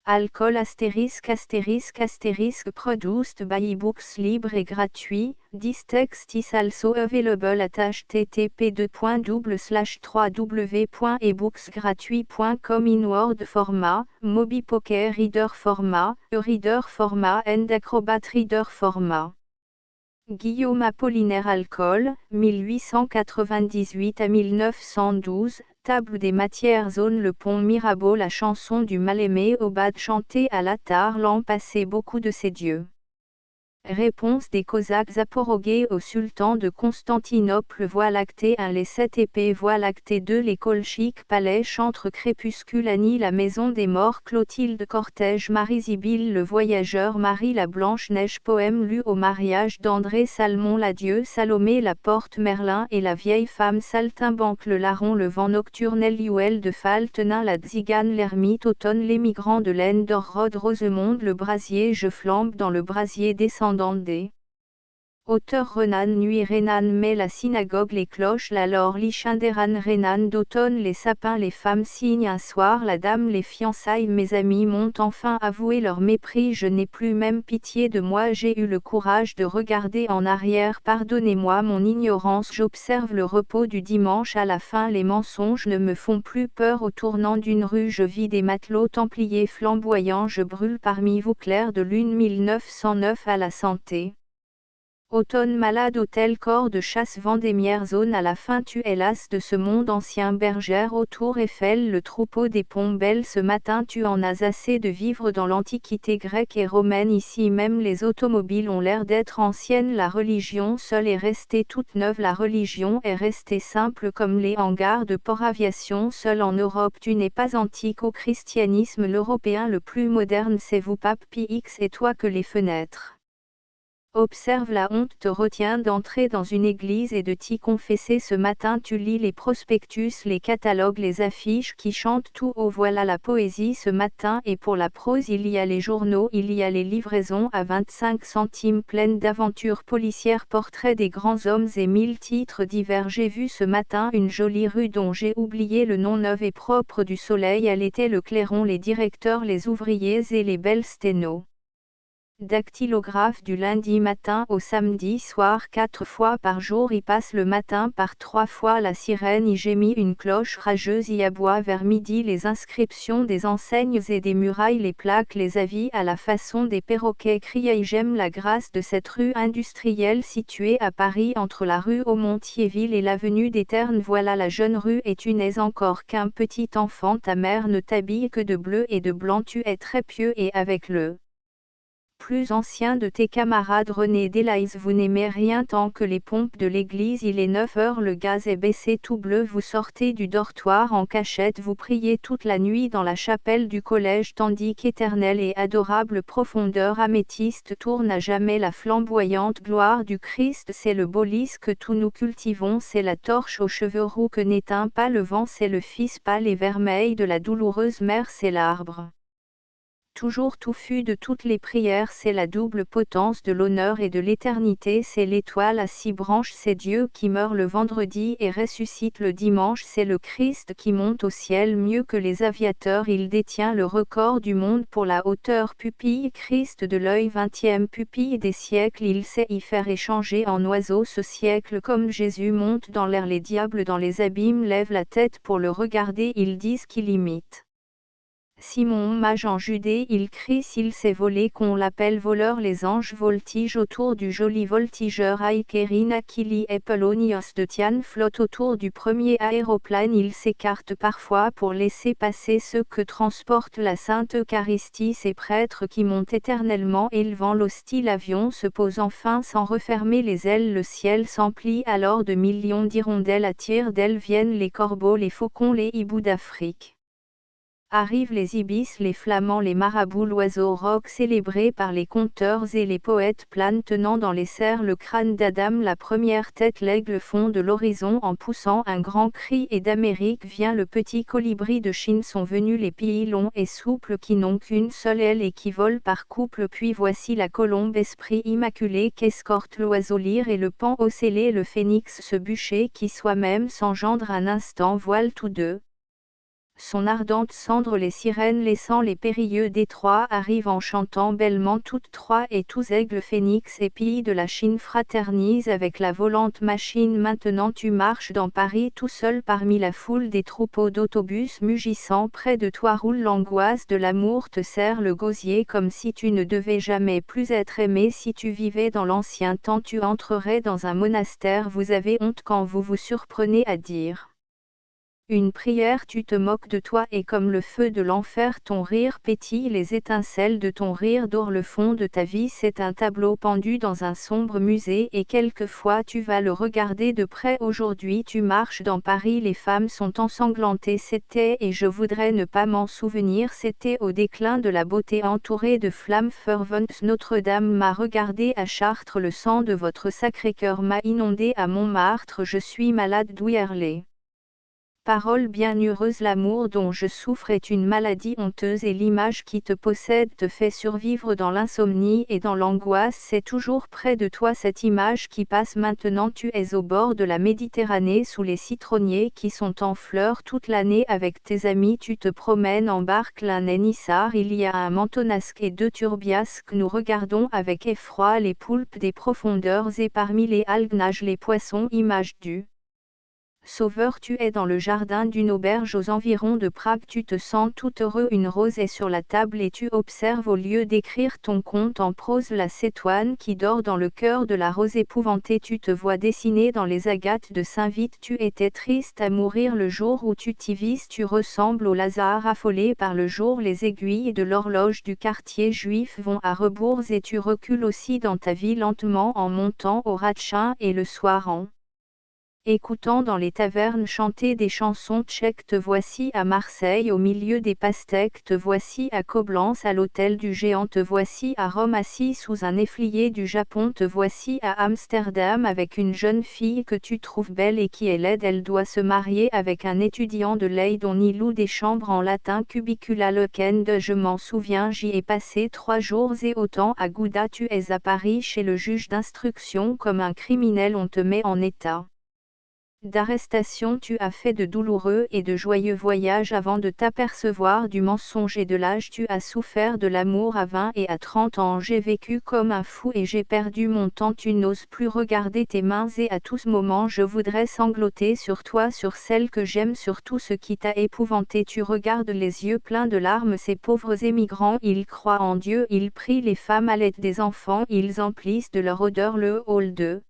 Alcool ** produced by ebooks libre et gratuit. This text is also available at http://www.ebooksgratuit.com in Word format, Mobi Poker Reader format, e-reader format and Acrobat Reader format. Guillaume Apollinaire Alcool, 1898 à 1912, Table des matières zone Le Pont Mirabeau. La chanson du mal-aimé Obad chantée à l'attar l'an passé beaucoup de ces dieux. Réponse des Cosaques zaporogués au sultan de Constantinople. Voie lactée 1 les 7 épées. Voie lactée 2 les colchiques. Palais chantre crépuscule. Annie la maison des morts. Clotilde cortège. Marie Sibylle le voyageur. Marie la Blanche-Neige. Poème lu au mariage d'André Salmon. L'adieu Salomé la porte. Merlin et la vieille femme. Saltimbanque le larron. Le vent nocturne. Eliouel de Faltenin la tzigane. L'ermite automne. Les migrants de laine d'or. Rode Rosemonde le brasier. Je flambe dans le brasier descendant des Auteur Renan nuit Renan mai la synagogue les cloches la lore l'Ichinderan Renan d'automne les sapins les femmes signent un soir la dame les fiançailles. Mes amis m'ont enfin avoué leur mépris. Je n'ai plus même pitié de moi. J'ai eu le courage de regarder en arrière. Pardonnez-moi mon ignorance. J'observe le repos du dimanche. À la fin les mensonges ne me font plus peur. Au tournant d'une rue je vis des matelots templiers flamboyants. Je brûle parmi vous clair de lune. 1909 à la santé. Automne malade hôtel corps de chasse Vendémiaire zone à la fin tu es las de ce monde ancien. Bergère autour Eiffel le troupeau des Pombelles. Ce matin tu en as assez de vivre dans l'antiquité grecque et romaine. Ici même les automobiles ont l'air d'être anciennes. La religion seule est restée toute neuve. La religion est restée simple comme les hangars de port aviation. Seul en Europe tu n'es pas antique. Au christianisme l'européen le plus moderne c'est vous pape Pix et toi que les fenêtres. Observe la honte te retient d'entrer dans une église et de t'y confesser. Ce matin tu lis les prospectus, les catalogues, les affiches qui chantent tout haut. Voilà la poésie ce matin. Et pour la prose il y a les journaux, il y a les livraisons à 25 centimes pleines d'aventures policières, portraits des grands hommes et 1000 titres divers. J'ai vu ce matin une jolie rue dont j'ai oublié le nom, neuve et propre du soleil à l'été. Le clairon, les directeurs, les ouvriers et les belles sténos. Dactylographe du lundi matin au samedi soir 4 fois par jour y passe le matin par 3 fois la sirène y gémit une cloche rageuse y aboie vers midi les inscriptions des enseignes et des murailles les plaques les avis à la façon des perroquets crient j'aime la grâce de cette rue industrielle située à Paris entre la rue Aumont-Thiéville et l'avenue des Ternes. Voilà la jeune rue et tu n'es encore qu'un petit enfant, ta mère ne t'habille que de bleu et de blanc, tu es très pieux et avec le plus ancien de tes camarades René Delays vous n'aimez rien tant que les pompes de l'église. Il est 9 heures, le gaz est baissé tout bleu, vous sortez du dortoir en cachette, vous priez toute la nuit dans la chapelle du collège tandis qu'éternelle et adorable profondeur améthyste tourne à jamais la flamboyante gloire du Christ. C'est le beau lys que tous nous cultivons, c'est la torche aux cheveux roux que n'éteint pas le vent, c'est le fils pâle et vermeil de la douloureuse mère, c'est l'arbre toujours touffu de toutes les prières, c'est la double potence de l'honneur et de l'éternité, c'est l'étoile à 6 branches, c'est Dieu qui meurt le vendredi et ressuscite le dimanche, c'est le Christ qui monte au ciel mieux que les aviateurs, il détient le record du monde pour la hauteur. Pupille Christ de l'œil, 20e pupille des siècles, il sait y faire échanger en oiseau ce siècle comme Jésus monte dans l'air, les diables dans les abîmes lèvent la tête pour le regarder, ils disent qu'il imite Simon mage en Judée, il crie s'il s'est volé qu'on l'appelle voleur. Les anges voltigent autour du joli voltigeur Aikerin Akili et Polonios de Tian flottent autour du premier aéroplane. Il s'écarte parfois pour laisser passer ceux que transporte la Sainte Eucharistie. Ces prêtres qui montent éternellement élevant l'hostile avion se pose enfin sans refermer les ailes. Le ciel s'emplit alors de millions d'hirondelles, à tire-d'aile viennent les corbeaux, les faucons, les hiboux d'Afrique. Arrivent les ibis, les flamands, les marabouts, l'oiseau roc célébré par les conteurs et les poètes plane tenant dans les serres le crâne d'Adam, la première tête, l'aigle fond de l'horizon en poussant un grand cri, et d'Amérique vient le petit colibri, de Chine sont venus les pieds longs et souples qui n'ont qu'une seule aile et qui volent par couple, puis voici la colombe esprit immaculé qu'escorte l'oiseau lyre et le pan ocellé, le phénix ce bûcher qui soi-même s'engendre un instant voile tous deux. Son ardente cendre les sirènes laissant les périlleux détroits arrivent en chantant bellement toutes trois et tous aigles phénix et pilles de la Chine fraternisent avec la volante machine maintenant tu marches dans Paris tout seul parmi la foule des troupeaux d'autobus mugissant près de toi roule l'angoisse de l'amour te serre le gosier comme si tu ne devais jamais plus être aimé si tu vivais dans l'ancien temps tu entrerais dans un monastère vous avez honte quand vous vous surprenez à dire une prière tu te moques de toi et comme le feu de l'enfer ton rire pétille les étincelles de ton rire dorent le fond de ta vie c'est un tableau pendu dans un sombre musée et quelquefois tu vas le regarder de près aujourd'hui tu marches dans Paris les femmes sont ensanglantées c'était et je voudrais ne pas m'en souvenir c'était au déclin de la beauté entourée de flammes ferventes Notre-Dame m'a regardé à Chartres le sang de votre Sacré-Cœur m'a inondé à Montmartre je suis malade d'Ouerlé. Parole bienheureuse l'amour dont je souffre est une maladie honteuse et l'image qui te possède te fait survivre dans l'insomnie et dans l'angoisse c'est toujours près de toi cette image qui passe maintenant tu es au bord de la Méditerranée sous les citronniers qui sont en fleurs toute l'année avec tes amis tu te promènes en barque l'un est Nissar il y a un Mantonasque et deux Turbiasques nous regardons avec effroi les poulpes des profondeurs et parmi les algues nagent les poissons image du Sauveur tu es dans le jardin d'une auberge aux environs de Prague tu te sens tout heureux une rose est sur la table et tu observes au lieu d'écrire ton conte en prose la cétoine qui dort dans le cœur de la rose épouvantée tu te vois dessiner dans les agates de Saint-Vite tu étais triste à mourir le jour où tu t'y vises tu ressembles au Lazare affolé par le jour les aiguilles de l'horloge du quartier juif vont à rebours et tu recules aussi dans ta vie lentement en montant au Ratchin et le soir en écoutant dans les tavernes chanter des chansons tchèques te voici à Marseille au milieu des pastèques te voici à Coblence à l'hôtel du géant te voici à Rome assis sous un efflier du Japon te voici à Amsterdam avec une jeune fille que tu trouves belle et qui est laide elle doit se marier avec un étudiant de Leyde on y loue des chambres en latin cubicula weekend je m'en souviens j'y ai passé 3 jours et autant à Gouda tu es à Paris chez le juge d'instruction comme un criminel on te met en état d'arrestation tu as fait de douloureux et de joyeux voyages avant de t'apercevoir du mensonge et de l'âge tu as souffert de l'amour à 20 et à 30 ans j'ai vécu comme un fou et j'ai perdu mon temps tu n'oses plus regarder tes mains et à tous moments je voudrais sangloter sur toi sur celle que j'aime sur tout ce qui t'a épouvanté tu regardes les yeux pleins de larmes ces pauvres émigrants ils croient en Dieu ils prient les femmes à l'aide des enfants ils emplissent de leur odeur le hall de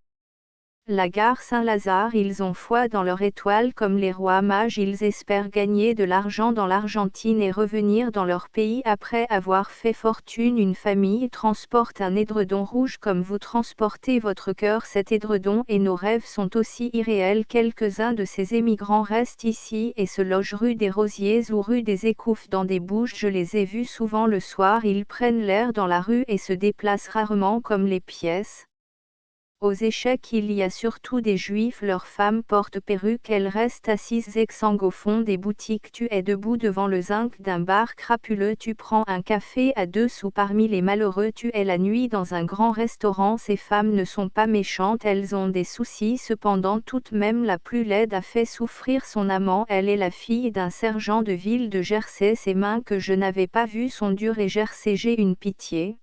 la gare Saint-Lazare ils ont foi dans leur étoile comme les rois mages ils espèrent gagner de l'argent dans l'Argentine et revenir dans leur pays après avoir fait fortune une famille transporte un édredon rouge comme vous transportez votre cœur cet édredon et nos rêves sont aussi irréels quelques-uns de ces émigrants restent ici et se logent rue des Rosiers ou rue des Écouffes dans des bouges je les ai vus souvent le soir ils prennent l'air dans la rue et se déplacent rarement comme les pièces. Aux échecs il y a surtout des juifs leurs femmes portent perruque elles restent assises exsangues au fond des boutiques tu es debout devant le zinc d'un bar crapuleux tu prends un café à 2 sous parmi les malheureux tu es la nuit dans un grand restaurant ces femmes ne sont pas méchantes elles ont des soucis cependant toute même la plus laide a fait souffrir son amant elle est la fille d'un sergent de ville de Jersey ses mains que je n'avais pas vues sont dures et Jersey j'ai une pitié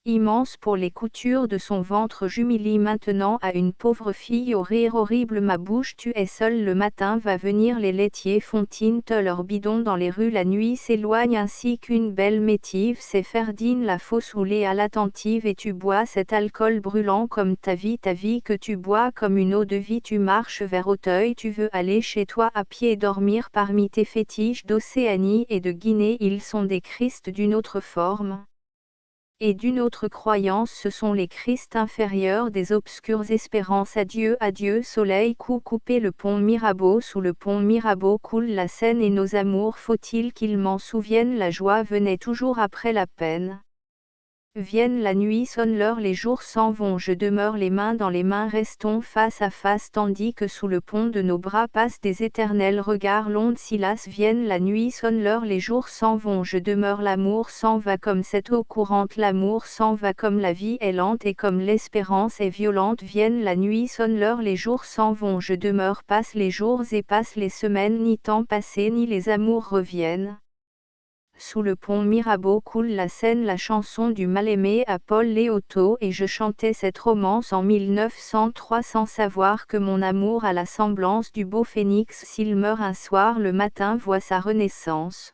immense pour les coutures de son ventre j'humilie maintenant à une pauvre fille au rire horrible ma bouche tu es seule le matin va venir les laitiers fontinent leurs bidons dans les rues la nuit s'éloigne ainsi qu'une belle métive c'est Ferdine la fausse ou Léa l'attentive et tu bois cet alcool brûlant comme ta vie que tu bois comme une eau de vie tu marches vers Auteuil tu veux aller chez toi à pied dormir parmi tes fétiches d'Océanie et de Guinée ils sont des Christ d'une autre forme et d'une autre croyance ce sont les Christ inférieurs des obscures espérances adieu soleil coupé le pont Mirabeau sous le pont Mirabeau coule la Seine et nos amours faut-il qu'ils m'en souviennent la joie venait toujours après la peine. Vienne la nuit, sonne l'heure, les jours s'en vont, je demeure les mains dans les mains, restons face à face, tandis que sous le pont de nos bras passent des éternels regards, l'onde Silas. Vienne la nuit, sonne l'heure, les jours s'en vont, je demeure, l'amour s'en va comme cette eau courante, l'amour s'en va comme la vie est lente et comme l'espérance est violente. Vienne la nuit, sonne l'heure, les jours s'en vont, je demeure, passent les jours et passent les semaines, ni temps passé ni les amours reviennent. Sous le pont Mirabeau coule la Seine, la chanson du mal-aimé à Paul Léoto, et je chantais cette romance en 1903 sans savoir que mon amour a la semblance du beau phénix, s'il meurt un soir, le matin voit sa renaissance.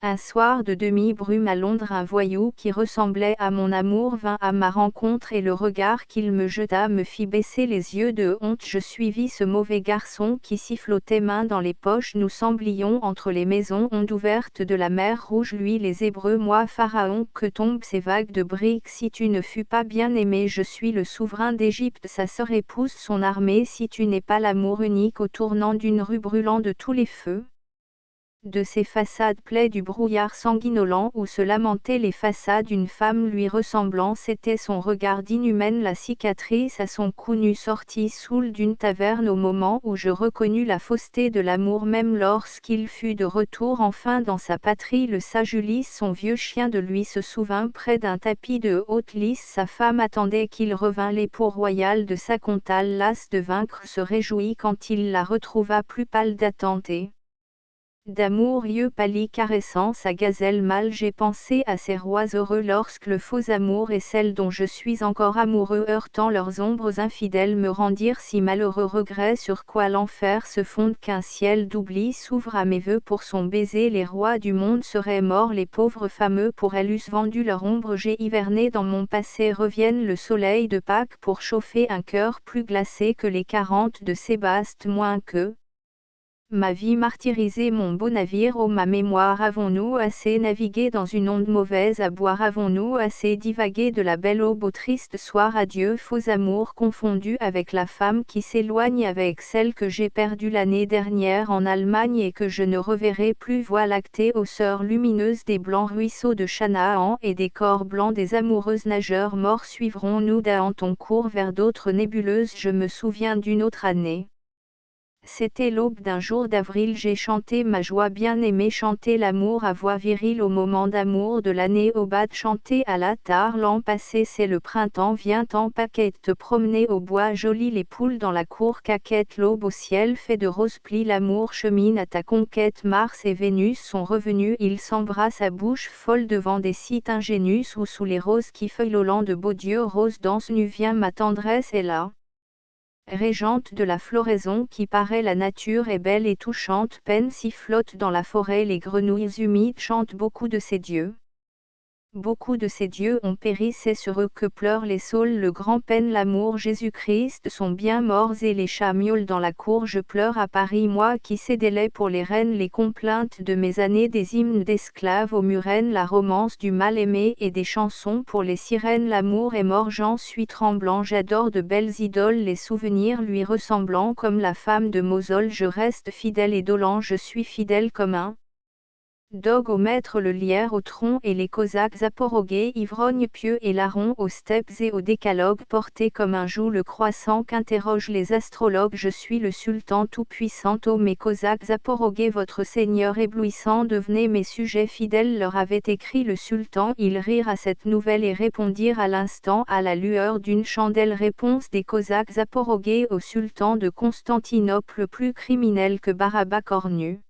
Un soir de demi-brume à Londres, un voyou qui ressemblait à mon amour vint à ma rencontre, et le regard qu'il me jeta me fit baisser les yeux de honte. Je suivis ce mauvais garçon qui sifflotait main dans les poches. Nous semblions entre les maisons ondes ouvertes de la mer Rouge, lui les Hébreux, moi Pharaon. Que tombent ces vagues de briques si tu ne fus pas bien aimé. Je suis le souverain d'Égypte, sa sœur épouse son armée. Si tu n'es pas l'amour unique au tournant d'une rue brûlant de tous les feux. De ces façades plaies du brouillard sanguinolent où se lamentaient les façades d'une femme lui ressemblant, c'était son regard d'inhumaine, la cicatrice à son cou nu, sorti saoul d'une taverne au moment où je reconnus la fausseté de l'amour, même lorsqu'il fut de retour enfin dans sa patrie. Le sage Ulysse, son vieux chien, de lui se souvint près d'un tapis de haute lice. Sa femme attendait qu'il revînt, l'époux royal de sa comtale, las de vaincre, se réjouit quand il la retrouva plus pâle d'attenter. D'amour, yeux pâlis caressant sa gazelle mâle, j'ai pensé à ces rois heureux lorsque le faux amour et celle dont je suis encore amoureux, heurtant leurs ombres infidèles, me rendirent si malheureux. Regret sur quoi l'enfer se fonde, qu'un ciel d'oubli s'ouvre à mes vœux. Pour son baiser les rois du monde seraient morts, les pauvres fameux pour elle eussent vendu leur ombre. J'ai hiverné dans mon passé, revienne le soleil de Pâques pour chauffer un cœur plus glacé que les 40 de Sébaste, moins que ma vie martyrisée, mon beau navire. Ô ma mémoire, avons-nous assez navigué dans une onde mauvaise à boire? Avons-nous assez divagué de la belle aube au triste soir? Adieu, faux amour confondu avec la femme qui s'éloigne, avec celle que j'ai perdue l'année dernière en Allemagne et que je ne reverrai plus. Voie lactée aux sœurs lumineuses des blancs ruisseaux de Chanaan et des corps blancs des amoureuses nageurs morts, suivrons-nous dans ton cours vers d'autres nébuleuses? Je me souviens d'une autre année. C'était l'aube d'un jour d'avril, j'ai chanté ma joie bien-aimée, chanté l'amour à voix virile au moment d'amour de l'année au bad, chanté à la tard l'an passé. C'est le printemps, viens en paquette te promener au bois joli, les poules dans la cour caquette, l'aube au ciel fait de roses plis, l'amour chemine à ta conquête. Mars et Vénus sont revenus, ils s'embrassent à bouche folle devant des sites ingénus ou sous les roses qui feuillent au lent de beaux dieux. Rose danse nue, viens, ma tendresse est là. Régente de la floraison qui paraît, la nature est belle et touchante, peine s'y flotte dans la forêt, les grenouilles humides chantent beaucoup de ces dieux. Beaucoup de ces dieux ont péri, c'est sur eux que pleurent les saules, le grand peine l'amour. Jésus-Christ sont bien morts et les chats miaulent dans la cour. Je pleure à Paris, moi qui sais des laits pour les reines, les complaintes de mes années, des hymnes d'esclaves aux murennes, la romance du mal-aimé et des chansons pour les sirènes. L'amour est mort, j'en suis tremblant, j'adore de belles idoles, les souvenirs lui ressemblant comme la femme de Mosole. Je reste fidèle et dolent, je suis fidèle comme un dogue au maître, le lierre au tronc et les cosaques zaporogués, ivrognes pieux et larrons aux steppes et au décalogue, porté comme un joug le croissant qu'interrogent les astrologues. Je suis le sultan tout-puissant, ô mes cosaques zaporogués, votre seigneur éblouissant, devenez mes sujets fidèles, leur avait écrit le sultan. Ils rirent à cette nouvelle et répondirent à l'instant à la lueur d'une chandelle. Réponse des cosaques zaporogués au sultan de Constantinople, plus criminel que Baraba cornu.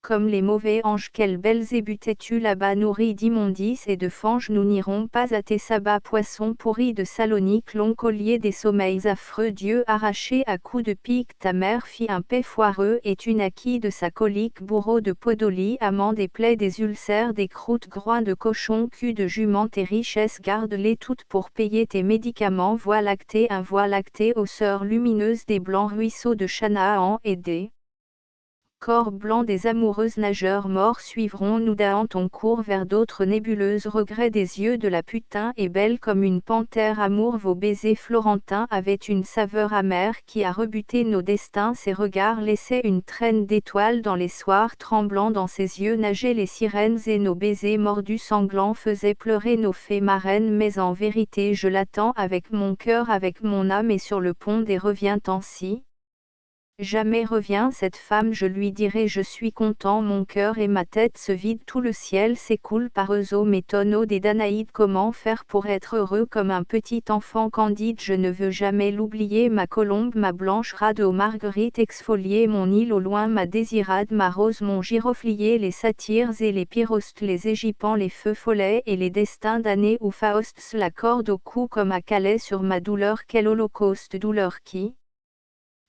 Comme les mauvais anges, quelle Belzébuth es-tu là-bas, nourri d'immondices et de fange? Nous n'irons pas à tes sabbats, poissons pourris de Salonique, long collier des sommeils affreux, Dieu arraché à coups de pique. Ta mère fit un paix foireux et tu naquis de sa colique, bourreau de Podolie, amant des plaies, des ulcères, des croûtes, groin de cochon, cul de jument. Tes richesses, garde-les toutes pour payer tes médicaments. Voie lactée, un voie lacté aux sœurs lumineuses des blancs ruisseaux de Chanaan et des corps blanc des amoureuses nageurs morts suivront nous dans ton cours vers d'autres nébuleuses regrets des yeux de la putain et belle comme une panthère amour vos baisers florentins avaient une saveur amère qui a rebuté nos destins ses regards laissaient une traîne d'étoiles dans les soirs tremblants dans ses yeux nageaient les sirènes et nos baisers mordus sanglants faisaient pleurer nos fées marraines mais en vérité je l'attends avec mon cœur avec mon âme et sur le pont des revient-en si jamais revient cette femme je lui dirai je suis content mon cœur et ma tête se vident tout le ciel s'écoule par eux ô mes tonneaux des Danaïdes comment faire pour être heureux comme un petit enfant candide je ne veux jamais l'oublier ma colombe ma blanche rade aux marguerites exfoliées mon île au loin ma désirade ma rose mon giroflier les satyres et les pyrostes les égypans les feux follets et les destins damnés ou Faust la corde au cou comme à Calais sur ma douleur quel holocauste douleur qui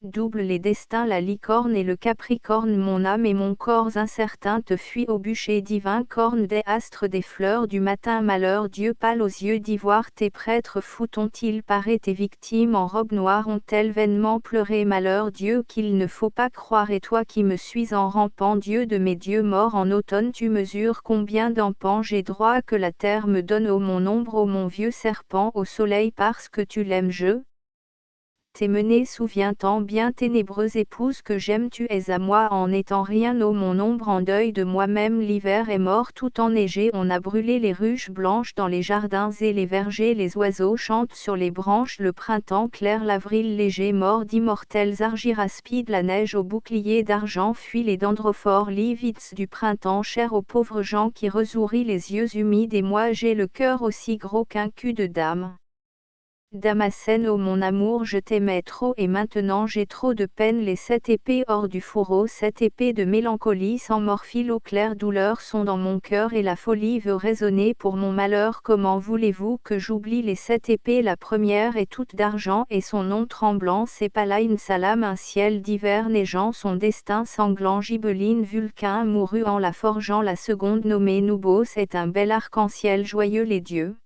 double les destins la licorne et le capricorne mon âme et mon corps incertain te fuient au bûcher divin corne des astres des fleurs du matin malheur Dieu pâle aux yeux d'ivoire tes prêtres fous ont-ils paré tes victimes en robe noire ont-elles vainement pleuré malheur Dieu qu'il ne faut pas croire et toi qui me suis en rampant Dieu de mes dieux morts en automne tu mesures combien d'empans j'ai droit que la terre me donne ô mon ombre ô mon vieux serpent au soleil parce que tu l'aimes je t'es menée souviens-t'en bien ténébreuse épouse que j'aime tu es à moi en n'étant rien ô mon ombre en deuil de moi-même l'hiver est mort tout enneigé on a brûlé les ruches blanches dans les jardins et les vergers les oiseaux chantent sur les branches le printemps clair l'avril léger mort d'immortels argiraspides la neige au bouclier d'argent fuit les dendrophores livides du printemps cher aux pauvres gens qui resourit les yeux humides et moi j'ai le cœur aussi gros qu'un cul de dame. Damascène ô mon amour je t'aimais trop et maintenant j'ai trop de peine les 7 épées hors du fourreau 7 épées de mélancolie sans morphile aux claires douleurs sont dans mon cœur et la folie veut résonner pour mon malheur comment voulez-vous que j'oublie les 7 épées la première est toute d'argent et son nom tremblant c'est Palaïn Salam un ciel d'hiver neigeant son destin sanglant Ghibeline Vulcain mourut en la forgeant la seconde nommée Noubos est un bel arc-en-ciel joyeux les dieux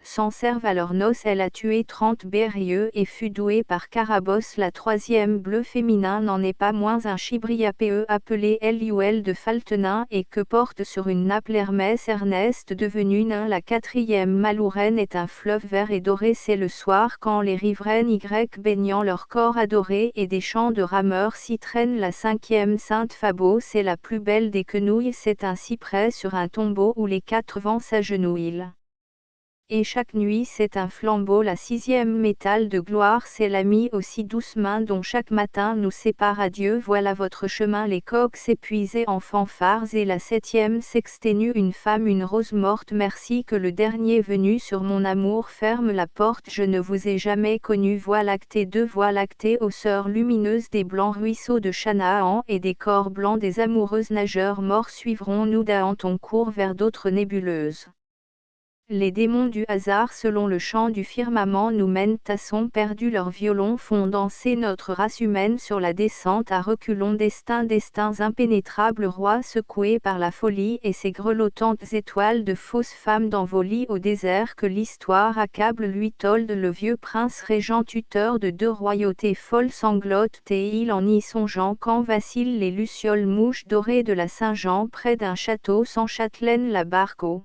s'en servent à leurs noces elle a tué 30 berrieux et fut douée par Carabosse la troisième bleu féminin n'en est pas moins un chibriape appelé Eliouel de Faltenin et que porte sur une nappe l'Hermès Ernest devenu nain la quatrième Malouraine est un fleuve vert et doré c'est le soir quand les riveraines Y baignant leur corps adoré et des chants de rameurs s'y traînent la cinquième Sainte Fabo c'est la plus belle des quenouilles c'est un cyprès sur un tombeau où les 4 vents s'agenouillent. Et chaque nuit c'est un flambeau la sixième métal de gloire c'est l'ami aussi douce main dont chaque matin nous sépare à Dieu voilà votre chemin les coqs s'épuisaient en fanfares et la septième s'exténue une femme une rose morte merci que le dernier venu sur mon amour ferme la porte je ne vous ai jamais connu voie lactée deux voies lactées aux sœurs lumineuses des blancs ruisseaux de Chanaan et des corps blancs des amoureuses nageurs morts suivront nous dans ton cours vers d'autres nébuleuses. Les démons du hasard selon le chant du firmament nous mènent à son perdu leurs violons font danser notre race humaine sur la descente à reculons destins impénétrables rois secoués par la folie et ses grelottantes étoiles de fausses femmes d'envolis au désert que l'histoire accable lui tolde le vieux prince régent tuteur de 2 royautés folles sanglote et il en y songeant quand vacillent les lucioles mouches dorées de la Saint-Jean près d'un château sans châtelaine la barque au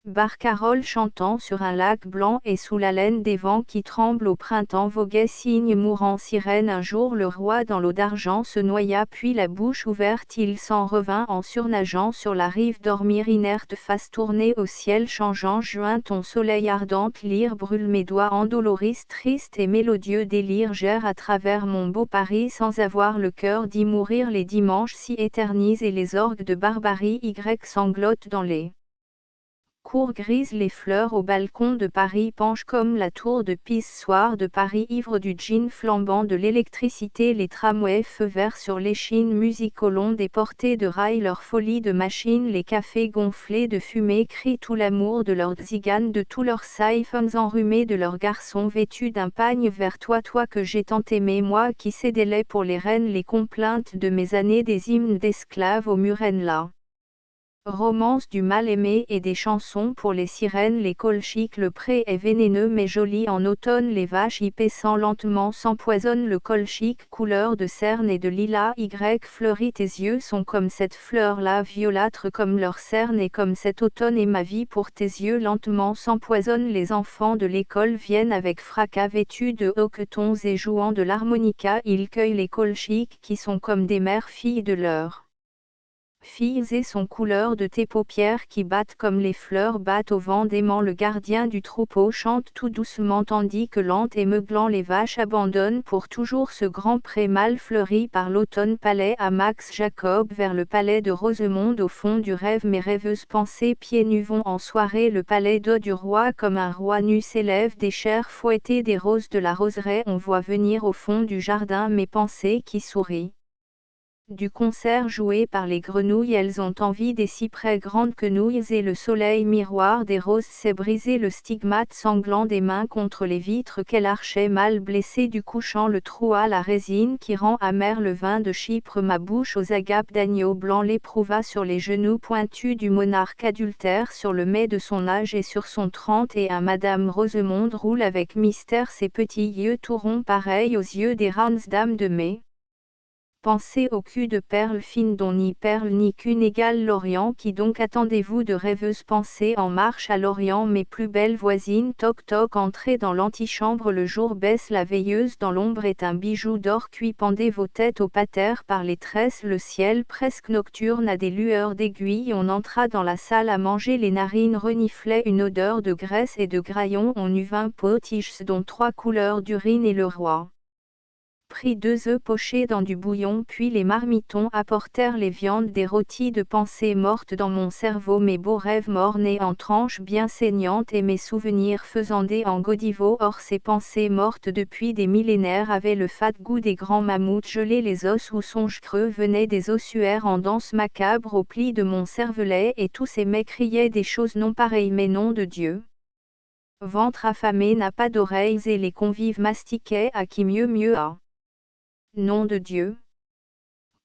Barcarolle chantant sur un lac blanc et sous la laine des vents qui tremblent au printemps voguait cygne mourant sirène un jour le roi dans l'eau d'argent se noya puis la bouche ouverte il s'en revint en surnageant sur la rive dormir inerte face tournée au ciel changeant juin ton soleil ardente lyre brûle mes doigts endoloris triste et mélodieux délire gère à travers mon beau Paris sans avoir le cœur d'y mourir les dimanches s'y éternisent et les orgues de barbarie Y sanglotent dans les cours grises les fleurs au balcon de Paris penchent comme la tour de Pise soir de Paris ivre du gin flambant de l'électricité les tramways feu vert sur l'échine musique au long des portées de rails leur folie de machine les cafés gonflés de fumée crient tout l'amour de leurs tziganes de tous leurs saïfons enrhumés de leurs garçons vêtus d'un pagne vers toi toi que j'ai tant aimé moi qui cédais pour les reines les complaintes de mes années des hymnes d'esclaves aux murennes là. Romance du mal-aimé et des chansons pour les sirènes. Les colchiques. Le pré est vénéneux mais joli en automne. Les vaches y paissant lentement s'empoisonnent. Le colchique couleur de cerne et de lilas y fleurit. Tes yeux sont comme cette fleur-là, violâtre comme leur cerne et comme cet automne. Et ma vie pour tes yeux lentement s'empoisonne. Les enfants de l'école viennent avec fracas vêtus de hoquetons et jouant de l'harmonica. Ils cueillent les colchiques qui sont comme des mères filles de leurs filles et sont couleur de tes paupières qui battent comme les fleurs battent au vent d'aimant. Le gardien du troupeau chante tout doucement tandis que lente et meuglant les vaches abandonnent pour toujours ce grand pré mal fleuri par l'automne. Palais à Max Jacob vers le palais de Rosemonde au fond du rêve. Mes rêveuses pensées pieds nus vont en soirée. Le palais d'eau du roi comme un roi nu s'élève des chairs fouettées des roses de la roseraie. On voit venir au fond du jardin mes pensées qui sourient. Du concert joué par les grenouilles. Elles ont envie des cyprès grandes quenouilles et le soleil miroir des roses s'est brisé. Le stigmate sanglant des mains contre les vitres qu'elle archait mal blessée du couchant. Le trou à la résine qui rend amer le vin de Chypre. Ma bouche aux agapes d'agneau blanc l'éprouva sur les genoux pointus du monarque adultère sur le mets de son âge et sur son 31. Madame Rosemonde roule avec mystère ses petits yeux tout ronds pareils aux yeux des rames dames de mai. Pensez au cul de perles fines dont ni perle ni cul n'égale l'Orient. Qui donc attendez-vous de rêveuses pensées en marche à l'Orient? Mes plus belles voisines, toc toc, entrez dans l'antichambre. Le jour baisse, la veilleuse dans l'ombre est un bijou d'or cuit. Pendez vos têtes au pater par les tresses. Le ciel presque nocturne a des lueurs d'aiguilles. On entra dans la salle à manger. Les narines reniflaient une odeur de graisse et de graillon. On eut 20 potiches dont 3 couleurs d'urine et le roi prit 2 œufs pochés dans du bouillon, puis les marmitons apportèrent les viandes. Des rôtis de pensées mortes dans mon cerveau, mes beaux rêves morts-nés en tranches bien saignantes et mes souvenirs faisandés en godiveau. Or ces pensées mortes depuis des millénaires avaient le fat goût des grands mammouths gelés. Les os ou songes creux venaient des ossuaires en danse macabre au pli de mon cervelet, et tous ces mets criaient des choses non pareilles mais nom de Dieu. Ventre affamé n'a pas d'oreilles et les convives mastiquaient à qui mieux a. Nom de Dieu.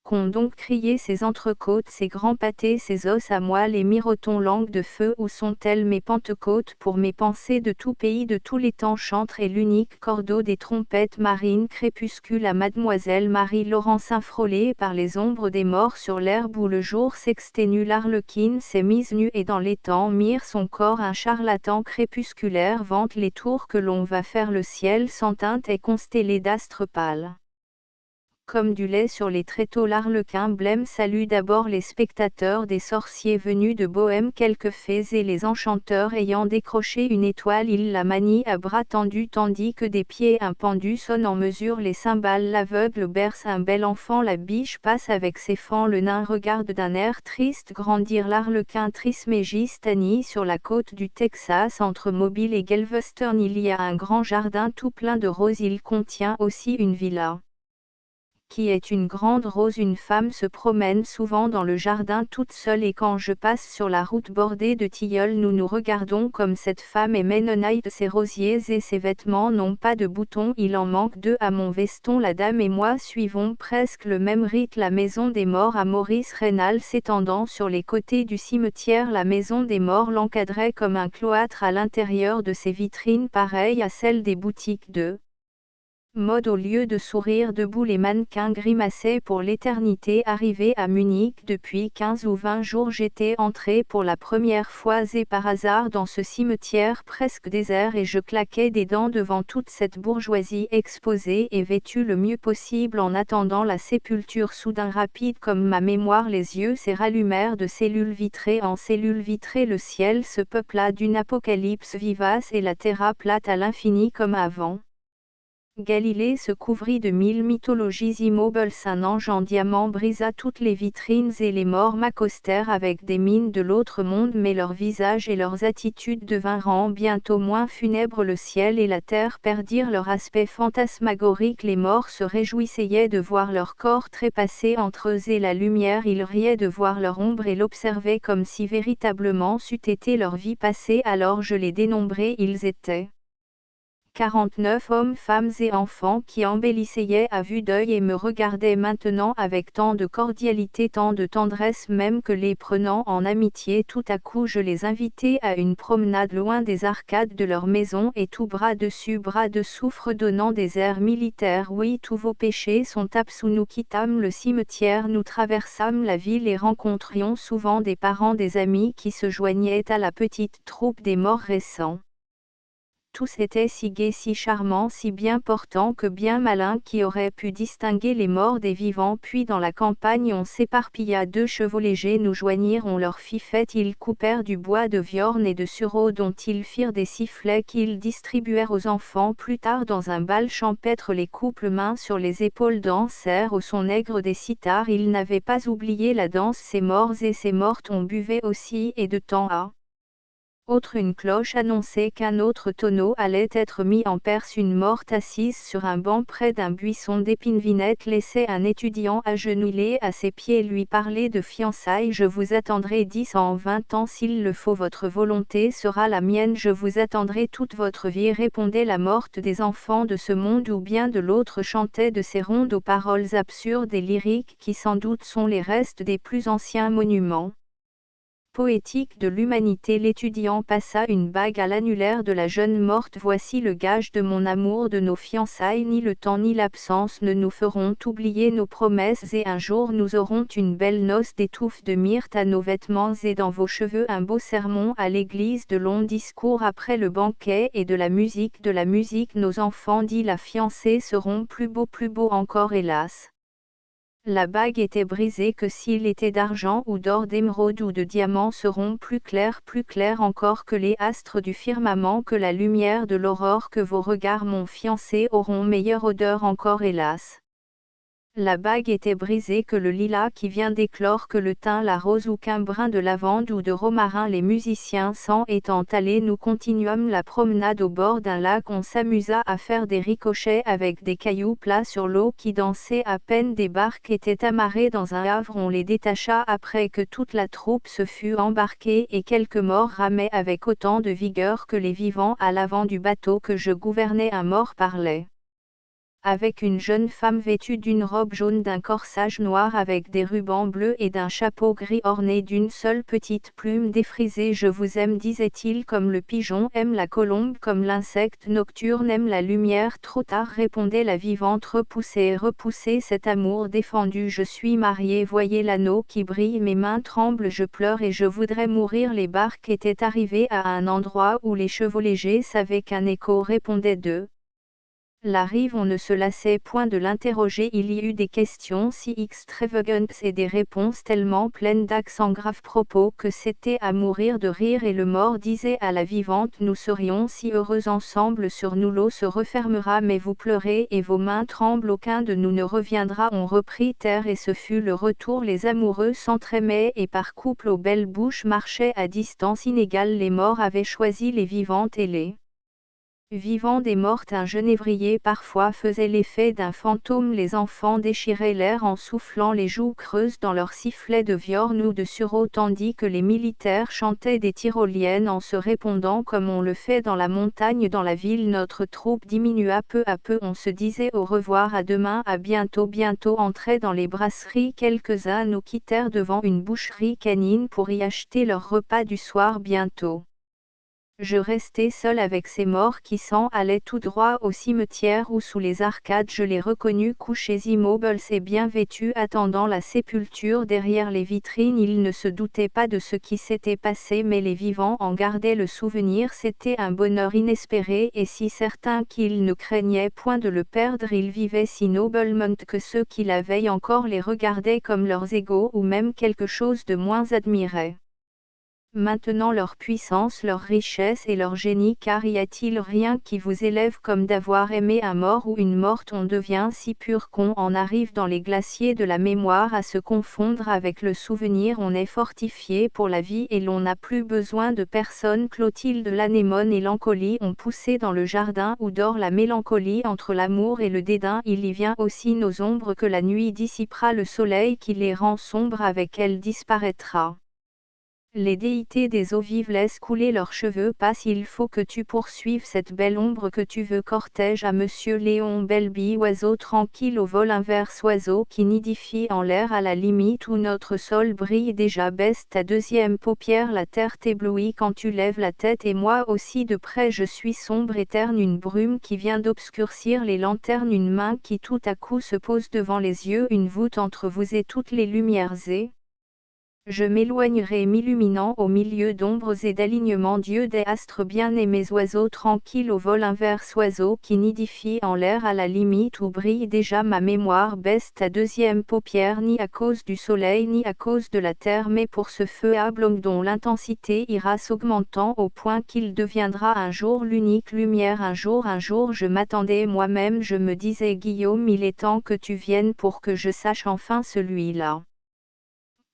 Qu'ont donc crié ces entrecôtes, ces grands pâtés, ces os à moelle et mirotons langue de feu? Où sont-elles mes pentecôtes? Pour mes pensées de tout pays, de tous les temps chantre et l'unique cordeau des trompettes marines. Crépuscule à Mademoiselle Marie-Laurence frôlée par les ombres des morts sur l'herbe où le jour s'exténue. L'arlequine s'est mise nue et dans l'étang mire son corps. Un charlatan crépusculaire vante les tours que l'on va faire. Le ciel sans teinte est constellé d'astres pâles. Comme du lait sur les tréteaux, l'arlequin blême salue d'abord les spectateurs, des sorciers venus de Bohême, quelques fées et les enchanteurs ayant décroché une étoile. Il la manie à bras tendus tandis que des pieds un pendu sonnent en mesure les cymbales. L'aveugle berce un bel enfant, la biche passe avec ses fans. Le nain regarde d'un air triste grandir l'arlequin Trismégistanie sur la côte du Texas entre Mobile et Galveston. Il y a un grand jardin tout plein de roses, il contient aussi une villa qui est une grande rose. Une femme se promène souvent dans le jardin toute seule et quand je passe sur la route bordée de tilleuls, nous nous regardons comme cette femme est ménonite. Ses rosiers et ses vêtements n'ont pas de boutons, il en manque 2 à mon veston. La dame et moi suivons presque le même rite. La maison des morts à Maurice Raynal s'étendant sur les côtés du cimetière. La maison des morts l'encadrait comme un cloître à l'intérieur de ses vitrines pareilles à celles des boutiques de mode. Au lieu de sourire debout, les mannequins grimaçaient pour l'éternité. Arrivé à Munich depuis 15 ou 20 jours, j'étais entré pour la première fois et par hasard dans ce cimetière presque désert et je claquais des dents devant toute cette bourgeoisie exposée et vêtue le mieux possible en attendant la sépulture. Soudain rapide comme ma mémoire, les yeux se rallumèrent de cellule vitrée en cellule vitrée. Le ciel se peupla d'une apocalypse vivace et la terre plate à l'infini comme avant. Galilée se couvrit de 1000 mythologies immobiles. Un ange en diamant brisa toutes les vitrines et les morts m'accostèrent avec des mines de l'autre monde, mais leurs visages et leurs attitudes devinrent bientôt moins funèbres. Le ciel et la terre perdirent leur aspect fantasmagorique. Les morts se réjouissaient de voir leur corps trépasser entre eux et la lumière. Ils riaient de voir leur ombre et l'observaient comme si véritablement c'eût été leur vie passée. Alors je les dénombrai, ils étaient 49 hommes, femmes et enfants qui embellissaient à vue d'œil et me regardaient maintenant avec tant de cordialité, tant de tendresse même que les prenant en amitié tout à coup je les invitai à une promenade loin des arcades de leur maison et tout bras dessus bras dessous fredonnant des airs militaires. Oui, tous vos péchés sont absous. Nous quittâmes le cimetière, nous traversâmes la ville et rencontrions souvent des parents, des amis qui se joignaient à la petite troupe des morts récents. Tous étaient si gais, si charmants, si bien portants que bien malin qui aurait pu distinguer les morts des vivants. Puis dans la campagne on s'éparpilla, 2 chevaux légers nous joignirent, on leur fit fête, ils coupèrent du bois de viorne et de sureau dont ils firent des sifflets qu'ils distribuèrent aux enfants. Plus tard dans un bal champêtre les couples mains sur les épaules dansèrent au son aigre des cithars, ils n'avaient pas oublié la danse, ces morts et ces mortes on buvait aussi et de temps à autre une cloche annonçait qu'un autre tonneau allait être mis en Perse. Une morte assise sur un banc près d'un buisson d'épinevines laissait un étudiant agenouillé à ses pieds lui parler de fiançailles. Je vous attendrai 10 ans, 20 ans s'il le faut, votre volonté sera la mienne, je vous attendrai toute votre vie, répondait la morte. Des enfants de ce monde ou bien de l'autre chantaient de ces rondes aux paroles absurdes et lyriques qui sans doute sont les restes des plus anciens monuments poétique de l'humanité. L'étudiant passa une bague à l'annulaire de la jeune morte. Voici le gage de mon amour, de nos fiançailles. Ni le temps ni l'absence ne nous feront oublier nos promesses et un jour nous aurons une belle noce, des touffes de myrte à nos vêtements et dans vos cheveux un beau sermon à l'église, de longs discours après le banquet et de la musique nos enfants, dit la fiancée, seront plus beaux encore, hélas. La bague était brisée, que s'il était d'argent ou d'or, d'émeraude ou de diamant, seront plus clairs encore que les astres du firmament, que la lumière de l'aurore, que vos regards mon fiancé auront meilleure odeur encore, hélas. La bague était brisée, que le lilas qui vient d'éclore, que le thym, la rose ou qu'un brin de lavande ou de romarin. Les musiciens s'en étant allés, nous continuâmes la promenade au bord d'un lac. On s'amusa à faire des ricochets avec des cailloux plats sur l'eau qui dansait à peine. Des barques étaient amarrées dans un havre, on les détacha après que toute la troupe se fut embarquée et quelques morts ramaient avec autant de vigueur que les vivants. À l'avant du bateau que je gouvernais, un mort parlait avec une jeune femme vêtue d'une robe jaune, d'un corsage noir avec des rubans bleus et d'un chapeau gris orné d'une seule petite plume défrisée. Je vous aime, disait-il, comme le pigeon aime la colombe, comme l'insecte nocturne aime la lumière. Trop tard, répondait la vivante, repoussez cet amour défendu. Je suis mariée, voyez l'anneau qui brille, mes mains tremblent, je pleure et je voudrais mourir. Les barques étaient arrivées à un endroit où les chevaux légers savaient qu'un écho répondait d'eux. La rive, on ne se lassait point de l'interroger, il y eut des questions si extravagantes et des réponses tellement pleines d'accents graves propos que c'était à mourir de rire, et le mort disait à la vivante, nous serions si heureux ensemble, sur nous l'eau se refermera, mais vous pleurez et vos mains tremblent, aucun de nous ne reviendra. On reprit terre et ce fut le retour, les amoureux s'entraimaient et par couple aux belles bouches marchaient à distance inégale. Les morts avaient choisi les vivantes et les vivant des mortes. Un genévrier parfois faisait l'effet d'un fantôme. Les enfants déchiraient l'air en soufflant les joues creuses dans leurs sifflets de viorne ou de sureau, tandis que les militaires chantaient des tyroliennes en se répondant comme on le fait dans la montagne. Dans la ville, notre troupe diminua peu à peu. On se disait au revoir, à demain, à bientôt. Entraient dans les brasseries, quelques-uns nous quittèrent devant une boucherie canine pour y acheter leur repas du soir. Bientôt je restai seul avec ces morts qui s'en allaient tout droit au cimetière où sous les arcades je les reconnus couchés immobiles et bien vêtus attendant la sépulture. Derrière les vitrines ils ne se doutaient pas de ce qui s'était passé, mais les vivants en gardaient le souvenir. C'était un bonheur inespéré et si certain qu'ils ne craignaient point de le perdre. Ils vivaient si noblement que ceux qui la veille encore les regardaient comme leurs égaux ou même quelque chose de moins admiraient maintenant leur puissance, leur richesse et leur génie, car y a-t-il rien qui vous élève comme d'avoir aimé un mort ou une morte? On devient si pur qu'on en arrive dans les glaciers de la mémoire à se confondre avec le souvenir. On est fortifié pour la vie et l'on n'a plus besoin de personne. Clotilde, l'anémone et l'encolie ont poussé dans le jardin où dort la mélancolie entre l'amour et le dédain. Il y vient aussi nos ombres que la nuit dissipera, le soleil qui les rend sombres avec elle disparaîtra. Les déités des eaux vives laissent couler leurs cheveux. Passe, il faut que tu poursuives cette belle ombre que tu veux. Cortège à Monsieur Léon Belby, oiseau tranquille au vol inverse, oiseau qui nidifie en l'air à la limite où notre sol brille déjà. Baisse ta deuxième paupière, la terre t'éblouit quand tu lèves la tête, et moi aussi de près je suis sombre et terne, une brume qui vient d'obscurcir les lanternes, une main qui tout à coup se pose devant les yeux, une voûte entre vous et toutes les lumières, et je m'éloignerai m'illuminant au milieu d'ombres et d'alignements. Dieu des astres bien-aimés, oiseaux tranquilles au vol inverse, oiseaux qui nidifient en l'air à la limite où brille déjà ma mémoire. Baisse ta deuxième paupière, ni à cause du soleil ni à cause de la terre, mais pour ce feu oblong dont l'intensité ira s'augmentant au point qu'il deviendra un jour l'unique lumière. Un jour je m'attendais moi-même, je me disais: Guillaume, il est temps que tu viennes pour que je sache enfin celui-là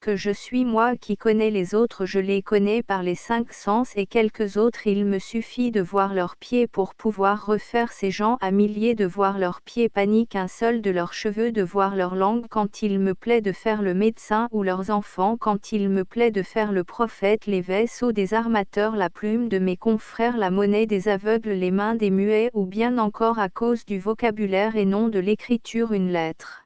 que je suis, moi qui connais les autres. Je les connais par les 5 sens et quelques autres. Il me suffit de voir leurs pieds pour pouvoir refaire ces gens à milliers, de voir leurs pieds panique, un seul de leurs cheveux, de voir leur langue quand il me plaît de faire le médecin, ou leurs enfants quand il me plaît de faire le prophète, les vaisseaux des armateurs, la plume de mes confrères, la monnaie des aveugles, les mains des muets, ou bien encore à cause du vocabulaire et non de l'écriture, une lettre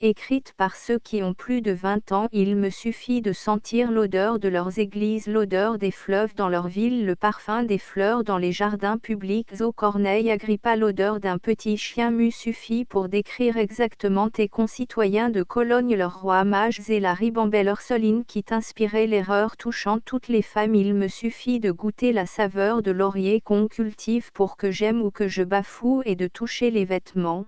écrite par ceux qui ont plus de 20 ans. Il me suffit de sentir l'odeur de leurs églises, l'odeur des fleuves dans leur ville, le parfum des fleurs dans les jardins publics. Au Corneille Agrippa, l'odeur d'un petit chien mu suffit pour décrire exactement tes concitoyens de Cologne, leurs rois mages et la ribambelle orsoline qui t'inspirait l'erreur touchant toutes les femmes. Il me suffit de goûter la saveur de laurier qu'on cultive pour que j'aime ou que je bafoue, et de toucher les vêtements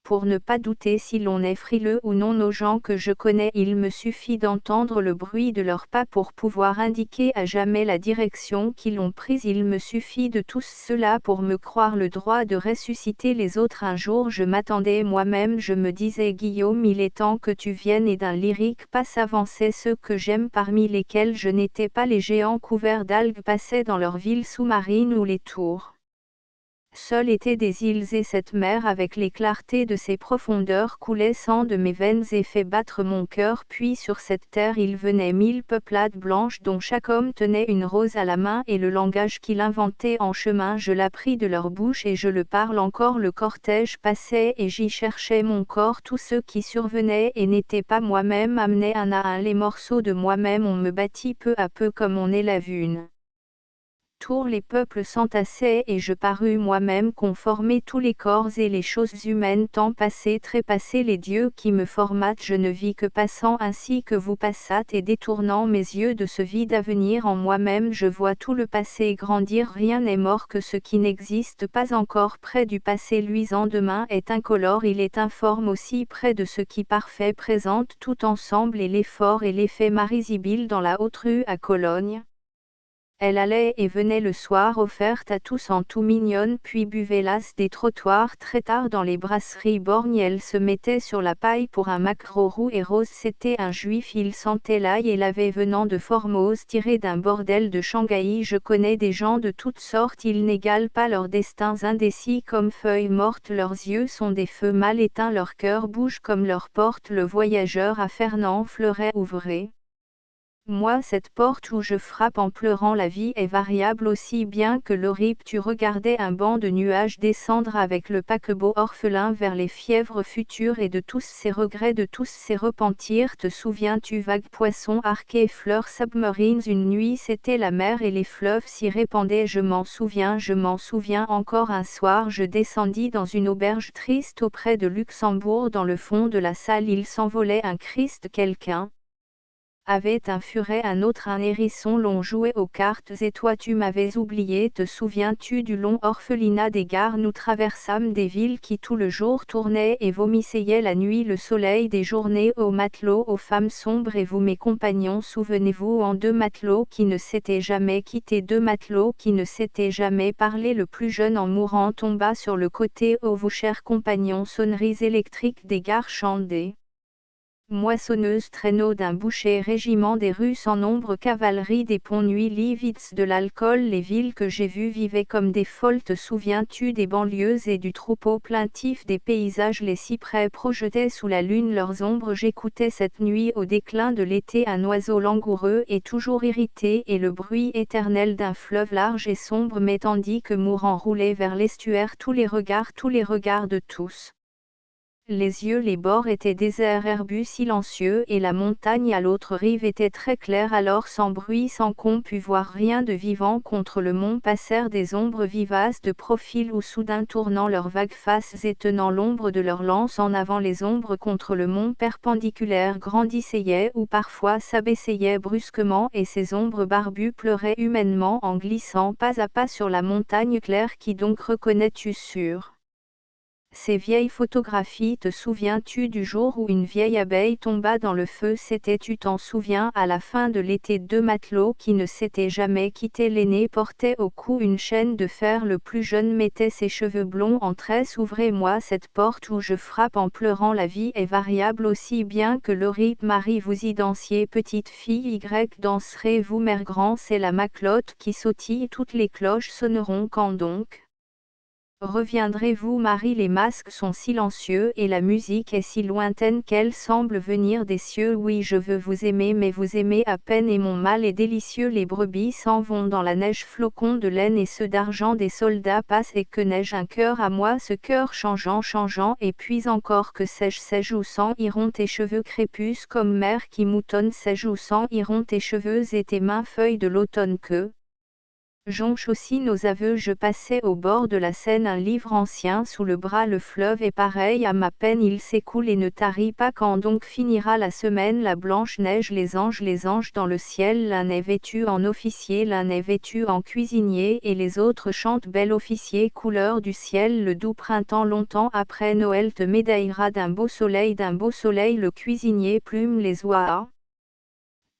pour ne pas douter si l'on est frileux ou non. Nos gens que je connais, il me suffit d'entendre le bruit de leurs pas pour pouvoir indiquer à jamais la direction qu'ils ont prise. Il me suffit de tout cela pour me croire le droit de ressusciter les autres. Un jour je m'attendais moi-même, je me disais: Guillaume, il est temps que tu viennes, et d'un lyrique pas s'avançaient ceux que j'aime, parmi lesquels je n'étais pas. Les géants couverts d'algues passaient dans leurs villes sous-marines où les tours seules étaient des îles, et cette mer avec les clartés de ses profondeurs coulait sang de mes veines et fait battre mon cœur. Puis sur cette terre il venait 1000 peuplades blanches dont chaque homme tenait une rose à la main, et le langage qu'il inventait en chemin je l'appris de leur bouche et je le parle encore. Le cortège passait et j'y cherchais mon corps, tous ceux qui survenaient et n'étaient pas moi-même amenaient un à un les morceaux de moi-même. On me bâtit peu à peu comme on élève une tour, les peuples s'entassaient et je parus moi-même conformer tous les corps et les choses humaines. Temps passé, trépassé, les dieux qui me formatent, je ne vis que passant ainsi que vous passâtes, et détournant mes yeux de ce vide avenir en moi-même, je vois tout le passé grandir. Rien n'est mort que ce qui n'existe pas encore. Près du passé luisant demain est incolore, il est informe aussi près de ce qui parfait présente tout ensemble, et l'effort et l'effet marisible dans la haute rue à Cologne. Elle allait et venait le soir, offerte à tous en tout mignonne, puis buvait l'as des trottoirs. Très tard dans les brasseries borgnes, elle se mettait sur la paille pour un maquereau roux et rose. C'était un juif, il sentait l'ail et l'avait venant de Formose, tiré d'un bordel de Shanghai. Je connais des gens de toutes sortes, ils n'égalent pas leurs destins indécis comme feuilles mortes. Leurs yeux sont des feux mal éteints, leur cœur bouge comme leur porte. Le voyageur à Fernand Fleuret, ouvrez moi cette porte où je frappe en pleurant. La vie est variable aussi bien que l'horrible. Tu regardais un banc de nuages descendre avec le paquebot orphelin vers les fièvres futures, et de tous ces regrets, de tous ces repentirs, te souviens-tu? Vagues poissons arqués, fleurs submarines, une nuit c'était la mer et les fleuves s'y répandaient. Je m'en souviens encore. Un soir je descendis dans une auberge triste auprès de Luxembourg. Dans le fond de la salle il s'envolait un Christ, quelqu'un avait un furet, un autre un hérisson. L'on jouait aux cartes et toi tu m'avais oublié. Te souviens-tu du long orphelinat des gares? Nous traversâmes des villes qui tout le jour tournaient et vomissaient la nuit, le soleil des journées. Aux matelots, aux femmes sombres, et vous mes compagnons, souvenez-vous, en deux matelots qui ne s'étaient jamais quittés, deux matelots qui ne s'étaient jamais parlé. Le plus jeune en mourant tomba sur le côté. Ô vous chers compagnons, sonneries électriques des gares chantaient. moissonneuse traîneau d'un boucher régiment des Russes en nombre cavalerie des ponts nuits Livitz de l'alcool les villes que j'ai vues vivaient comme des folles te souviens-tu des banlieues et du troupeau plaintif des paysages les cyprès projetaient sous la lune leurs ombres j'écoutais cette nuit au déclin de l'été un oiseau langoureux et toujours irrité et le bruit éternel d'un fleuve large et sombre mais tandis que mourant roulaient vers l'estuaire tous les regards de tous. Les yeux les bords étaient déserts herbus silencieux et la montagne à l'autre rive était très claire alors sans bruit sans qu'on pût voir rien de vivant contre le mont passèrent des ombres vivaces de profil ou soudain tournant leurs vagues faces et tenant l'ombre de leurs lances en avant les ombres contre le mont perpendiculaire grandissaient ou parfois s'abaissaient brusquement et ces ombres barbues pleuraient humainement en glissant pas à pas sur la montagne claire qui donc reconnais-tu sûr. Ces vieilles photographies te souviens-tu du jour où une vieille abeille tomba dans le feu c'était tu t'en souviens à la fin de l'été deux matelots qui ne s'étaient jamais quittés l'aîné portait au cou une chaîne de fer le plus jeune mettait ses cheveux blonds en tresse ouvrez-moi cette porte où je frappe en pleurant la vie est variable aussi bien que l'horrible Marie vous y dansiez petite fille Y danserez-vous mère grand c'est la maclotte qui sautille toutes les cloches sonneront quand donc reviendrez-vous Marie les masques sont silencieux et la musique est si lointaine qu'elle semble venir des cieux oui je veux vous aimer mais vous aimez à peine et mon mal est délicieux les brebis s'en vont dans la neige flocons de laine et ceux d'argent des soldats passent et que n'ai-je un cœur à moi ce cœur changeant et puis encore que sais-je où s'en iront tes cheveux crépus comme mer qui moutonne sais-je où s'en iront tes cheveux et tes mains feuilles de l'automne que jonche aussi nos aveux je passais au bord de la Seine un livre ancien sous le bras le fleuve est pareil à ma peine il s'écoule et ne tarit pas quand donc finira la semaine la blanche neige les anges dans le ciel l'un est vêtu en officier l'un est vêtu en cuisinier et les autres chantent bel officier couleur du ciel le doux printemps longtemps après Noël te médaillera d'un beau soleil le cuisinier plume les oies.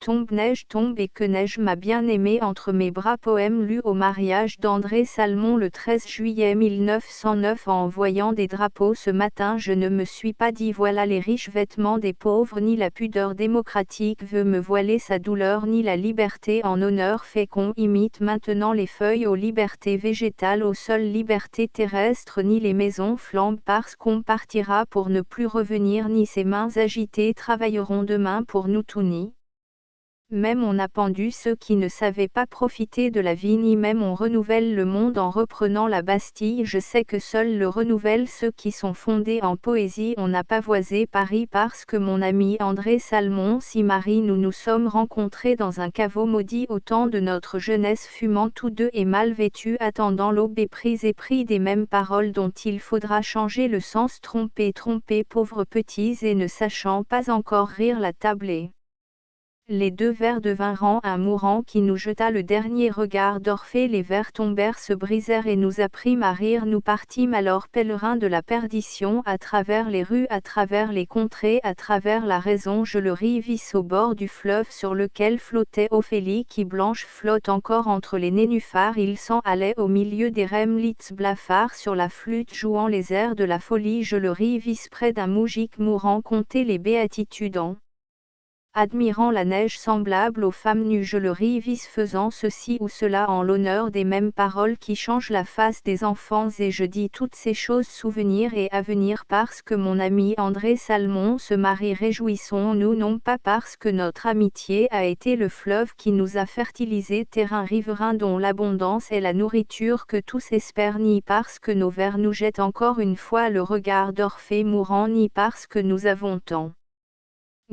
Tombe et que neige ma bien-aimée entre mes bras poème lu au mariage d'André Salmon le 13 juillet 1909 en voyant des drapeaux ce matin je ne me suis pas dit voilà les riches vêtements des pauvres ni la pudeur démocratique veut me voiler sa douleur ni la liberté en honneur fait qu'on imite maintenant les feuilles aux libertés végétales aux seules libertés terrestres ni les maisons flambent parce qu'on partira pour ne plus revenir ni ses mains agitées travailleront demain pour nous tout ni. Même on a pendu ceux qui ne savaient pas profiter de la vie ni même on renouvelle le monde en reprenant la Bastille je sais que seul le renouvelle ceux qui sont fondés en poésie on n'a pavoisé Paris parce que mon ami André Salmon si Marie nous nous sommes rencontrés dans un caveau maudit au temps de notre jeunesse fumant tous deux et mal vêtus attendant l'aube épris des mêmes paroles dont il faudra changer le sens tromper pauvres petits et ne sachant pas encore rire la tablée. Les deux verres devinrent un mourant qui nous jeta le dernier regard d'Orphée les verres tombèrent se brisèrent et nous apprîmes à rire nous partîmes alors pèlerins de la perdition à travers les rues à travers les contrées à travers la raison je le vis au bord du fleuve sur lequel flottait Ophélie qui blanche flotte encore entre les nénuphars il s'en allait au milieu des remlitz blafards sur la flûte jouant les airs de la folie je le vis près d'un moujik mourant compter les béatitudes en admirant la neige semblable aux femmes nues je le vis faisant ceci ou cela en l'honneur des mêmes paroles qui changent la face des enfants et je dis toutes ces choses souvenirs et avenir parce que mon ami André Salmon se marie réjouissons-nous non pas parce que notre amitié a été le fleuve qui nous a fertilisé terrain riverain dont l'abondance est la nourriture que tous espèrent ni parce que nos vers nous jettent encore une fois le regard d'Orphée mourant ni parce que nous avons tant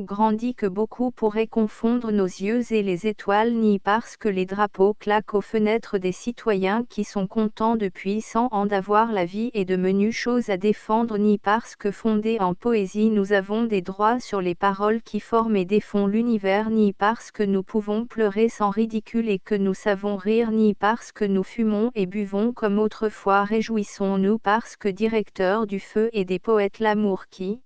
grandi que beaucoup pourraient confondre nos yeux et les étoiles ni parce que les drapeaux claquent aux fenêtres des citoyens qui sont contents depuis 100 ans d'avoir la vie et de menues choses à défendre ni parce que fondés en poésie nous avons des droits sur les paroles qui forment et défont l'univers ni parce que nous pouvons pleurer sans ridicule et que nous savons rire ni parce que nous fumons et buvons comme autrefois réjouissons-nous parce que directeur du feu et des poètes l'amour qui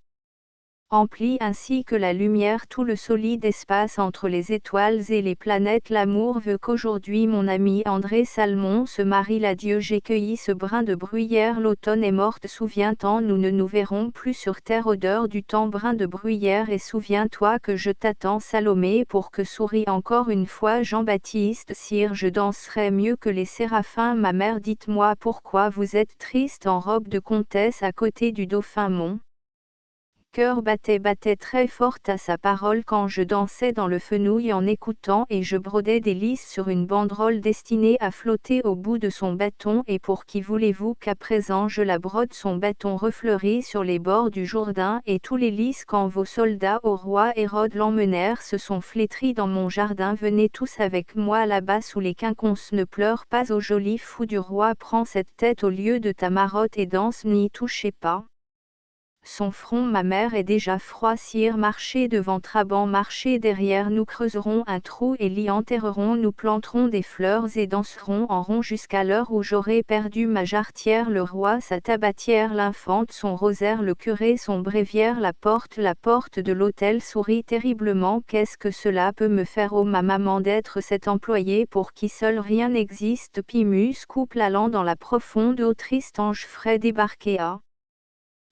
Emplit ainsi que la lumière tout le solide espace entre les étoiles et les planètes. L'amour veut qu'aujourd'hui mon ami André Salmon se marie. L'adieu, j'ai cueilli ce brin de bruyère. L'automne est morte, souviens-t'en, nous ne nous verrons plus sur terre. Odeur du temps, brin de bruyère, et souviens-toi que je t'attends. Salomé, pour que souris encore une fois Jean-Baptiste. Sire, je danserai mieux que les séraphins. Ma mère, dites-moi pourquoi vous êtes triste en robe de comtesse à côté du dauphin. Mon cœur battait très fort à sa parole quand je dansais dans le fenouil en écoutant, et je brodais des lys sur une banderole destinée à flotter au bout de son bâton. Et pour qui voulez-vous qu'à présent je la brode? Son bâton refleuri sur les bords du Jourdain, et tous les lys quand vos soldats au roi Hérode l'emmenèrent se sont flétris dans mon jardin. Venez tous avec moi là-bas sous les quinconces. Ne pleure pas, ô joli fou du roi, prends cette tête au lieu de ta marotte et danse, n'y touchez pas son front. Ma mère est déjà froid. Sire, marchez devant Traban, marchez derrière, nous creuserons un trou et l'y enterrerons. Nous planterons des fleurs et danserons en rond jusqu'à l'heure où j'aurai perdu ma jarretière, le roi sa tabatière, l'infante son rosaire, le curé son bréviaire. La porte de l'hôtel sourit terriblement. Qu'est-ce que cela peut me faire, oh ma maman, d'être cet employé pour qui seul rien n'existe? Pimus coupe l'allant dans la profonde eau. Triste ange frais débarqué à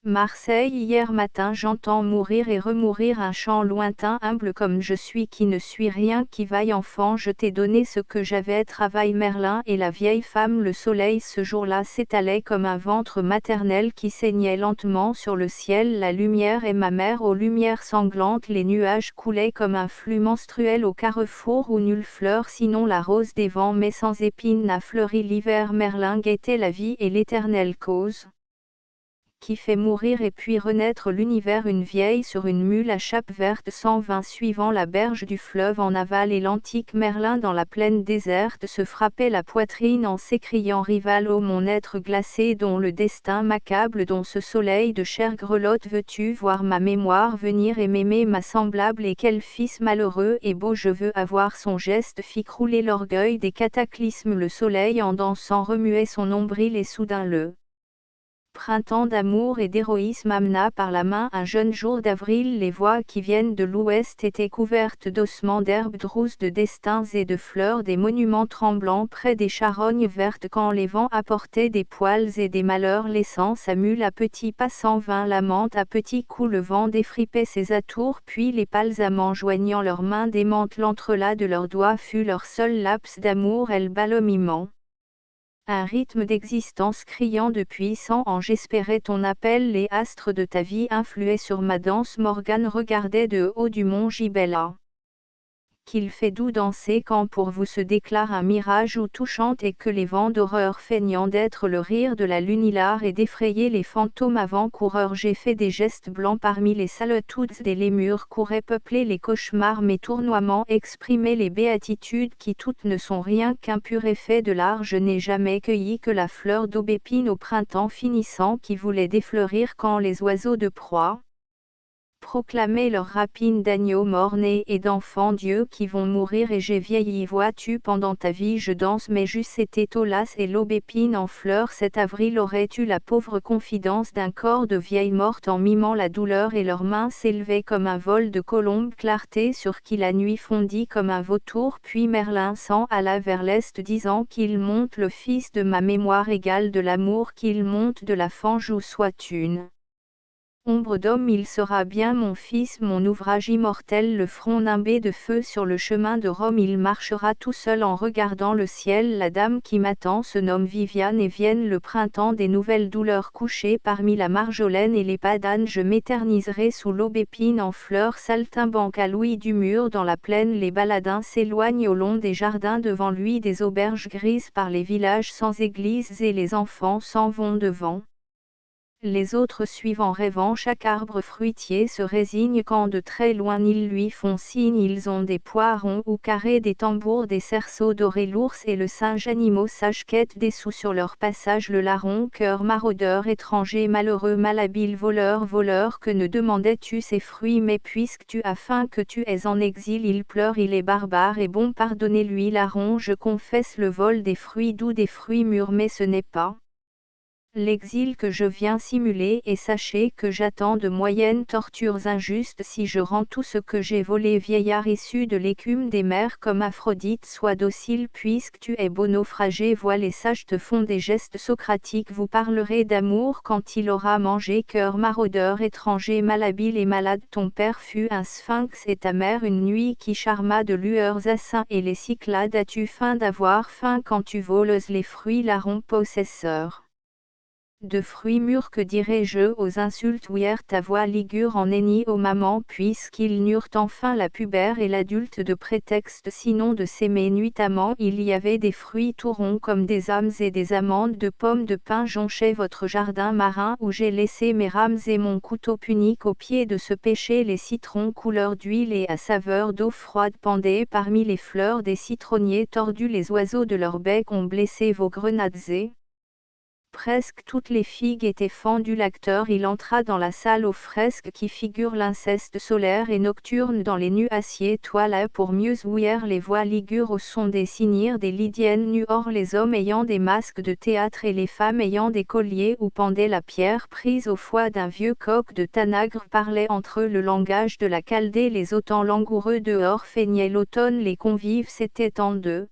Marseille hier matin. J'entends mourir et remourir un chant lointain. Humble comme je suis, qui ne suis rien, qui vaille enfant, je t'ai donné ce que j'avais. Travaille Merlin et la vieille femme. Le soleil ce jour-là s'étalait comme un ventre maternel qui saignait lentement sur le ciel. La lumière est ma mère aux lumières sanglantes. Les nuages coulaient comme un flux menstruel au carrefour où nulle fleur sinon la rose des vents mais sans épines n'a fleuri. L'hiver Merlin guettait la vie et l'éternelle cause qui fait mourir et puis renaître l'univers. Une vieille sur une mule à chape verte 120 suivant la berge du fleuve en aval, et l'antique Merlin dans la plaine déserte se frappait la poitrine en s'écriant: rival, ô mon être glacé dont le destin m'accable, dont ce soleil de chair grelotte, veux-tu voir ma mémoire venir et m'aimer ma semblable? Et quel fils malheureux et beau je veux avoir! Son geste fit crouler l'orgueil des cataclysmes. Le soleil en dansant remuait son nombril et soudain le printemps d'amour et d'héroïsme amena par la main un jeune jour d'avril. Les voies qui viennent de l'ouest étaient couvertes d'ossements, d'herbes drousses, de destins et de fleurs, des monuments tremblants près des charognes vertes quand les vents apportaient des poils et des malheurs, laissant sa mule à petits pas sans vain lamente. À petits coups le vent défripait ses atours, puis les pâles amants joignant leurs mains démentes, l'entrelac de leurs doigts fut leur seul laps d'amour. Elle balomiment un rythme d'existence criant depuis 100 ans. J'espérais ton appel, les astres de ta vie influaient sur ma danse. Morgane regardait de haut du mont Gibella. Qu'il fait doux danser quand pour vous se déclare un mirage où tout chante, et que les vents d'horreur feignant d'être le rire de la lune hilar et d'effrayer les fantômes avant-coureurs. J'ai fait des gestes blancs parmi les solitudes des lémures, couraient peupler les cauchemars, mes tournoiements exprimaient les béatitudes qui toutes ne sont rien qu'un pur effet de l'art. Je n'ai jamais cueilli que la fleur d'aubépine au printemps finissant qui voulait défleurir quand les oiseaux de proie proclamer leur rapine d'agneaux morts-nés et d'enfants Dieu qui vont mourir. Et j'ai vieilli, vois-tu, pendant ta vie je danse, mais j'eusse été Tolas et l'aubépine en fleurs cet avril. Aurais-tu la pauvre confidence d'un corps de vieille morte en mimant la douleur, et leurs mains s'élevaient comme un vol de colombes, clarté sur qui la nuit fondit comme un vautour. Puis Merlin s'en alla vers l'est disant qu'il monte le fils de ma mémoire égale de l'amour, qu'il monte de la fange où soit une ombre d'homme, il sera bien mon fils, mon ouvrage immortel. Le front nimbé de feu sur le chemin de Rome, il marchera tout seul en regardant le ciel. La dame qui m'attend se nomme Viviane, et vienne le printemps des nouvelles douleurs. Couché parmi la marjolaine et les padanes, je m'éterniserai sous l'aubépine en fleurs. Saltimbanque à Louis du mur dans la plaine, les baladins s'éloignent au long des jardins. Devant lui des auberges grises par les villages sans église, et les enfants s'en vont devant. Les autres suivant rêvant, chaque arbre fruitier se résigne quand de très loin ils lui font signe. Ils ont des poirons ou carrés, des tambours, des cerceaux dorés. L'ours et le singe animaux sages quêtent des sous sur leur passage. Le larron, cœur maraudeur, étranger, malheureux, malhabile, voleur, voleur, que ne demandais-tu ces fruits? Mais puisque tu as faim, que tu es en exil, il pleure, il est barbare et bon, pardonnez-lui. Larron, je confesse le vol des fruits doux, des fruits mûrs, mais ce n'est pas l'exil que je viens simuler et sachez que j'attends de moyennes tortures injustes si je rends tout ce que j'ai volé. Vieillard issu de l'écume des mers comme Aphrodite, sois docile puisque tu es beau naufragé. Vois les sages te font des gestes socratiques, vous parlerez d'amour quand il aura mangé. Cœur maraudeur étranger malhabile et malade, ton père fut un sphinx et ta mère une nuit qui charma de lueurs assins et les Cyclades. As-tu faim d'avoir faim quand tu voles les fruits larrons possesseur de fruits mûrs? Que dirais-je aux insultes ouïr ta voix ligure en henni aux mamans puisqu'ils n'eurent enfin la pubère et l'adulte de prétexte sinon de s'aimer nuitamment. Il y avait des fruits tout ronds comme des âmes et des amandes de pommes de pin jonchaient votre jardin marin où j'ai laissé mes rames et mon couteau punique au pied de ce péché. Les citrons couleur d'huile et à saveur d'eau froide pendaient parmi les fleurs des citronniers tordus, les oiseaux de leur bec ont blessé vos grenades et presque toutes les figues étaient fendues. L'acteur il entra dans la salle aux fresques qui figurent l'inceste solaire et nocturne dans les nus aciers toiles pour mieux ouïr les voix ligures au son des signires des lydiennes nues. Or les hommes ayant des masques de théâtre et les femmes ayant des colliers où pendait la pierre prise au foie d'un vieux coq de Tanagre parlaient entre eux le langage de la Chaldée. Les autans langoureux dehors feignaient l'automne, les convives s'étaient en deux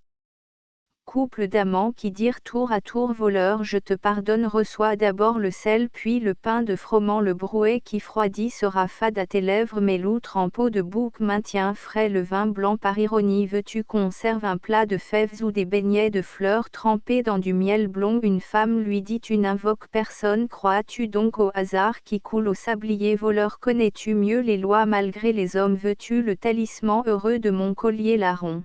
couple d'amants qui dirent tour à tour voleur je te pardonne. Reçois d'abord le sel puis le pain de froment, le brouet qui froidit sera fade à tes lèvres mais l'outre en peau de bouc maintient frais le vin blanc. Par ironie veux-tu qu'on serve un plat de fèves ou des beignets de fleurs trempés dans du miel blond? Une femme lui dit tu n'invoques personne, crois-tu donc au hasard qui coule au sablier? Voleur, connais-tu mieux les lois malgré les hommes? Veux-tu le talisman heureux de mon collier larron?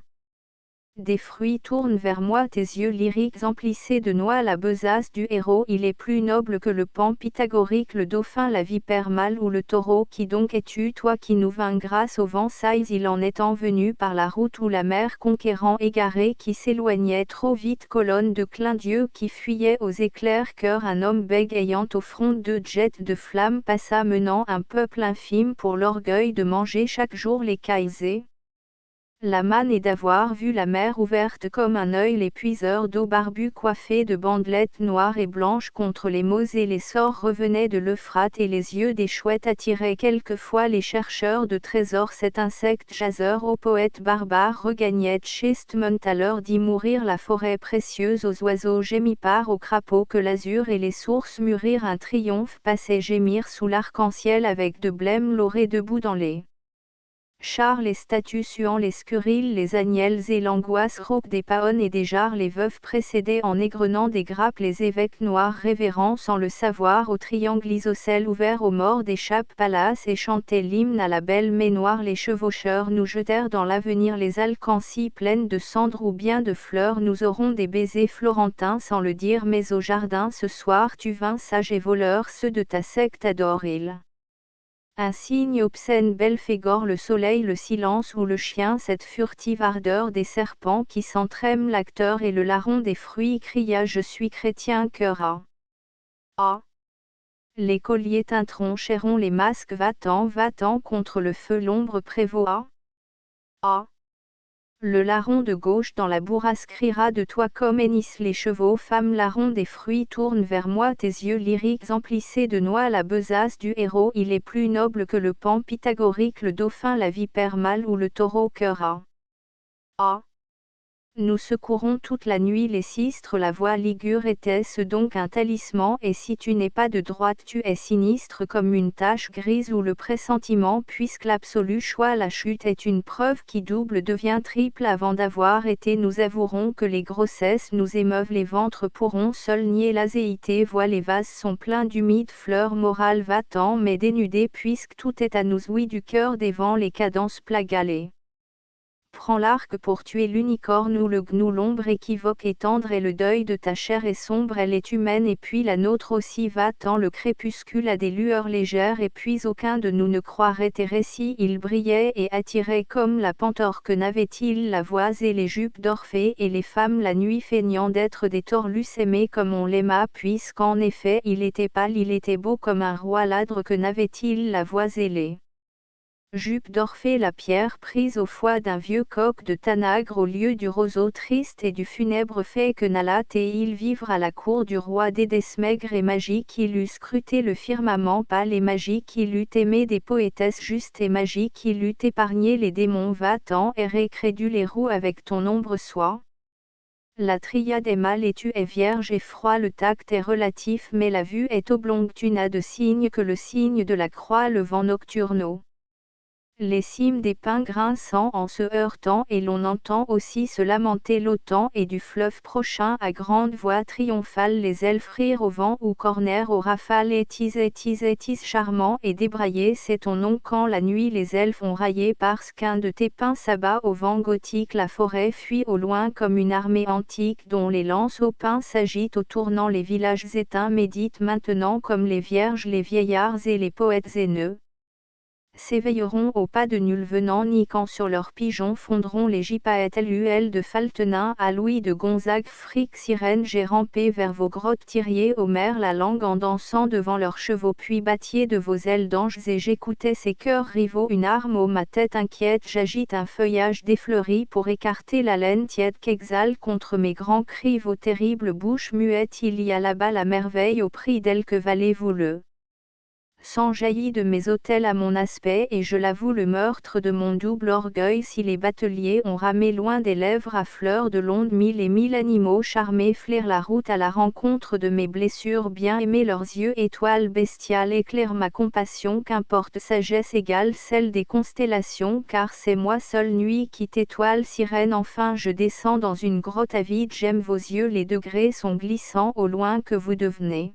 Des fruits tournent vers moi tes yeux lyriques emplissés de noix. La besace du héros il est plus noble que le pan pythagorique, le dauphin, la vipère mâle ou le taureau. Qui donc es-tu, toi qui nous vins grâce au vent sais il en est envenu par la route ou la mer conquérant égaré qui s'éloignait trop vite? Colonne de clin d'yeux qui fuyait aux éclairs, cœur un homme bégayant au front deux jets de flammes passa menant un peuple infime pour l'orgueil de manger chaque jour les cailles. La manne est d'avoir vu la mer ouverte comme un œil, les puiseurs d'eau barbus coiffés de bandelettes noires et blanches contre les mots et les sorts revenaient de l'Euphrate et les yeux des chouettes attiraient quelquefois les chercheurs de trésors. Cet insecte jaseur aux poètes barbares regagnait chastement à l'heure d'y mourir la forêt précieuse. Aux oiseaux gémipare, aux crapauds que l'azur et les sources mûrirent un triomphe passait gémir sous l'arc-en-ciel avec de blême lauré debout dans les chars, les statues suant, les scurilles, les agnelles et l'angoisse rauque des paonnes et des jarres. Les veuves précédaient en égrenant des grappes, les évêques noirs révérents sans le savoir au triangle isocèle ouvert aux morts des chapes palaces et chantaient l'hymne à la belle mais noire. Les chevaucheurs nous jetèrent dans l'avenir les alcancies pleines de cendres ou bien de fleurs. Nous aurons des baisers florentins sans le dire, mais au jardin ce soir tu vins sage et voleur, ceux de ta secte adorent il. Un signe obscène Belphégor, le soleil, le silence ou le chien, cette furtive ardeur des serpents qui s'entr'aiment. L'acteur et le larron des fruits cria je suis chrétien, cœur à les colliers tintroncheront, les masques va-t'en contre le feu, l'ombre prévaut à le larron de gauche dans la bourrasque criera de toi comme hennissent les chevaux. Femme larron des fruits tourne vers moi tes yeux lyriques emplissés de noix. La besace du héros il est plus noble que le pan pythagorique, le dauphin, la vipère mâle ou le taureau. Cœur à nous secourons toute la nuit les sistres. La voix ligure était-ce donc un talisman? Et si tu n'es pas de droite tu es sinistre comme une tache grise ou le pressentiment, puisque l'absolu choix, la chute est une preuve qui double devient triple avant d'avoir été. Nous avouerons que les grossesses nous émeuvent, les ventres pourront seuls nier l'azéité. Vois les vases sont pleins d'humides fleurs morales, va-t'en mais dénudé puisque tout est à nous. Oui, du cœur des vents les cadences plagalées. Prends l'arc pour tuer l'unicorne ou le gnou, l'ombre équivoque et tendre et le deuil de ta chair est sombre, elle est humaine et puis la nôtre aussi. Va-t'en, le crépuscule a des lueurs légères et puis aucun de nous ne croirait tes récits. Il brillait et attirait comme la panthore, que n'avait-il la voix et les jupes d'Orphée et les femmes la nuit feignant d'être des torlus aimés comme on l'aima, puisqu'en effet il était pâle, il était beau comme un roi ladre, que n'avait-il la voix et les jupe d'Orphée, la pierre prise au foie d'un vieux coq de Tanagre au lieu du roseau triste et du funèbre fait que n'allat et il vivre à la cour du roi d'Édesse maigre et magique, il eût scruté le firmament pâle et magique, il eût aimé des poétesses justes et magiques, il eût épargné les démons, va-t'en errer crédule et roux avec ton ombre soie. La triade est mâle et tu es vierge et froid, le tact est relatif mais la vue est oblongue, tu n'as de signe que le signe de la croix, le vent nocturneau. Les cimes des pins grinçant en se heurtant et l'on entend aussi se lamenter l'autan et du fleuve prochain à grande voix triomphale les elfes rire au vent ou corner aux rafales et tis charmant et débraillé c'est ton nom quand la nuit les elfes ont raillé parce qu'un de tes pins s'abat au vent gothique, la forêt fuit au loin comme une armée antique dont les lances aux pins s'agitent au tournant, les villages éteints méditent maintenant comme les vierges, les vieillards et les poètes haineux s'éveilleront au pas de nul venant ni quand sur leurs pigeons fondront les gypaètes LUL de Faltenin à Louis de Gonzague, fric sirène, j'ai rampé vers vos grottes, tiriez aux mers la langue en dansant devant leurs chevaux, puis battiez de vos ailes d'anges et j'écoutais ces cœurs rivaux, une arme ô ma tête inquiète, j'agite un feuillage défleuri pour écarter la laine tiède qu'exhale contre mes grands cris vos terribles bouches muettes, il y a là-bas la merveille au prix d'elle que valez-vous le sang jaillit de mes autels à mon aspect et je l'avoue le meurtre de mon double orgueil, si les bateliers ont ramé loin des lèvres à fleur de l'onde, mille et mille animaux charmés flairent la route à la rencontre de mes blessures, bien aimés leurs yeux étoiles bestiales éclairent ma compassion, qu'importe sagesse égale celle des constellations, car c'est moi seule nuit qui t'étoile sirène, enfin je descends dans une grotte avide, j'aime vos yeux, les degrés sont glissants au loin que vous devenez.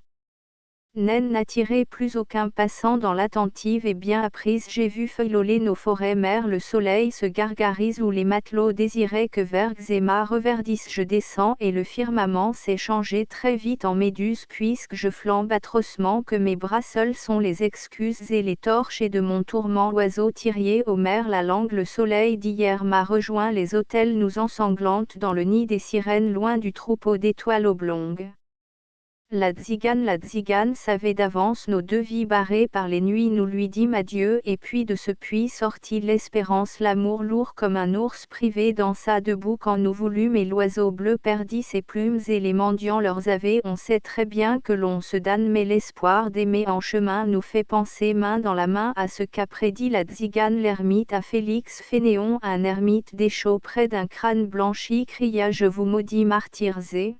Naine n'attirait plus aucun passant dans l'attentive et bien apprise, j'ai vu feuilloler nos forêts mères, le soleil se gargarise où les matelots désiraient que vergues et mâts reverdissent, je descends et le firmament s'est changé très vite en méduse puisque je flambe atrocement, que mes bras seuls sont les excuses et les torches et de mon tourment, oiseau tiriez aux mers la langue, le soleil d'hier m'a rejoint, les autels nous ensanglantent dans le nid des sirènes loin du troupeau d'étoiles oblongues. La tzigane savait d'avance nos deux vies barrées par les nuits, nous lui dîmes adieu et puis de ce puits sortit l'espérance, l'amour lourd comme un ours privé dansa debout quand nous voulûmes et l'oiseau bleu perdit ses plumes et les mendiants leurs avaient, on sait très bien que l'on se damne mais l'espoir d'aimer en chemin nous fait penser main dans la main à ce qu'a prédit la tzigane, l'ermite à Félix Fénéon, un ermite déchaud près d'un crâne blanchi cria je vous maudis martyrs et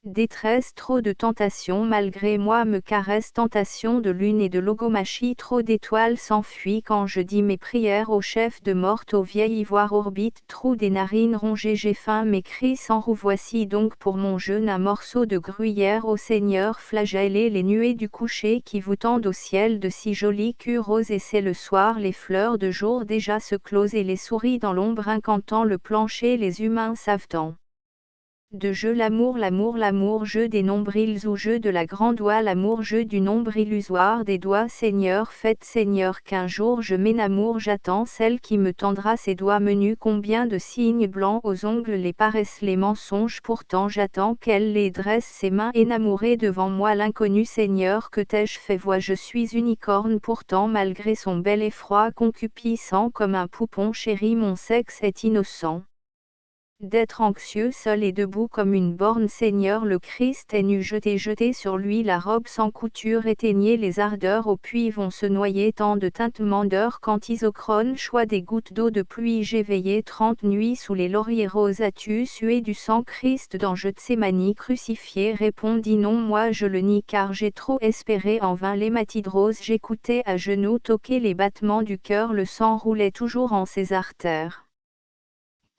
détresse, trop de tentations malgré moi me caresse, tentation de lune et de logomachie, trop d'étoiles s'enfuient quand je dis mes prières au chef de morte, au vieil ivoire orbite, trou des narines rongées, j'ai faim, mes cris s'enrouent, voici donc pour mon jeûne un morceau de gruyère, ô Seigneur flagellez les nuées du coucher qui vous tendent au ciel de si jolies queues roses, et c'est le soir, les fleurs de jour déjà se closent et les souris dans l'ombre incantant le plancher, les humains savent tant de jeu, l'amour, jeu des nombrils ou jeu de la grande oie, l'amour, jeu du nombre illusoire des doigts, Seigneur, faites Seigneur qu'un jour je m'enamoure, j'attends celle qui me tendra ses doigts menus, combien de signes blancs aux ongles, les paresses, les mensonges, pourtant j'attends qu'elle les dresse, ses mains énamourées devant moi, l'inconnu, Seigneur, que t'ai-je fait, vois je suis unicorne, pourtant malgré son bel effroi concupissant comme un poupon chéri, mon sexe est innocent. D'être anxieux seul et debout comme une borne, Seigneur le Christ est nu, jeté sur lui la robe sans couture, éteignez les ardeurs, au puits vont se noyer tant de tintements d'heures, quand isochrone choix des gouttes d'eau de pluie, j'ai veillé 30 nuits sous les lauriers roses, as-tu sué du sang Christ dans Gethsémani crucifié, répondis non, moi je le nie car j'ai trop espéré en vain, l'hématide rose j'écoutais à genoux toquer les battements du cœur, le sang roulait toujours en ses artères.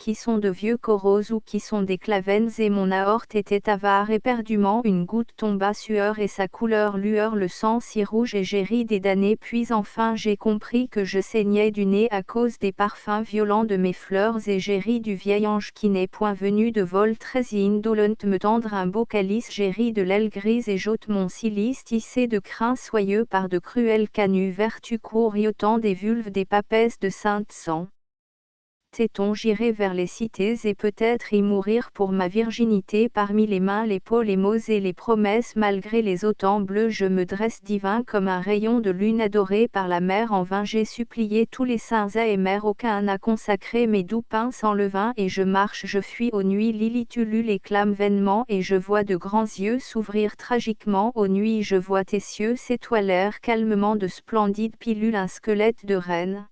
Qui sont de vieux coraux ou qui sont des clavennes, et mon aorte était avare, éperdument une goutte tomba, sueur et sa couleur lueur, le sang si rouge, et j'ai ri des damnés, puis enfin j'ai compris que je saignais du nez à cause des parfums violents de mes fleurs, et j'ai ri du vieil ange qui n'est point venu de vol très indolent me tendre un beau calice, j'ai ri de l'aile grise et j'ôte mon cilice tissé de crins soyeux par de cruels canuts, vertu couriotant des vulves des papesses de sainte sang. téton j'irai vers les cités et peut-être y mourir pour ma virginité parmi les mains, les peaux, les mots et les promesses malgré les automnes bleus je me dresse divin comme un rayon de lune adoré par la mer en vain j'ai supplié tous les saints aémères aucun n'a consacré mes doux pains sans levain et je marche je fuis aux nuits Lilithulule les clame vainement et je vois de grands yeux s'ouvrir tragiquement aux nuits je vois tes cieux s'étoilèrent calmement de splendides pilules un squelette de reine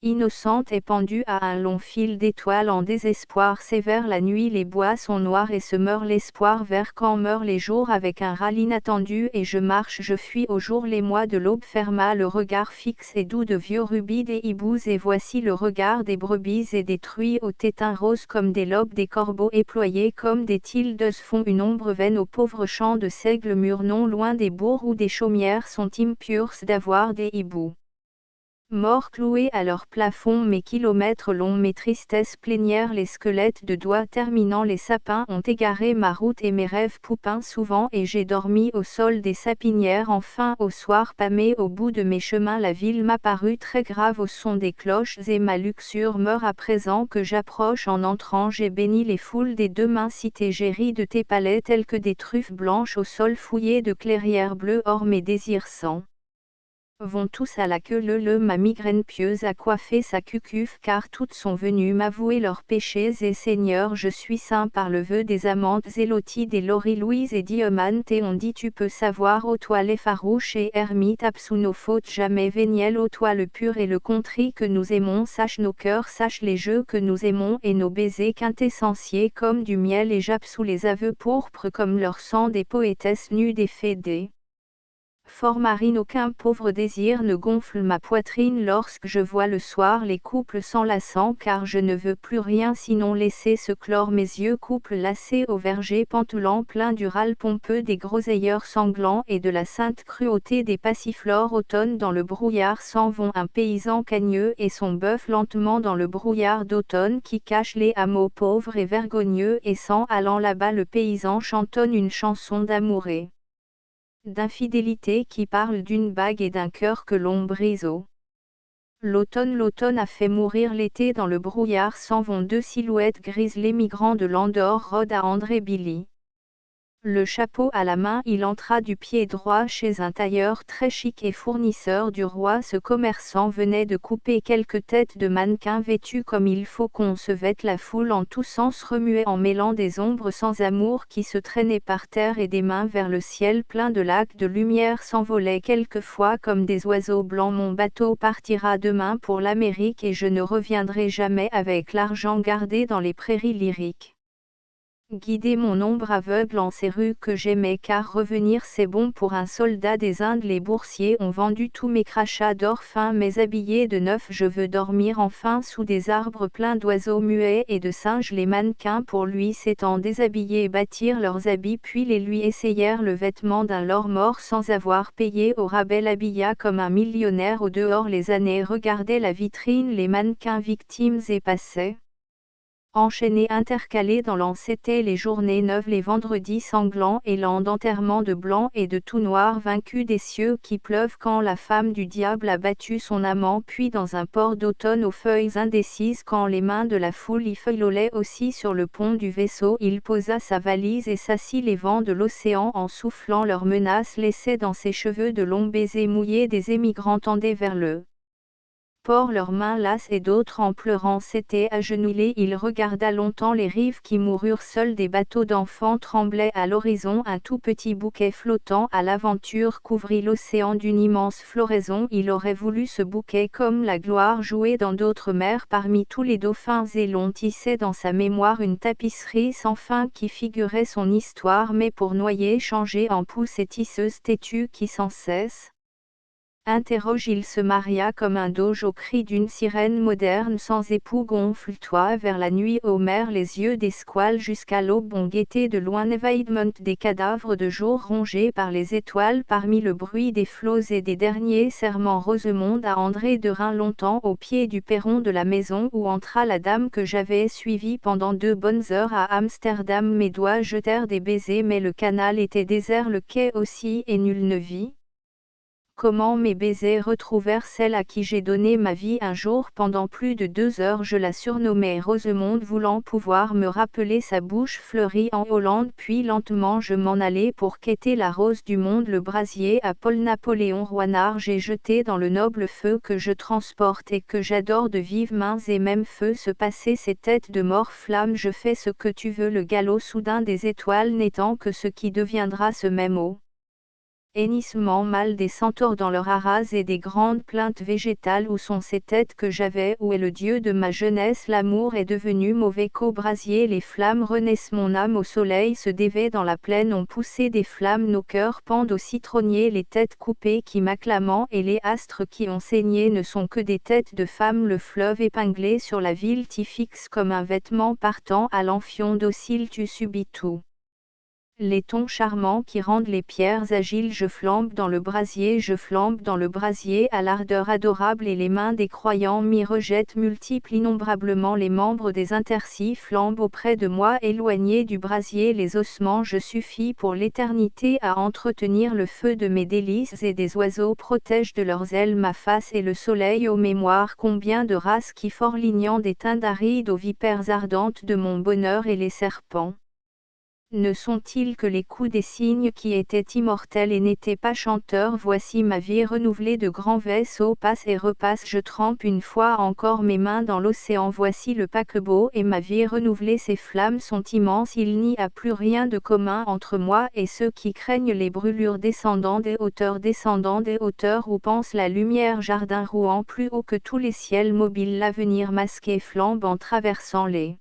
innocente est pendue à un long fil d'étoiles en désespoir sévère la nuit les bois sont noirs et se meurt l'espoir vers quand meurent les jours avec un râle inattendu et je marche je fuis au jour les mois de l'aube ferma le regard fixe et doux de vieux rubis des hiboux et voici le regard des brebis et des truies aux tétins roses comme des lobes des corbeaux éployés comme des tildes font une ombre vaine aux pauvres champs de seigle mûrs non loin des bourgs où des chaumières sont impures d'avoir des hiboux. Morts cloués à leur plafond mes kilomètres longs mes tristesses plénières les squelettes de doigts terminant les sapins ont égaré ma route et mes rêves poupins souvent et j'ai dormi au sol des sapinières enfin au soir pâmé au bout de mes chemins la ville m'apparut très grave au son des cloches et ma luxure meurt à présent que j'approche en entrant j'ai béni les foules des deux mains cités j'ai ri de tes palais tels que des truffes blanches au sol fouillé de clairières bleues or mes désirs sans vont tous à la queue ma migraine pieuse a coiffé sa cucuffe car toutes sont venues m'avouer leurs péchés et Seigneur je suis saint par le vœu des amantes Zélotide et Laurie Louise et Diomante et on dit tu peux savoir ô toi les farouches et ermites absous nos fautes jamais Véniel ô toi le pur et le contrit que nous aimons sache nos cœurs sache les jeux que nous aimons et nos baisers quintessentiels comme du miel et j'absous les aveux pourpres comme leur sang des poétesses nues des fédés. Fort marine aucun pauvre désir ne gonfle ma poitrine lorsque je vois le soir les couples s'enlaçant car je ne veux plus rien sinon laisser se clore mes yeux couples lacés au verger pantelant plein du râle pompeux des groseilleurs sanglants et de la sainte cruauté des passiflores automne dans le brouillard s'en vont un paysan cagneux et son bœuf lentement dans le brouillard d'automne qui cache les hameaux pauvres et vergogneux et s'en allant là-bas le paysan chantonne une chanson d'amoureux d'infidélité qui parle d'une bague et d'un cœur que l'on brise au. L'automne a fait mourir l'été dans le brouillard s'en vont deux silhouettes grises les migrants de l'Andorre rôdent à André Billy. Le chapeau à la main il entra du pied droit chez un tailleur très chic et fournisseur du roi ce commerçant venait de couper quelques têtes de mannequins vêtus comme il faut qu'on se vête la foule en tous sens remuait en mêlant des ombres sans amour qui se traînaient par terre et des mains vers le ciel plein de lacs de lumière s'envolaient quelquefois comme des oiseaux blancs mon bateau partira demain pour l'Amérique et je ne reviendrai jamais avec l'argent gardé dans les prairies lyriques. Guider mon ombre aveugle en ces rues que j'aimais car revenir c'est bon pour un soldat des Indes les boursiers ont vendu tous mes crachats d'or fin mais habillé de neuf je veux dormir enfin sous des arbres pleins d'oiseaux muets et de singes les mannequins pour lui s'étant déshabillés bâtirent leurs habits puis les lui essayèrent le vêtement d'un lord mort sans avoir payé au rabais l'habilla comme un millionnaire au dehors les années regardaient la vitrine les mannequins victimes et passaient. Enchaînés intercalés dans l'an c'étaient les journées neuves les vendredis sanglants et l'an d'enterrement de blanc et de tout noir vaincu des cieux qui pleuvent quand la femme du diable a battu son amant puis dans un port d'automne aux feuilles indécises quand les mains de la foule y feuillolaient aussi sur le pont du vaisseau il posa sa valise et s'assit les vents de l'océan en soufflant leurs menaces laissaient dans ses cheveux de longs baisers mouillés des émigrants tendaient vers le port leurs mains lasses et d'autres en pleurant s'étaient agenouillés il regarda longtemps les rives qui moururent seuls des bateaux d'enfants tremblaient à l'horizon un tout petit bouquet flottant à l'aventure couvrit l'océan d'une immense floraison il aurait voulu ce bouquet comme la gloire jouer dans d'autres mers parmi tous les dauphins et l'on tissait dans sa mémoire une tapisserie sans fin qui figurait son histoire mais pour noyer changée en pousse et tisseuse têtue qui sans cesse interroge il se maria comme un doge au cri d'une sirène moderne sans époux gonfle-toi vers la nuit ô mer les yeux des squales jusqu'à l'aube ont guetté de loin l'événement des cadavres de jour rongés par les étoiles parmi le bruit des flots et des derniers serments Rosemonde à André de Rhin longtemps au pied du perron de la maison où entra la dame que j'avais suivie pendant 2 bonnes heures à Amsterdam mes doigts jetèrent des baisers mais le canal était désert le quai aussi et nul ne vit. comment mes baisers retrouvèrent celle à qui j'ai donné ma vie un jour pendant plus de 2 heures. Je la surnommais Rosemonde, voulant pouvoir me rappeler sa bouche fleurie en Hollande. Puis lentement je m'en allai pour quêter la rose du monde. Le brasier à Paul Napoléon Roinard j'ai jeté dans le noble feu que je transporte et que j'adore de vives mains et même feu se passer ces têtes de mort flamme. Je fais ce que tu veux. Le galop soudain des étoiles n'étant que ce qui deviendra ce même eau. Hennissement mâle des centaures dans leur haras et des grandes plaintes végétales. Où sont ces têtes que j'avais? Où est le dieu de ma jeunesse? L'amour est devenu mauvais qu'au brasier. Les flammes renaissent, mon âme au soleil se dévait dans la plaine. Ont poussé des flammes, nos cœurs pendent au citronnier. Les têtes coupées qui m'acclamant et les astres qui ont saigné ne sont que des têtes de femmes. Le fleuve épinglé sur la ville t'y fixe comme un vêtement partant à l'enfion docile. Tu subis tout. Les tons charmants qui rendent les pierres agiles. Je flambe dans le brasier, je flambe dans le brasier à l'ardeur adorable et les mains des croyants m'y rejettent multiples innombrablement. Les membres des intercis flambent auprès de moi, éloignés du brasier. Les ossements, je suffis pour l'éternité à entretenir le feu de mes délices et des oiseaux protègent de leurs ailes ma face et le soleil aux mémoires. Combien de races qui forlignant des teintes arides aux vipères ardentes de mon bonheur et les serpents. Ne sont-ils que les coups des cygnes qui étaient immortels et n'étaient pas chanteurs? Voici ma vie renouvelée, de grands vaisseaux passent et repassent. Je trempe une fois encore mes mains dans l'océan. Voici le paquebot et ma vie renouvelée. Ces flammes sont immenses, il n'y a plus rien de commun entre moi et ceux qui craignent les brûlures. Descendant des hauteurs où pense la lumière. Jardin Rouen plus haut que tous les ciels mobiles. L'avenir masqué flambe en traversant les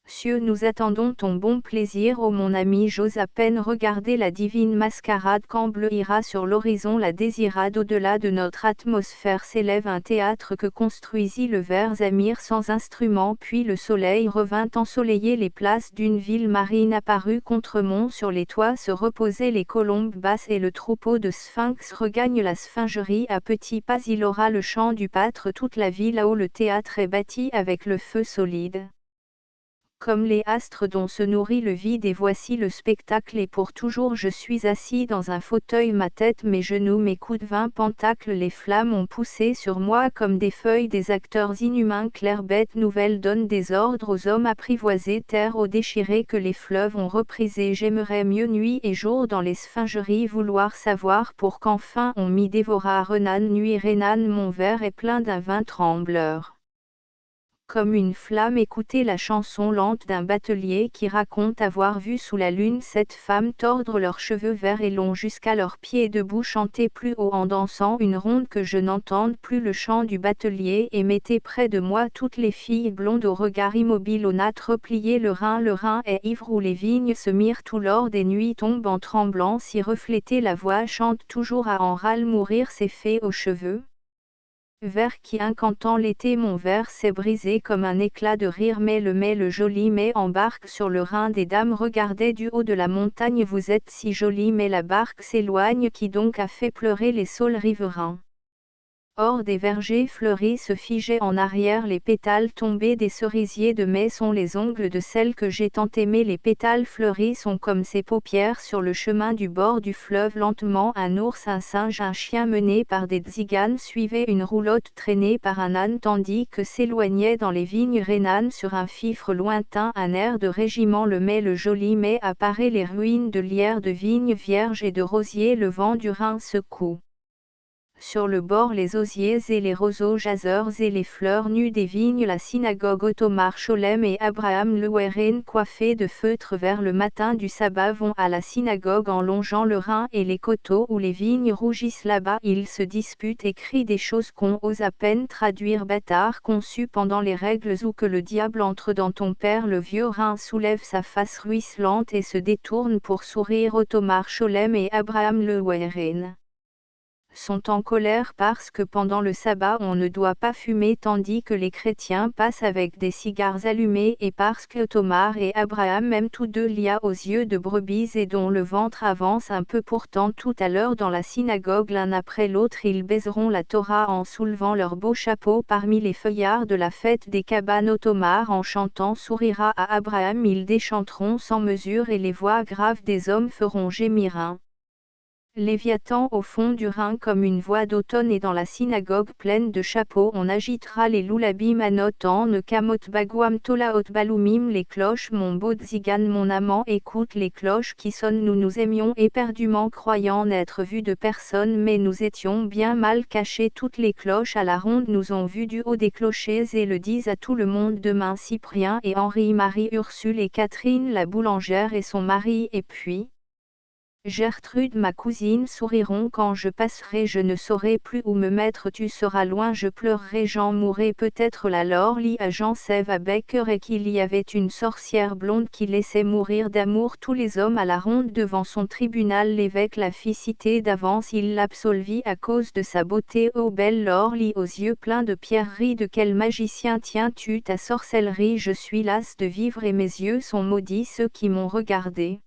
cieux. Nous attendons ton bon plaisir, ô mon ami. J'ose à peine regarder la divine mascarade quand bleuira sur l'horizon la désirade. Au-delà de notre atmosphère s'élève un théâtre que construisit le ver Zamir sans instrument. Puis le soleil revint ensoleiller les places d'une ville marine. Apparut Contremont, sur les toits se reposaient les colombes basses et le troupeau de sphinx regagne la sphingerie à petits pas. Il aura le chant du pâtre toute la ville là-haut. Le théâtre est bâti avec le feu solide comme les astres dont se nourrit le vide. Et voici le spectacle et pour toujours je suis assis dans un fauteuil. Ma tête, mes genoux, mes coudes, 20 pentacles. Les flammes ont poussé sur moi comme des feuilles. Des acteurs inhumains, clairs bêtes nouvelles donnent des ordres aux hommes apprivoisés. Terre aux déchirés que les fleuves ont reprisé. J'aimerais mieux nuit et jour dans les sphingeries vouloir savoir pour qu'enfin on m'y dévorât. Renan, nuit Renan, mon verre est plein d'un vin trembleur. Comme une flamme, écoutez la chanson lente d'un batelier qui raconte avoir vu sous la lune 7 femmes tordre leurs cheveux verts et longs jusqu'à leurs pieds, debout chanter plus haut en dansant une ronde que je n'entende plus le chant du batelier. Et mettez près de moi toutes les filles blondes au regard immobile, aux nattes repliées. Le Rhin est ivre où les vignes se mirent, tout l'or des nuits tombe en tremblant. Si reflétée la voix chante toujours à en râle mourir ses fées aux cheveux vert qui incantant l'été. Mon verre s'est brisé comme un éclat de rire. Mais le joli mai embarque sur le Rhin. Des dames regardaient du haut de la montagne. Vous êtes si jolie, mais la barque s'éloigne. Qui donc a fait pleurer les saules riverains? Hors des vergers fleuris se figeaient en arrière les pétales tombés des cerisiers de mai. Sont les ongles de celle que j'ai tant aimée. Les pétales fleuris sont comme ses paupières sur le chemin du bord du fleuve. Lentement un ours, un singe, un chien mené par des tziganes suivaient une roulotte traînée par un âne, tandis que s'éloignait dans les vignes rhénanes sur un fifre lointain un air de régiment. Le mai, le joli mai apparaît, les ruines de lierre, de vignes vierges et de rosiers. Le vent du Rhin secoue sur le bord les osiers et les roseaux jaseurs et les fleurs nues des vignes. La synagogue Ottomar Scholem et Abraham Leweren, coiffés de feutre vers le matin du sabbat, vont à la synagogue en longeant le Rhin et les coteaux où les vignes rougissent. Là-bas ils se disputent et crient des choses qu'on ose à peine traduire. Bâtard conçu pendant les règles, où que le diable entre dans ton père. Le vieux Rhin soulève sa face ruisselante et se détourne pour sourire. Ottomar Scholem et Abraham Leweren sont en colère parce que pendant le sabbat on ne doit pas fumer tandis que les chrétiens passent avec des cigares allumés, et parce que Ottomar et Abraham aiment tous deux Lia aux yeux de brebis et dont le ventre avance un peu. Pourtant tout à l'heure dans la synagogue l'un après l'autre ils baiseront la Torah en soulevant leurs beaux chapeaux parmi les feuillards de la fête des cabanes. Ottomar en chantant sourira à Abraham, ils déchanteront sans mesure et les voix graves des hommes feront gémir un Léviathan au fond du Rhin comme une voix d'automne et dans la synagogue pleine de chapeaux on agitera les loulabim anot en kamot bagouam tolaot balumim les cloches mon beau Zigan mon amant écoute les cloches qui sonnent nous aimions éperdument croyant n'être vus de personne mais nous étions bien mal cachés toutes les cloches à la ronde nous ont vus du haut des clochers et le disent à tout le monde demain Cyprien et Henri Marie Ursule et Catherine la boulangère et son mari et puis Gertrude ma cousine souriront quand je passerai je ne saurai plus où me mettre tu seras loin je pleurerai j'en mourrai peut-être la Lorlie à Jean Sève à Baker et qu'il y avait une sorcière blonde qui laissait mourir d'amour tous les hommes à la ronde devant son tribunal l'évêque la fit citer d'avance il l'absolvit à cause de sa beauté ô belle Lorlie aux yeux pleins de pierreries de quel magicien tiens-tu ta sorcellerie je suis lasse de vivre et mes yeux sont maudits ceux qui m'ont regardé.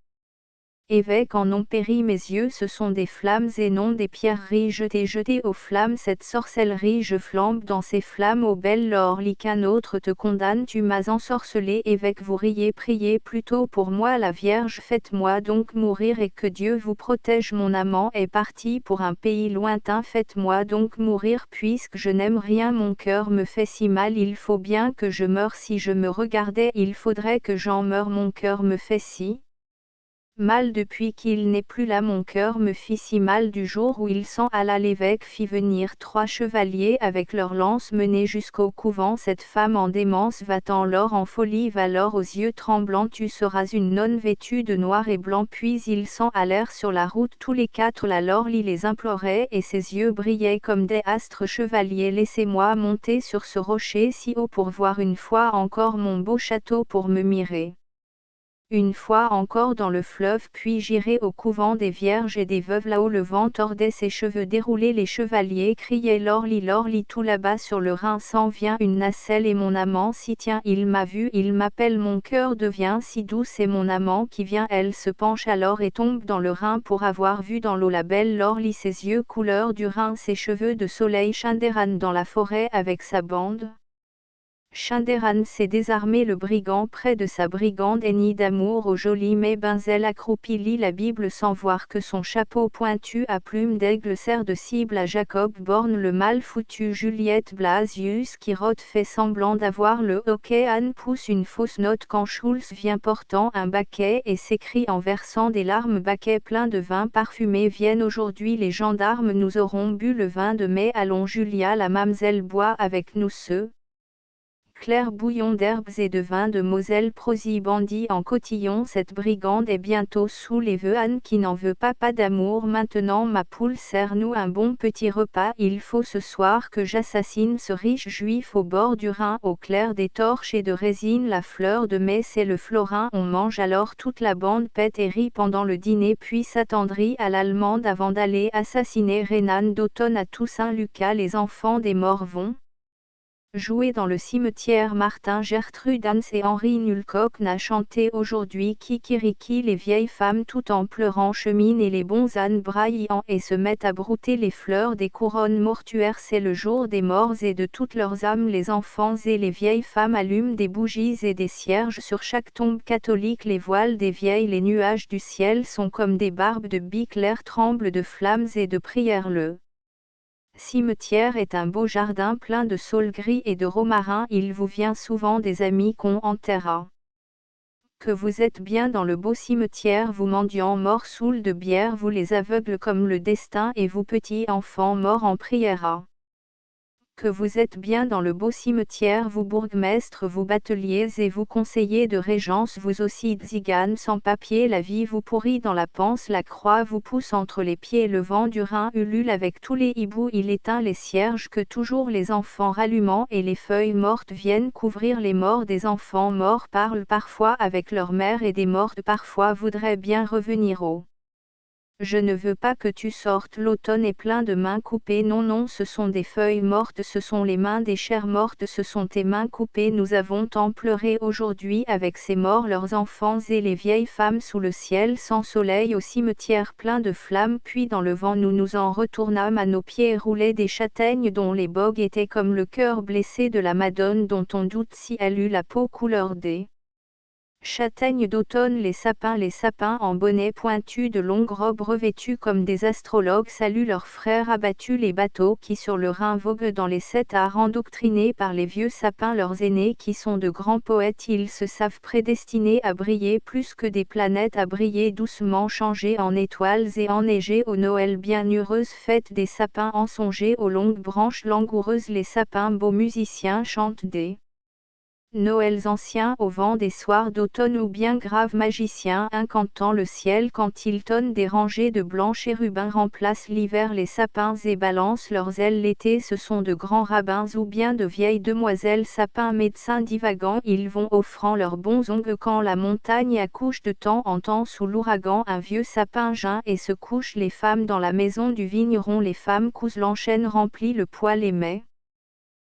Évêque en ont péri mes yeux ce sont des flammes et non des pierreries jetées aux flammes cette sorcellerie je flambe dans ces flammes ô belle Lorlie qu'un autre te condamne tu m'as ensorcelé évêque vous riez priez plutôt pour moi la Vierge faites-moi donc mourir et que Dieu vous protège mon amant est parti pour un pays lointain faites-moi donc mourir puisque je n'aime rien mon cœur me fait si mal il faut bien que je meure si je me regardais il faudrait que j'en meure mon cœur me fait si mal depuis qu'il n'est plus là mon cœur me fit si mal du jour où il s'en alla l'évêque fit venir 3 chevaliers avec leurs lances menées jusqu'au couvent cette femme en démence va-t'en l'or en folie va l'or aux yeux tremblants tu seras une nonne vêtue de noir et blanc puis ils s'en allèrent sur la route tous les 4 la Lorlie les implorait et ses yeux brillaient comme des astres chevaliers laissez-moi monter sur ce rocher si haut pour voir une fois encore mon beau château pour me mirer. Une fois encore dans le fleuve puis j'irai au couvent des vierges et des veuves là-haut le vent tordait ses cheveux déroulés les chevaliers criaient Lorlie tout là-bas sur le Rhin s'en vient une nacelle et mon amant s'y tient il m'a vu il m'appelle mon cœur devient si doux c'est mon amant qui vient elle se penche alors et tombe dans le Rhin pour avoir vu dans l'eau la belle Lorlie ses yeux couleur du Rhin ses cheveux de soleil Shinderan dans la forêt avec sa bande. Shinderan s'est désarmé le brigand près de sa brigande et nid d'amour au joli mais Benzel accroupi lit la Bible sans voir que son chapeau pointu à plumes d'aigle sert de cible à Jacob Born le mal foutu Juliette Blasius qui rote fait semblant d'avoir le hockey Anne pousse une fausse note quand Schulz vient portant un baquet et s'écrie en versant des larmes baquet plein de vin parfumé viennent aujourd'hui les gendarmes nous aurons bu le vin de mai allons Julia la mamselle boit avec nous ce clair bouillon d'herbes et de vin de Moselle prosy bandit en cotillon cette brigande est bientôt sous les vœux Anne qui n'en veut pas d'amour maintenant ma poule sert-nous un bon petit repas il faut ce soir que j'assassine ce riche juif au bord du Rhin au clair des torches et de résine la fleur de mai c'est le florin on mange alors toute la bande pète et rit pendant le dîner puis s'attendrit à l'allemande avant d'aller assassiner Renan d'automne à Toussaint Lucas les enfants des morts vont jouer dans le cimetière Martin Gertrude Hans et Henri Nulcock n'a chanté aujourd'hui Kikiriki les vieilles femmes tout en pleurant cheminent et les bons ânes braillant et se mettent à brouter les fleurs des couronnes mortuaires c'est le jour des morts et de toutes leurs âmes les enfants et les vieilles femmes allument des bougies et des cierges sur chaque tombe catholique les voiles des vieilles les nuages du ciel sont comme des barbes de bique l'air tremble de flammes et de prières le cimetière est un beau jardin plein de saules gris et de romarin il vous vient souvent des amis qu'on enterra. Que vous êtes bien dans le beau cimetière vous mendiants morts saouls de bière vous les aveugles comme le destin et vous petits enfants morts en prière. Que vous êtes bien dans le beau cimetière vous bourgmestres vous bateliers et vous conseillers de régence vous aussi tziganes sans papier la vie vous pourrit dans la panse la croix vous pousse entre les pieds le vent du Rhin ulule avec tous les hiboux il éteint les cierges que toujours les enfants rallumant et les feuilles mortes viennent couvrir les morts des enfants morts parlent parfois avec leur mère et des mortes parfois voudraient bien revenir au Je ne veux pas que tu sortes l'automne est plein de mains coupées non ce sont des feuilles mortes ce sont les mains des chairs mortes ce sont tes mains coupées nous avons tant pleuré aujourd'hui avec ces morts leurs enfants et les vieilles femmes sous le ciel sans soleil au cimetière plein de flammes puis dans le vent nous nous en retournâmes à nos pieds roulaient des châtaignes dont les bogues étaient comme le cœur blessé de la Madone dont on doute si elle eut la peau couleur des Châtaignes d'automne, les sapins en bonnet pointu de longues robes revêtus comme des astrologues saluent leurs frères abattus, les bateaux qui sur le Rhin voguent dans les 7 arts, endoctrinés par les vieux sapins, leurs aînés qui sont de grands poètes, ils se savent prédestinés à briller plus que des planètes, à briller doucement, changés en étoiles et enneigés au Noël, bienheureuse fête des sapins ensongés aux longues branches langoureuses, les sapins beaux musiciens chantent des Noëls anciens au vent des soirs d'automne, ou bien graves magiciens incantant le ciel quand ils tonnent, des rangées de blancs chérubins remplacent l'hiver, les sapins et balancent leurs ailes l'été, ce sont de grands rabbins ou bien de vieilles demoiselles sapins médecins divagants, ils vont offrant leurs bons ongles quand la montagne accouche de temps en temps sous l'ouragan, un vieux sapin geint et se couche, les femmes dans la maison du vigneron, les femmes cousent l'enchaîne, remplit le poêle et met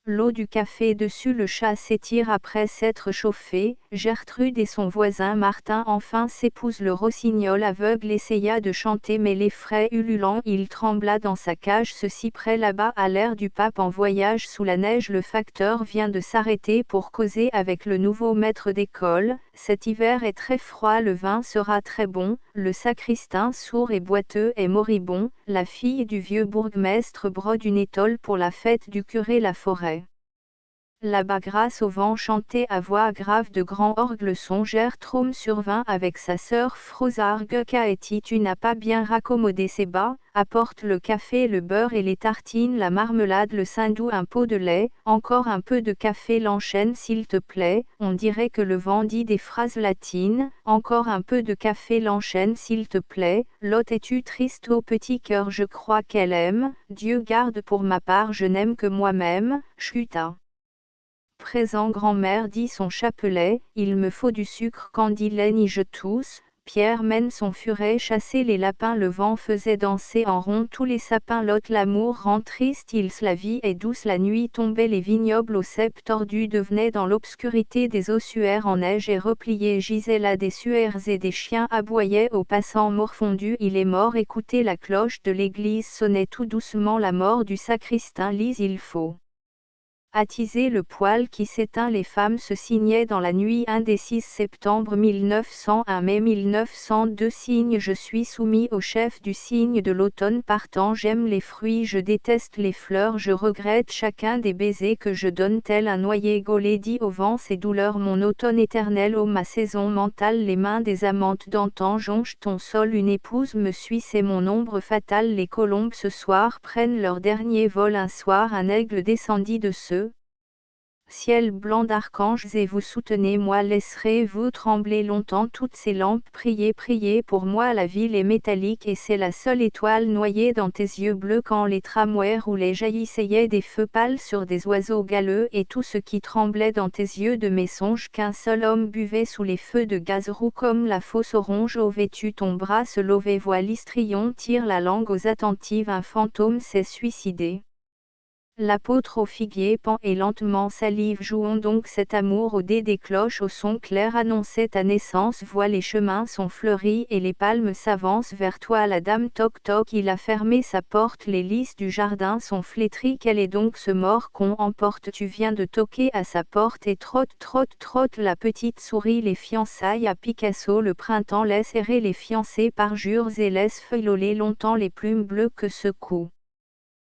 l'eau du café dessus, le chat s'étire après s'être chauffé, Gertrude et son voisin Martin enfin s'épousent, le rossignol aveugle essaya de chanter mais les frais ululant, il trembla dans sa cage, ce cyprès là-bas à l'air du pape en voyage sous la neige, le facteur vient de s'arrêter pour causer avec le nouveau maître d'école, cet hiver est très froid, le vin sera très bon, le sacristain sourd et boiteux est moribond, la fille du vieux bourgmestre brode une étole pour la fête du curé Laforêt. Là-bas grâce au vent chantait à voix grave de grands orgues, le son Gertrude survint avec sa sœur Frosargue. Kaeti, tu n'as pas bien raccommodé ses bas, apporte le café, le beurre et les tartines, la marmelade, le saindoux, un pot de lait, encore un peu de café, l'enchaîne s'il te plaît, on dirait que le vent dit des phrases latines, encore un peu de café, l'enchaîne s'il te plaît, l'hôte, es-tu triste au petit cœur, je crois qu'elle aime, Dieu garde, pour ma part je n'aime que moi-même, chuta. Présent grand-mère dit son chapelet, il me faut du sucre, Candilène y je tousse, Pierre mène son furet chasser les lapins, le vent faisait danser en rond tous les sapins, l'hôte, l'amour rend triste, la vie est douce, la nuit tombait, les vignobles aux cèpes tordus devenaient dans l'obscurité des ossuaires en neige et repliés, gisaient là des suaires et des chiens aboyaient aux passants morfondus, il est mort, écoutez la cloche de l'église sonnait tout doucement, la mort du sacristain, lise, il faut attiser le poêle qui s'éteint, les femmes se signaient dans la nuit indécise, septembre 1901 mai 1902 signe, je suis soumis au chef du signe de l'automne partant, j'aime les fruits, je déteste les fleurs, je regrette chacun des baisers que je donne, tel un noyer gaulé dit au vent ses douleurs, mon automne éternel, ô ma saison mentale, les mains des amantes d'antan jonchent ton sol, une épouse me suit, c'est mon ombre fatale, les colombes ce soir prennent leur dernier vol, un soir un aigle descendit de ce ciel blanc d'archanges et vous soutenez-moi, laisserez-vous trembler longtemps toutes ces lampes, priez, priez pour moi, la ville est métallique et c'est la seule étoile noyée dans tes yeux bleus, quand les tramways roulaient jaillissaient des feux pâles sur des oiseaux galeux, et tout ce qui tremblait dans tes yeux de mes songes, qu'un seul homme buvait sous les feux de gaz roux comme la fausse orange, ô vêtu ton bras se lever, voit l'histrion tire la langue aux attentives, un fantôme s'est suicidé. L'apôtre au figuier pend et lentement salive, jouons donc cet amour au dé des cloches, au son clair annonçait ta naissance, vois les chemins sont fleuris et les palmes s'avancent vers toi, la dame toc toc, il a fermé sa porte, les lys du jardin sont flétris, quel est donc ce mort qu'on emporte, tu viens de toquer à sa porte et trotte trotte trotte la petite souris, les fiançailles à Picasso, le printemps laisse errer les fiancés parjures et laisse feuilloler longtemps les plumes bleues que secouent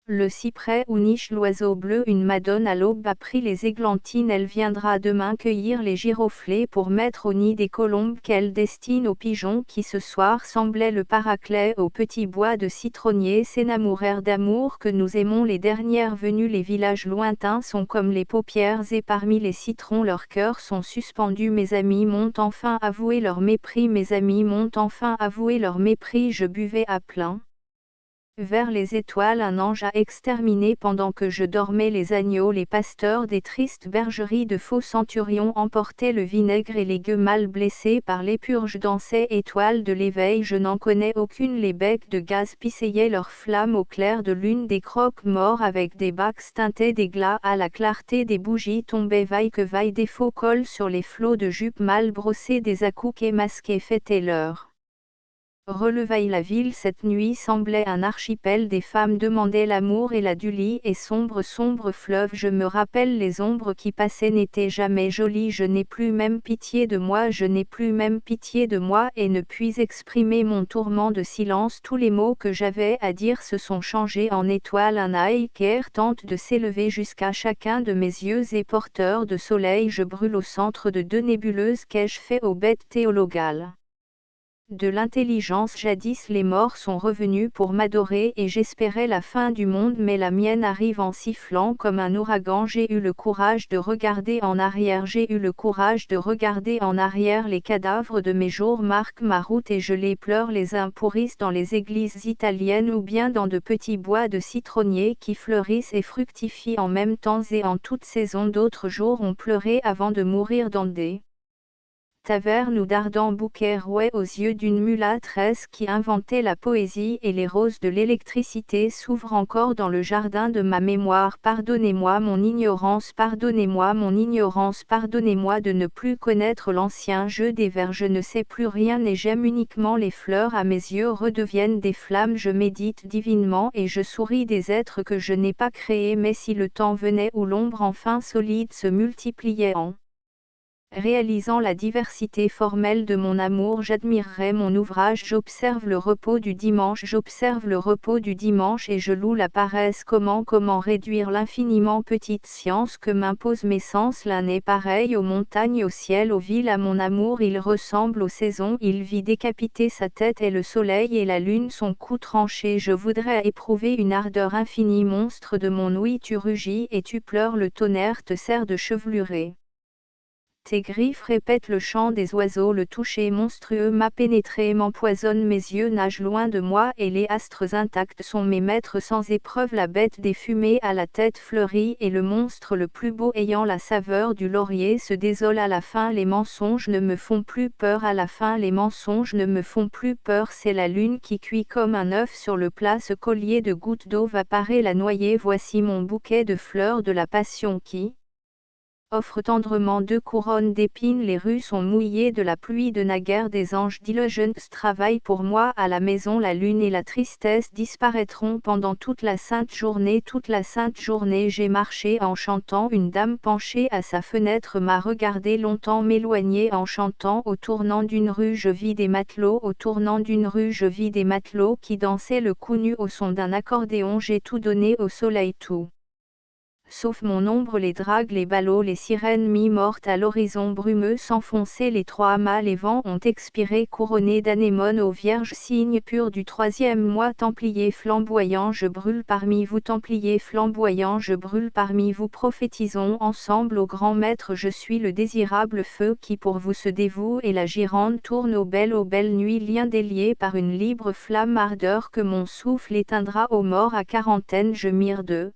le cyprès où niche l'oiseau bleu, une madone à l'aube a pris les églantines, elle viendra demain cueillir les giroflées pour mettre au nid des colombes qu'elle destine aux pigeons qui ce soir semblaient le paraclet au petit bois de citronnier, s'énamourèrent d'amour que nous aimons, les dernières venues, les villages lointains sont comme les paupières et parmi les citrons leurs cœurs sont suspendus, mes amis m'ont enfin avoué leur mépris, mes amis m'ont enfin avoué leur mépris, je buvais à plein vers les étoiles, un ange a exterminé pendant que je dormais les agneaux, les pasteurs des tristes bergeries de faux centurions emportaient le vinaigre et les gueux mal blessés par les purges dansaient, étoiles de l'éveil je n'en connais aucune, les becs de gaz pissaient leurs flammes au clair de lune, des croque-morts avec des bacs teintaient des glas à la clarté des bougies tombaient vaille que vaille, des faux cols sur les flots de jupes mal brossées, des accouquets masqués fêtaient l'heure Relevaille la ville cette nuit semblait un archipel des femmes demandaient l'amour et la du lit et sombre fleuve je me rappelle les ombres qui passaient n'étaient jamais jolies je n'ai plus même pitié de moi je n'ai plus même pitié de moi et ne puis exprimer mon tourment de silence tous les mots que j'avais à dire se sont changés en étoiles un Aïker tente de s'élever jusqu'à chacun de mes yeux et porteur de soleil je brûle au centre de deux nébuleuses qu'ai-je fait aux bêtes théologales. De l'intelligence jadis les morts sont revenus pour m'adorer et j'espérais la fin du monde mais la mienne arrive en sifflant comme un ouragan j'ai eu le courage de regarder en arrière j'ai eu le courage de regarder en arrière les cadavres de mes jours marquent ma route et je les pleure les uns pourrissent dans les églises italiennes ou bien dans de petits bois de citronniers qui fleurissent et fructifient en même temps et en toute saison d'autres jours ont pleuré avant de mourir dans des taverne ou d'ardents bouquets rouaient aux yeux d'une mulâtresse qui inventait la poésie et les roses de l'électricité s'ouvrent encore dans le jardin de ma mémoire. Pardonnez-moi mon ignorance pardonnez-moi de ne plus connaître l'ancien jeu des vers je ne sais plus rien et j'aime uniquement les fleurs à mes yeux redeviennent des flammes je médite divinement et je souris des êtres que je n'ai pas créés mais si le temps venait où l'ombre enfin solide se multipliait en réalisant la diversité formelle de mon amour j'admirerais mon ouvrage j'observe le repos du dimanche et je loue la paresse comment réduire l'infiniment petite science que m'imposent mes sens l'un est pareil aux montagnes au ciel aux villes à mon amour il ressemble aux saisons il vit décapiter sa tête et le soleil et la lune son cou tranché je voudrais éprouver une ardeur infinie monstre de mon ouïe tu rugis et tu pleures le tonnerre te serre de chevelurée. Tes griffes répètent le chant des oiseaux, le toucher monstrueux m'a pénétré, m'empoisonne, mes yeux nagent loin de moi et les astres intacts sont mes maîtres sans épreuve, la bête des fumées à la tête fleurie et le monstre le plus beau ayant la saveur du laurier se désole à la fin, les mensonges ne me font plus peur à la fin, les mensonges ne me font plus peur, c'est la lune qui cuit comme un œuf sur le plat, ce collier de gouttes d'eau va parer la noyer, voici mon bouquet de fleurs de la passion qui offre tendrement deux couronnes d'épines les rues sont mouillées de la pluie de naguère des anges diligence travaillent pour moi à la maison la lune et la tristesse disparaîtront pendant toute la sainte journée j'ai marché en chantant une dame penchée à sa fenêtre m'a regardé longtemps m'éloigner en chantant au tournant d'une rue je vis des matelots qui dansaient le cou nu au son d'un accordéon j'ai tout donné au soleil tout. Sauf mon ombre les dragues les ballots les sirènes mi-mortes à l'horizon brumeux s'enfoncer les trois mâts les vents ont expiré couronnés d'anémones aux vierges signes purs du troisième mois templiers flamboyants je brûle parmi vous prophétisons ensemble au grand maître je suis le désirable feu qui pour vous se dévoue et la Gironde tourne aux belles nuits liens déliés par une libre flamme ardeur que mon souffle éteindra aux morts à quarantaine je mire de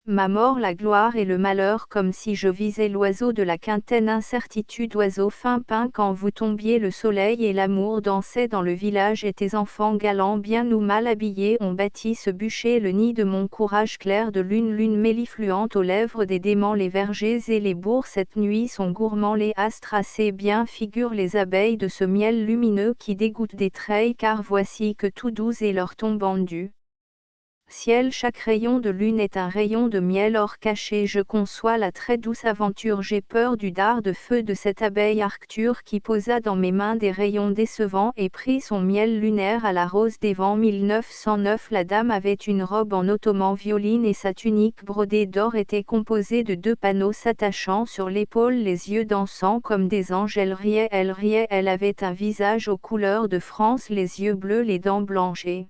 ma mort la gloire et le malheur comme si je visais l'oiseau de la quintaine incertitude oiseau fin peint quand vous tombiez le soleil et l'amour dansait dans le village et tes enfants galants bien ou mal habillés ont bâti ce bûcher le nid de mon courage clair de lune mélifluente aux lèvres des démons les vergers et les bourgs cette nuit sont gourmands les astres assez bien figurent les abeilles de ce miel lumineux qui dégoûte des treilles car voici que tout doux est leur tombant du ciel chaque rayon de lune est un rayon de miel or caché je conçois la très douce aventure j'ai peur du dard de feu de cette abeille Arcture qui posa dans mes mains des rayons décevants et prit son miel lunaire à la rose des vents 1909 la dame avait une robe en ottoman violine et sa tunique brodée d'or était composée de deux panneaux s'attachant sur l'épaule les yeux dansant comme des anges elle riait elle avait un visage aux couleurs de France les yeux bleus les dents blanches et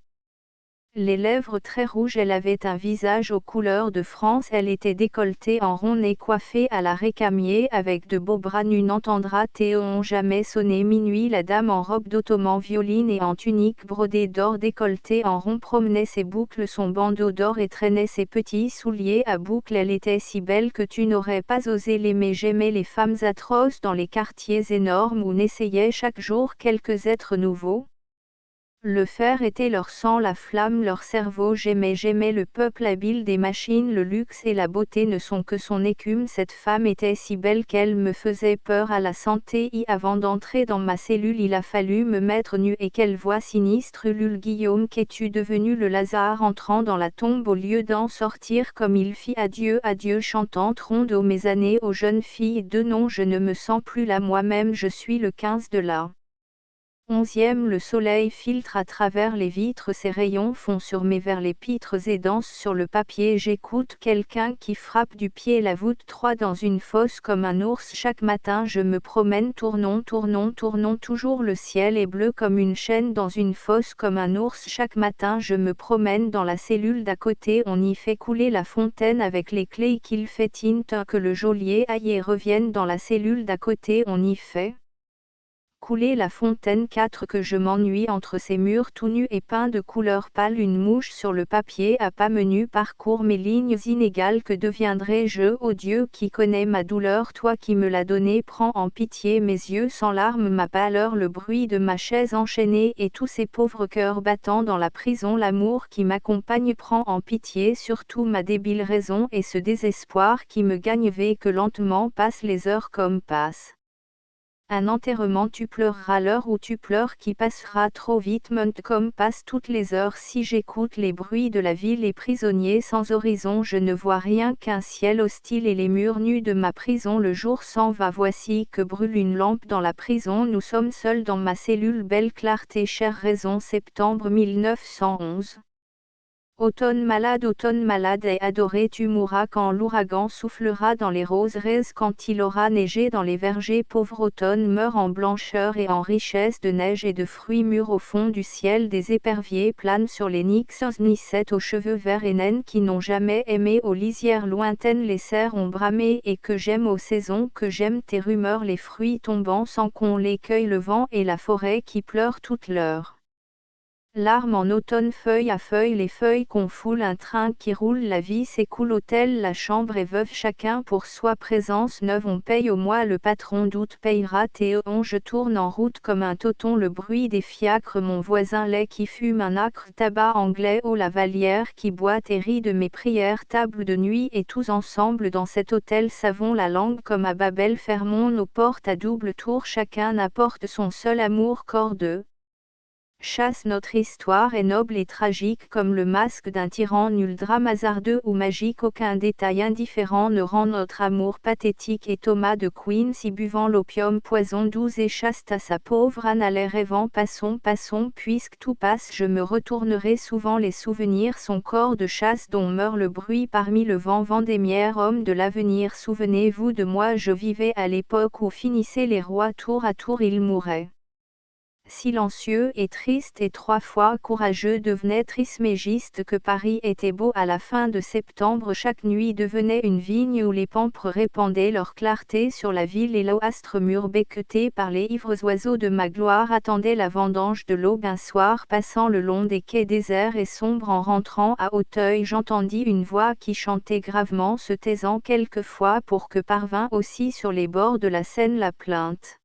les lèvres très rouges elle avait un visage aux couleurs de France elle était décolletée en rond nez coiffée à la récamier avec de beaux bras nus n'entendra Théon jamais sonner minuit la dame en robe d'ottoman violine et en tunique brodée d'or décolletée en rond promenait ses boucles son bandeau d'or et traînait ses petits souliers à boucles elle était si belle que tu n'aurais pas osé l'aimer j'aimais les femmes atroces dans les quartiers énormes où n'essayaient chaque jour quelques êtres nouveaux. Le fer était leur sang, la flamme leur cerveau, j'aimais le peuple habile des machines, le luxe et la beauté ne sont que son écume. Cette femme était si belle qu'elle me faisait peur à la santé. Avant d'entrer dans ma cellule il a fallu me mettre nu, et quelle voix sinistre ulule: Guillaume, qu'es-tu devenu? Le Lazare entrant dans la tombe au lieu d'en sortir comme il fit. Adieu, adieu chantante ronde, ô mes années, ô jeunes filles de non, je ne me sens plus là moi-même, je suis le 15 de la 11e. Le soleil filtre à travers les vitres, ses rayons font sur mes vers les pitres et dansent sur le papier. J'écoute quelqu'un qui frappe du pied la voûte 3 dans une fosse comme un ours. Chaque matin je me promène, tournons, tournons, tournons, toujours le ciel est bleu comme une chaîne dans une fosse comme un ours. Chaque matin je me promène dans la cellule d'à côté, on y fait couler la fontaine avec les clés qu'il fait tint que le geôlier aille et revienne. Dans la cellule d'à côté on y fait couler la fontaine 4 que je m'ennuie entre ces murs tout nus et peints de couleur pâle. Une mouche sur le papier à pas menus parcourt mes lignes inégales. Que deviendrai-je, ô Dieu qui connais ma douleur, toi qui me l'as donnée, prends en pitié mes yeux sans larmes, ma pâleur, le bruit de ma chaise enchaînée et tous ces pauvres cœurs battant dans la prison. L'amour qui m'accompagne, prends en pitié surtout ma débile raison et ce désespoir qui me gagne. Que lentement passent les heures comme passent un enterrement, tu pleureras l'heure où tu pleures qui passera trop vite, comme passent toutes les heures. Si j'écoute les bruits de la ville, les prisonniers sans horizon, je ne vois rien qu'un ciel hostile et les murs nus de ma prison. Le jour s'en va, voici que brûle une lampe dans la prison. Nous sommes seuls dans ma cellule, belle clarté, chère raison. Septembre 1911. Automne malade et adoré, tu mourras quand l'ouragan soufflera dans les roseraies, quand il aura neigé dans les vergers. Pauvre automne, meurt en blancheur et en richesse de neige et de fruits mûrs au fond du ciel. Des éperviers planent sur les nicettes aux cheveux verts et naines qui n'ont jamais aimé. Aux lisières lointaines les cerfs ont bramé, et que j'aime aux saisons, que j'aime tes rumeurs, les fruits tombant sans qu'on les cueille, le vent et la forêt qui pleurent toutes leurs larmes en automne, feuille à feuille les feuilles qu'on foule, un train qui roule, la vie s'écoule, hôtel, la chambre est veuve, chacun pour soi, présence neuve, on paye au mois, le patron doute, payera Théon. Je tourne en route comme un toton, le bruit des fiacres, mon voisin laid qui fume un âcre tabac anglais, oh la Vallière qui boite et rit de mes prières, table de nuit et tous ensemble dans cet hôtel, savons la langue comme à Babel, fermons nos portes à double tour, chacun apporte son seul amour, corps de chasse. Notre histoire est noble et tragique comme le masque d'un tyran, nul drame hasardeux ou magique, aucun détail indifférent ne rend notre amour pathétique. Et Thomas de Queen, si buvant l'opium poison doux et chaste à sa pauvre âne, allait rêvant, passons, passons, puisque tout passe, je me retournerai souvent, les souvenirs sont corps de chasse dont meurt le bruit parmi le vent vendémiaire, homme de l'avenir, souvenez-vous de moi, je vivais à l'époque où finissaient les rois, tour à tour ils mouraient. Silencieux et triste et 3 fois courageux devenait Trismégiste, que Paris était beau à la fin de septembre, chaque nuit devenait une vigne où les pampres répandaient leur clarté sur la ville et l'astre mûr becqueté par les ivres oiseaux de ma gloire attendait la vendange de l'aube. Un soir passant le long des quais déserts et sombres en rentrant à Auteuil, j'entendis une voix qui chantait gravement, se taisant quelquefois pour que parvint aussi sur les bords de la Seine la plainte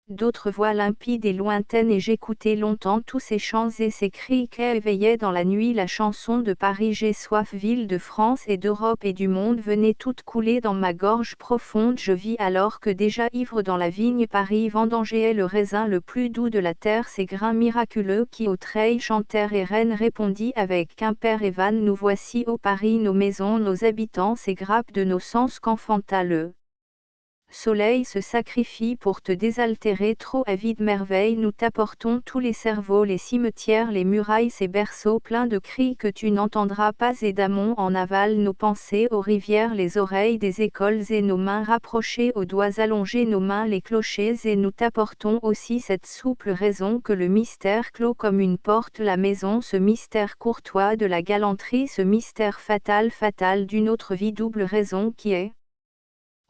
d'autres voix limpides et lointaines, et j'écoutai longtemps tous ces chants et ces cris qu'éveillait dans la nuit la chanson de Paris. J'ai soif, ville de France et d'Europe et du monde venait toute couler dans ma gorge profonde. Je vis alors que déjà ivre dans la vigne Paris vendangeait le raisin le plus doux de la terre, ces grains miraculeux qui au treilles chantèrent, et Rennes répondit avec Quimper et Vannes, nous voici ô Paris, nos maisons, nos habitants, ces grappes de nos sens qu'enfanta le soleil se sacrifie pour te désaltérer, trop avide merveille, nous t'apportons tous les cerveaux, les cimetières, les murailles, ces berceaux pleins de cris que tu n'entendras pas, et d'amont en aval nos pensées, aux rivières, les oreilles des écoles et nos mains rapprochées, aux doigts allongés, nos mains les clochers, et nous t'apportons aussi cette souple raison que le mystère clôt comme une porte la maison, ce mystère courtois de la galanterie, ce mystère fatal d'une autre vie, double raison qui est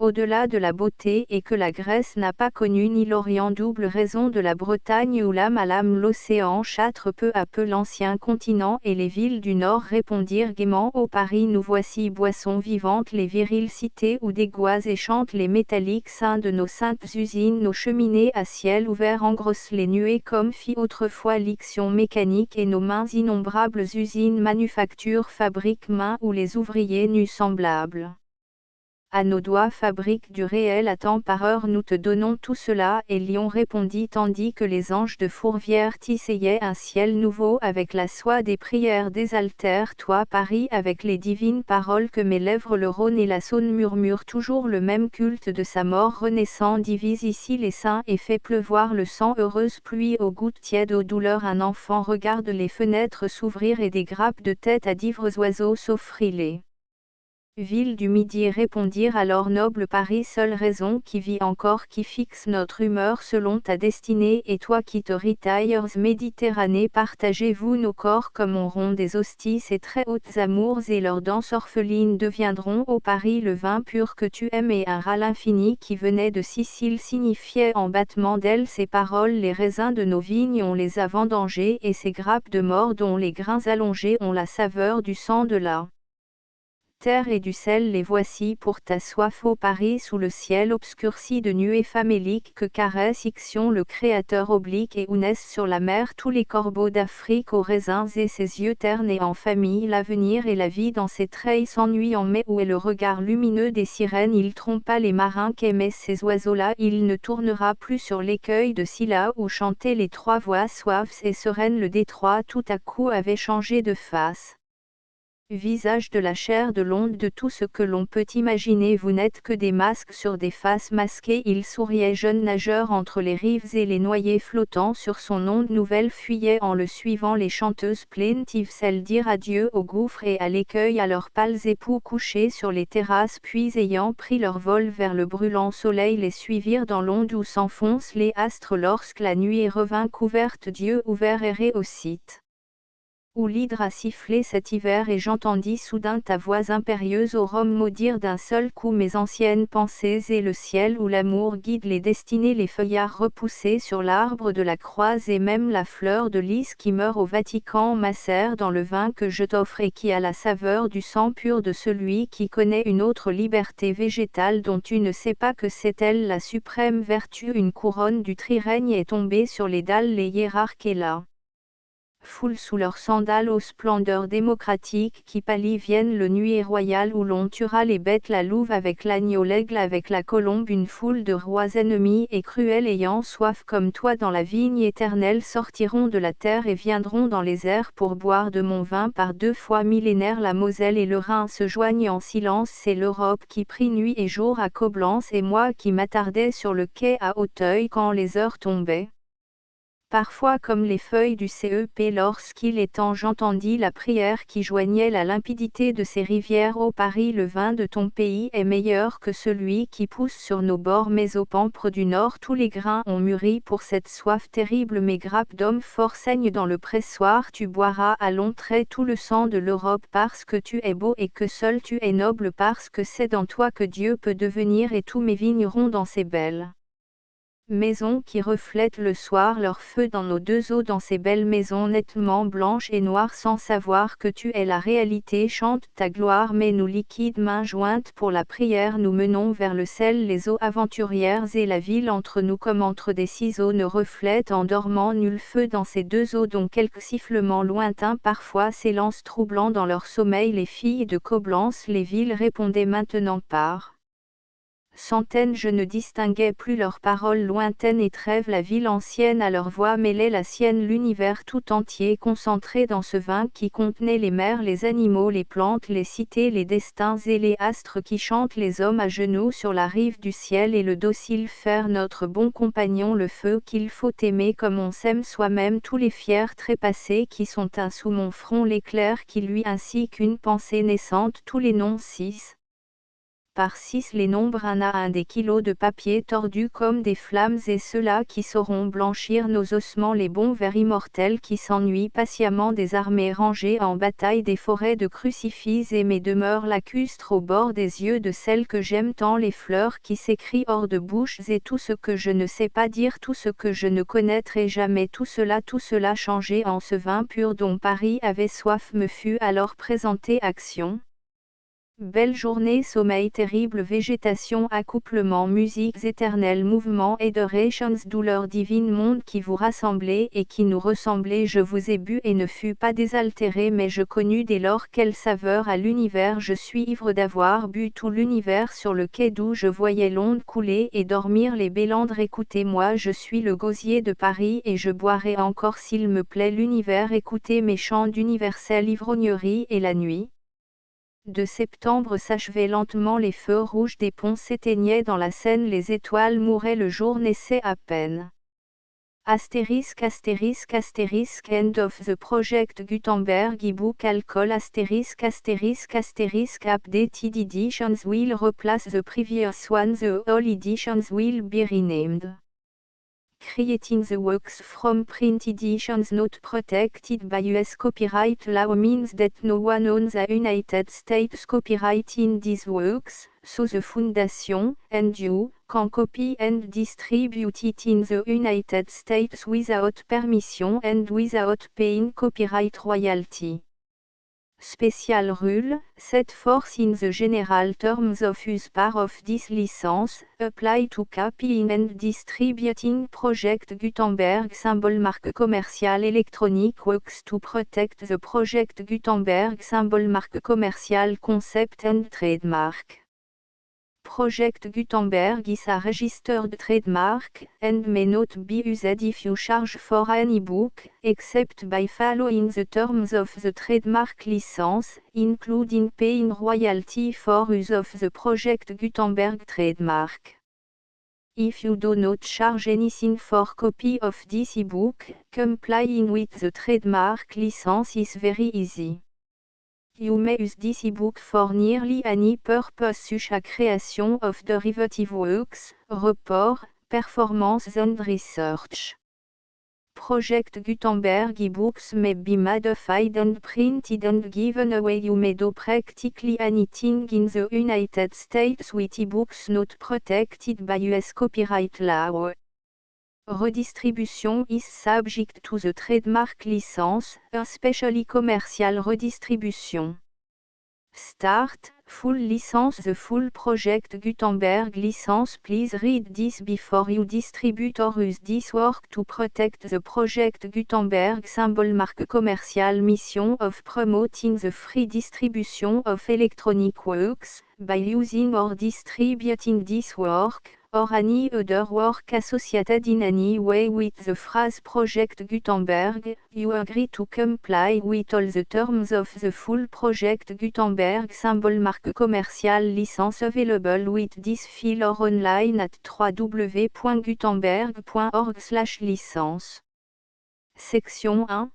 au-delà de la beauté et que la Grèce n'a pas connu ni l'Orient, double raison de la Bretagne où l'âme à l'âme l'océan châtre peu à peu l'ancien continent et les villes du Nord répondirent gaiement au Paris nous voici boissons vivantes les viriles cités où dégoisent et chantent les métalliques seins de nos saintes usines nos cheminées à ciel ouvert engrossent les nuées comme fit autrefois l'iction mécanique et nos mains innombrables usines manufactures fabriquent mains où les ouvriers nus semblables à nos doigts fabrique du réel à temps par heure nous te donnons tout cela et Lion répondit tandis que les anges de Fourvière tissaient un ciel nouveau avec la soie des prières désaltère toi Paris avec les divines paroles que mes lèvres le Rhône et la Saône murmurent toujours le même culte de sa mort renaissant divise ici les saints et fait pleuvoir le sang heureuse pluie aux gouttes tièdes aux douleurs un enfant regarde les fenêtres s'ouvrir et des grappes de tête à d'ivres oiseaux s'offriler. Ville du Midi répondirent alors noble Paris seule raison qui vit encore qui fixe notre humeur selon ta destinée et toi qui te retailleurs Méditerranée partagez-vous nos corps comme on rompt des hosties ces très hautes amours et leurs danses orphelines deviendront au Paris le vin pur que tu aimes et un râle infini qui venait de Sicile signifiait en battement d'ailes ces paroles les raisins de nos vignes on les a vendangés et ces grappes de mort dont les grains allongés ont la saveur du sang de la terre et du sel les voici pour ta soif ô Paris sous le ciel obscurci de nuées faméliques que caresse Ixion le créateur oblique et où naissent sur la mer tous les corbeaux d'Afrique aux raisins et ses yeux ternes et en famille l'avenir et la vie dans ses traits s'ennuie en mai où est le regard lumineux des sirènes il trompa les marins qu'aimaient ces oiseaux-là il ne tournera plus sur l'écueil de Scylla où chantaient les trois voix soifs et sereines le détroit tout à coup avait changé de face. Visage de la chair de l'onde de tout ce que l'on peut imaginer vous n'êtes que des masques sur des faces masquées il souriait jeune nageur entre les rives et les noyés flottant sur son onde nouvelle fuyaient en le suivant les chanteuses plaintives celles dire adieu au gouffre et à l'écueil à leurs pâles époux couchés sur les terrasses puis ayant pris leur vol vers le brûlant soleil les suivirent dans l'onde où s'enfoncent les astres lorsque la nuit revint couverte d'yeux ouverts errer au site où l'hydre a sifflé cet hiver et j'entendis soudain ta voix impérieuse au Rhum maudire d'un seul coup mes anciennes pensées et le ciel où l'amour guide les destinées les feuillards repoussés sur l'arbre de la croix et même la fleur de lys qui meurt au Vatican macère dans le vin que je t'offre et qui a la saveur du sang pur de celui qui connaît une autre liberté végétale dont tu ne sais pas que c'est elle la suprême vertu une couronne du trirègne est tombée sur les dalles les hiérarques et là. Foule sous leurs sandales aux splendeurs démocratiques qui pâlit viennent le nuée royal où l'on tuera les bêtes la louve avec l'agneau l'aigle avec la colombe une foule de rois ennemis et cruels ayant soif comme toi dans la vigne éternelle sortiront de la terre et viendront dans les airs pour boire de mon vin par 2 fois millénaire la Moselle et le Rhin se joignent en silence c'est l'Europe qui prie nuit et jour à Coblence et moi qui m'attardais sur le quai à Auteuil quand les heures tombaient. Parfois comme les feuilles du cep lorsqu'il est temps j'entendis la prière qui joignait la limpidité de ces rivières ô Paris le vin de ton pays est meilleur que celui qui pousse sur nos bords mais au pampre du nord tous les grains ont mûri pour cette soif terrible mes grappes d'hommes forts saignent dans le pressoir tu boiras à longs traits tout le sang de l'Europe parce que tu es beau et que seul tu es noble parce que c'est dans toi que Dieu peut devenir et tous mes vignerons dans ces belles maisons qui reflètent le soir leur feu dans nos 2 eaux dans ces belles maisons nettement blanches et noires sans savoir que tu es la réalité chante ta gloire mais nous liquides mains jointes pour la prière nous menons vers le sel les eaux aventurières et la ville entre nous comme entre des ciseaux ne reflète en dormant nul feu dans ces 2 eaux dont quelques sifflements lointains parfois s'élancent troublant dans leur sommeil les filles de Coblence les villes répondaient maintenant par centaines je ne distinguais plus leurs paroles lointaines et trêve la ville ancienne à leur voix mêlait la sienne l'univers tout entier concentré dans ce vin qui contenait les mers les animaux les plantes les cités les destins et les astres qui chantent les hommes à genoux sur la rive du ciel et le docile fer notre bon compagnon le feu qu'il faut aimer comme on s'aime soi-même tous les fiers trépassés qui sont un sous mon front l'éclair qui lui ainsi qu'une pensée naissante tous les noms 6 par 6 les nombres 1 à 1 des kilos de papier tordus comme des flammes et ceux-là qui sauront blanchir nos ossements les bons vers immortels qui s'ennuient patiemment des armées rangées en bataille des forêts de crucifix et mes demeures lacustres au bord des yeux de celles que j'aime tant les fleurs qui s'écrient hors de bouches et tout ce que je ne sais pas dire tout ce que je ne connaîtrai jamais tout cela changé en ce vin pur dont Paris avait soif me fut alors présenté action. Belle journée sommeil terrible végétation accouplement musiques éternels mouvements adorations douleur divine monde qui vous rassemblez et qui nous ressemblait je vous ai bu et ne fus pas désaltéré mais je connus dès lors quelle saveur à l'univers je suis ivre d'avoir bu tout l'univers sur le quai d'où je voyais l'onde couler et dormir les bélandres écoutez-moi je suis le gosier de Paris et je boirai encore s'il me plaît l'univers écoutez mes chants d'universelle ivrognerie et la nuit. De septembre s'achevaient lentement les feux rouges des ponts s'éteignaient dans la Seine les étoiles mouraient le jour naissait à peine. Astérisque astérisque astérisque end of the project Gutenberg ebook alcohol astérisque astérisque astérisque updated editions will replace the previous one the all editions will be renamed. Creating the works from print editions not protected by US copyright law means that no one owns a United States copyright in these works, so the Foundation, and you, can copy and distribute it in the United States without permission and without paying copyright royalty. Special rule, set forth in the general terms of use part of this license, apply to copying and distributing Project Gutenberg symbol marque commerciale électronique works to protect the Project Gutenberg symbol marque commerciale concept and trademark. Project Gutenberg is a registered trademark, and may not be used if you charge for an e-book, except by following the terms of the trademark license, including paying royalty for use of the Project Gutenberg trademark. If you do not charge anything for copy of this e-book, complying with the trademark license is very easy. You may use this ebook for nearly any purpose such as creation of derivative works, report, performance and research. Project Gutenberg ebooks may be modified and printed and given away. You may do practically anything in the United States with ebooks not protected by US copyright law. Redistribution is subject to the trademark license, especially commercial redistribution. Start, full license the full Project Gutenberg license please read this before you distribute or use this work to protect the Project Gutenberg symbol marque commerciale mission of promoting the free distribution of electronic works, by using or distributing this work, or any other work associated in any way with the phrase Project Gutenberg, you agree to comply with all the terms of the full Project Gutenberg symbol marque commerciale licence available with this file or online at www.gutenberg.org/licence. Section 1.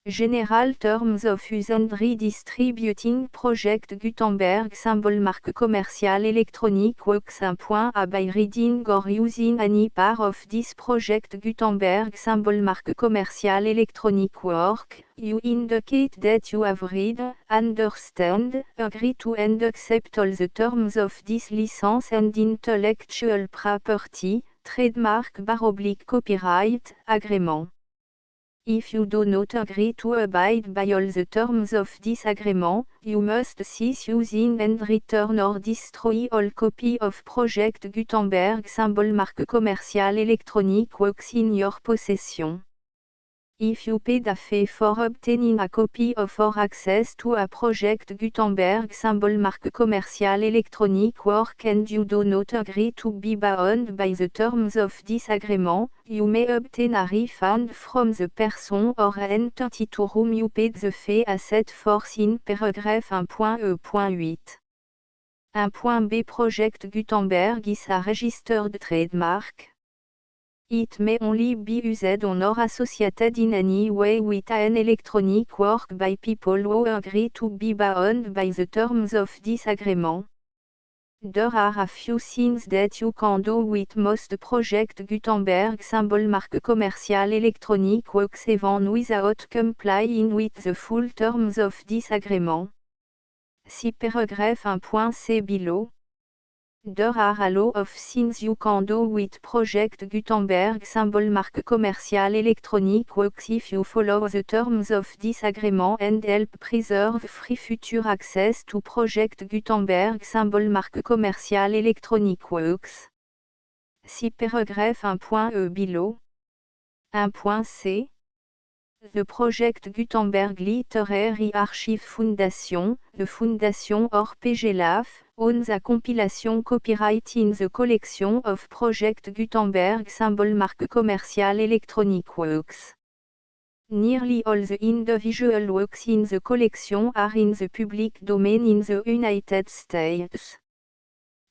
General Terms of Use and Redistributing Project Gutenberg symbol marque commerciale électronique works 1.a by reading or using any part of this Project Gutenberg symbol marque commerciale électronique work, you indicate that you have read, understand, agree to and accept all the terms of this license and intellectual property, trademark / copyright, agreement. If you do not agree to abide by all the terms of this agreement, you must cease using and return or destroy all copy of Project Gutenberg symbol marque commerciale électronique works in your possession. If you paid a fee for obtaining a copy of or access to a Project Gutenberg symbol marque commerciale électronique work and you do not agree to be bound by the terms of this agreement, you may obtain a refund from the person or entity to whom you paid the fee as set forth in paragraph 1.e.8. 1.b Project Gutenberg is a registered trademark. It may only be used on or associated in any way with an electronic work by people who agree to be bound by the terms of this agreement. There are a few things that you can do with most project Gutenberg symbol marque commerciale électronique works even without complying with the full terms of this agreement. See paragraph 1.c below. There are a lot of things you can do with project Gutenberg symbol marque commerciale électronique works if you follow the terms of this agreement and help preserve free future access to project Gutenberg symbol marque commerciale électronique works. See paragraph 1.e below. 1.c. The Project Gutenberg Literary Archive Foundation, the Foundation or PGLAF, owns a compilation copyright in the collection of Project Gutenberg symbol marque commerciale electronic works. Nearly all the individual works in the collection are in the public domain in the United States.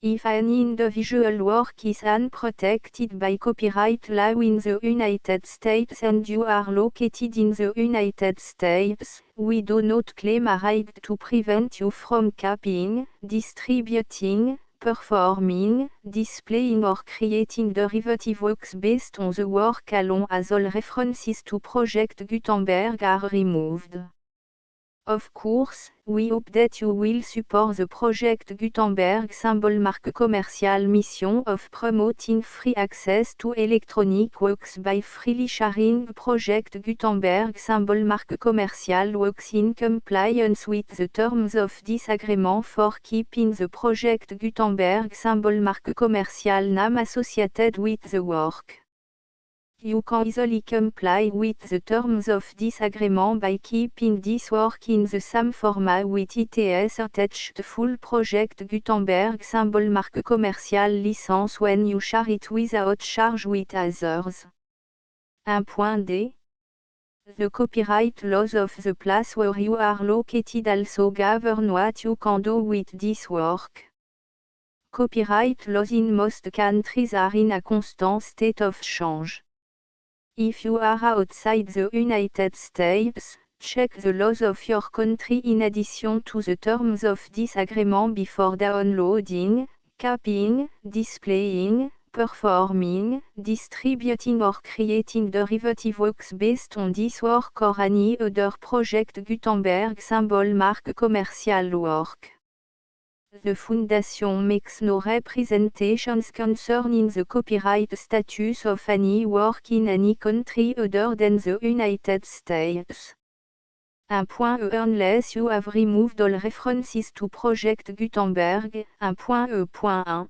If an individual work is unprotected by copyright law in the United States and you are located in the United States, we do not claim a right to prevent you from copying, distributing, performing, displaying or creating derivative works based on the work alone as all references to Project Gutenberg are removed. Of course, we hope that you will support the Project Gutenberg symbol marque commerciale mission of promoting free access to electronic works by freely sharing Project Gutenberg symbol marque commerciale works in compliance with the terms of this agreement for keeping the Project Gutenberg symbol marque commerciale name associated with the work. You can easily comply with the terms of this agreement by keeping this work in the same format with its attached full Project Gutenberg symbol marque commerciale license when you share it without charge with others. 1.d. The copyright laws of the place where you are located also govern what you can do with this work. Copyright laws in most countries are in a constant state of change. If you are outside the United States, check the laws of your country in addition to the terms of this agreement before downloading, copying, displaying, performing, distributing or creating derivative works based on this work or any other Project Gutenberg symbol marque commercial work. The Foundation makes no representations concerning the copyright status of any work in any country other than the United States. 1.e Unless you have removed all references to Project Gutenberg. 1.e.1.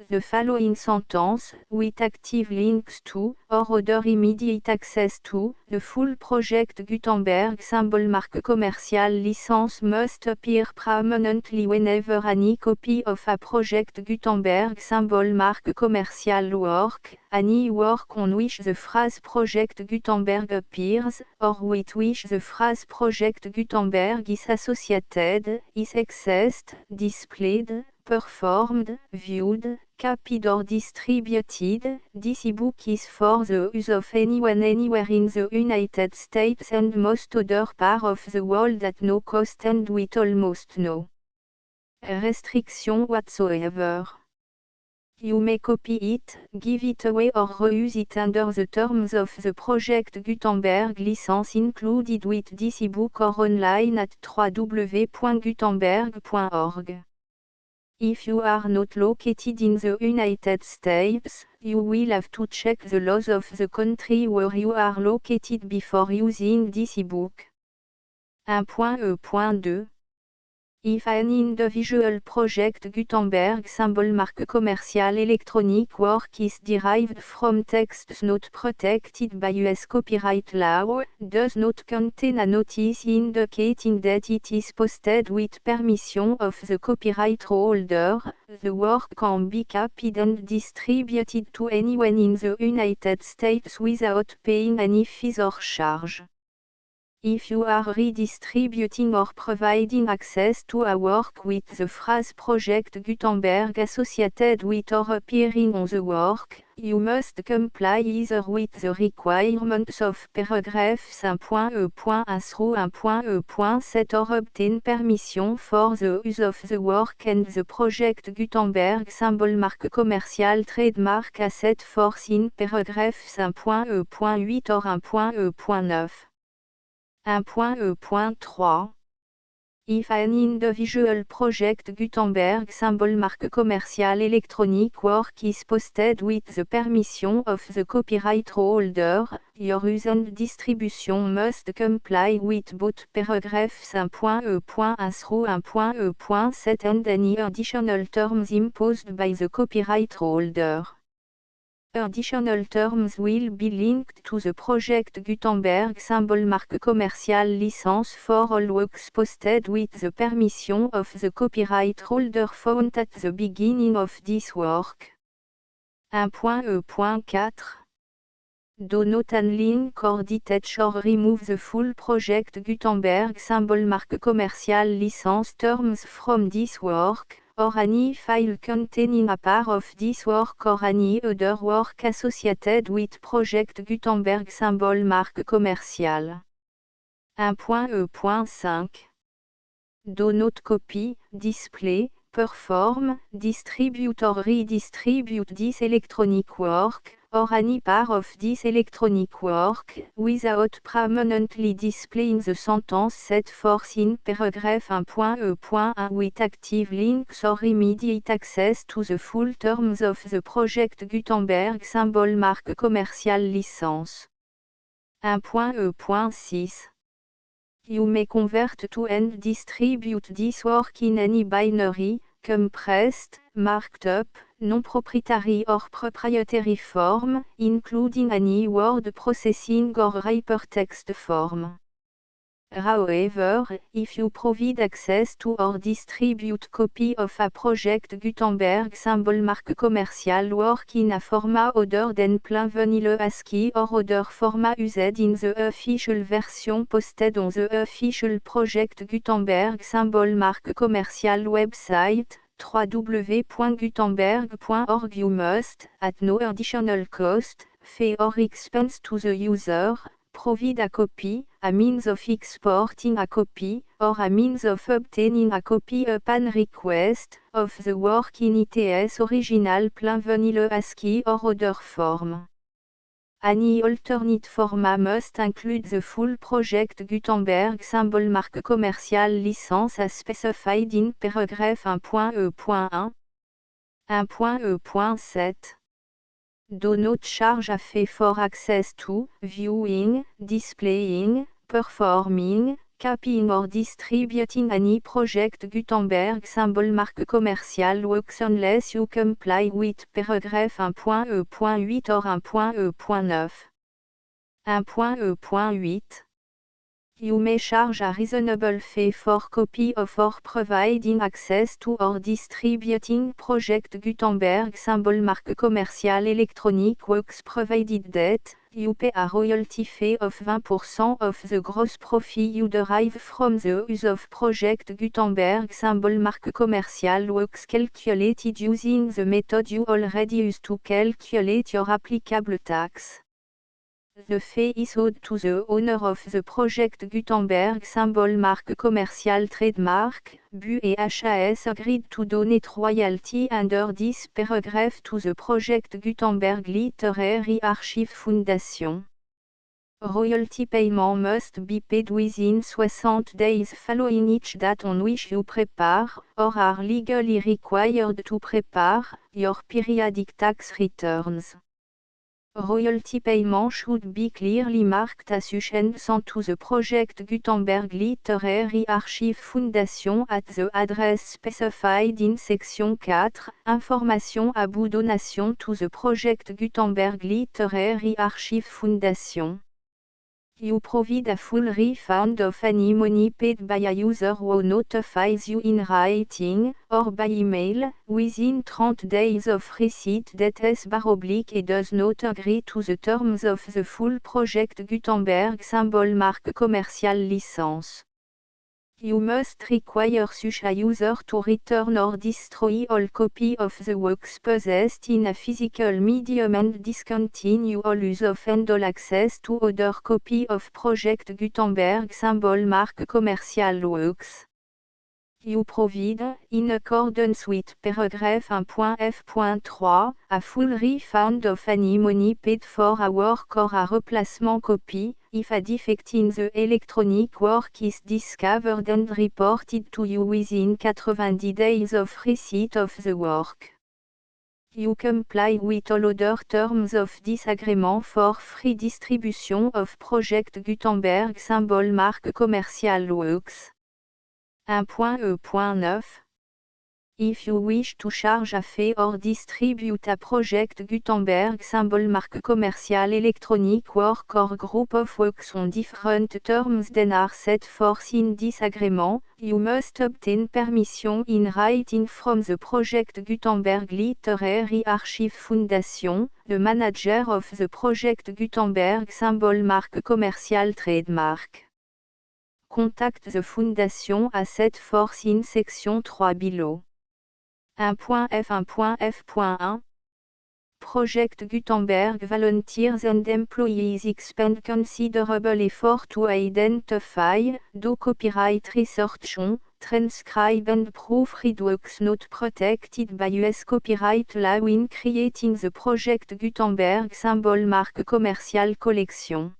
The following sentence, with active links to, or other immediate access to, the full Project Gutenberg symbol marque commerciale license must appear prominently whenever any copy of a Project Gutenberg symbol marque commerciale work, any work on which the phrase Project Gutenberg appears, or with which the phrase Project Gutenberg is associated, is accessed, displayed, performed, viewed, copied or distributed. This ebook is for the use of anyone anywhere in the United States and most other parts of the world at no cost and with almost no restriction whatsoever. You may copy it, give it away or reuse it under the terms of the Project Gutenberg license included with this ebook or online at www.gutenberg.org. If you are not located in the United States, you will have to check the laws of the country where you are located before using this ebook. 1.e.2. If an individual Project Gutenberg symbol marque commerciale electronic work is derived from texts not protected by US copyright law, does not contain a notice indicating that it is posted with permission of the copyright holder, the work can be copied and distributed to anyone in the United States without paying any fees or charge. If you are redistributing or providing access to a work with the phrase Project Gutenberg associated with or appearing on the work, you must comply either with the requirements of paragraph 5.e.1 through 1.e.7 or obtain permission for the use of the work and the Project Gutenberg symbol marque commercial trademark asset force in paragraph 5.e.8 or 1.e.9. 1.e.3. If an individual Project Gutenberg symbol marque commercial electronic work is posted with the permission of the copyright holder, your use and distribution must comply with both paragraph 5.e.1 through 1.e.7 and any additional terms imposed by the copyright holder. Additional terms will be linked to the Project Gutenberg symbol marque commercial license for all works posted with the permission of the copyright holder found at the beginning of this work. 1.e.4. Do not unlink or detach or remove the full Project Gutenberg symbol marque commercial license terms from this work, or any file containing a part of this work or any other work associated with Project Gutenberg symbol marque commercial. 1.e.5. Do not copy, display, perform, distribute or redistribute this electronic work, or any part of this electronic work, without permanently displaying the sentence set forth in paragraph 1.e.1 with active links or immediate access to the full terms of the Project Gutenberg symbol marque commercial license. 1.e.6. You may convert to and distribute this work in any binary, compressed, marked up, non-proprietary or proprietary form, including any word processing or hypertext form. However, if you provide access to or distribute copy of a Project Gutenberg symbol marque commercial work in a format other than plain vanilla ASCII or other format used in the official version posted on the official Project Gutenberg symbol marque commercial website, www.gutenberg.org, you must, at no additional cost, fee or expense to the user, provide a copy, a means of exporting a copy, or a means of obtaining a copy upon request, of the work in its original plain vanilla ASCII or other form. Any alternate format must include the full Project Gutenberg symbol marque commercial license as specified in paragraph 1.e.1. 1.e.7. Do not charge a fee for access to, viewing, displaying, performing, copying or distributing any Project Gutenberg symbol marque commercial works unless you comply with paragraph 1.e.8 or 1.e.9. 1.e.8. You may charge a reasonable fee for copy of or providing access to or distributing Project Gutenberg symbol marque commercial electronic works provided that, you pay a royalty fee of 20% of the gross profit you derive from the use of Project Gutenberg symbol marque commercial works calculated using the method you already use to calculate your applicable tax. The fee is owed to the owner of the Project Gutenberg symbol marque commercial trademark, BU et HAS agreed to donate royalty under this paragraph to the Project Gutenberg Literary Archive Foundation. Royalty payment must be paid within 60 days following each date on which you prepare, or are legally required to prepare, your periodic tax returns. Royalty payment should be clearly marked as sent to the Project Gutenberg Literary Archive Foundation at the address specified in section 4, Information about donation to the Project Gutenberg Literary Archive Foundation. You provide a full refund of any money paid by a user who notifies you in writing, or by email, within 30 days of receipt that // does not agree to the terms of the full Project Gutenberg symbol marque commercial license. You must require such a user to return or destroy all copy of the works possessed in a physical medium and discontinue all use of and all access to other copy of Project Gutenberg symbol marque commercial works. You provide, in accordance with paragraph 1.f.3, a full refund of any money paid for a work or a replacement copy, if a defect in the electronic work is discovered and reported to you within 90 days of receipt of the work. You comply with all other terms of this agreement for free distribution of Project Gutenberg symbol marque commercial works. 1.e.9. If you wish to charge a fee or distribute a Project Gutenberg symbol marque commercial electronic work or group of works on different terms than are set forth in this agreement, you must obtain permission in writing from the Project Gutenberg Literary Archive Foundation, the manager of the Project Gutenberg symbol marque commercial trademark. Contact the Foundation à set forth in section 3 below. 1.f1.f.1 Project Gutenberg volunteers and employees expend considerable effort to identify, do copyright research on, transcribe and proofread works not protected by US copyright law in creating the Project Gutenberg symbol marque commercial collection.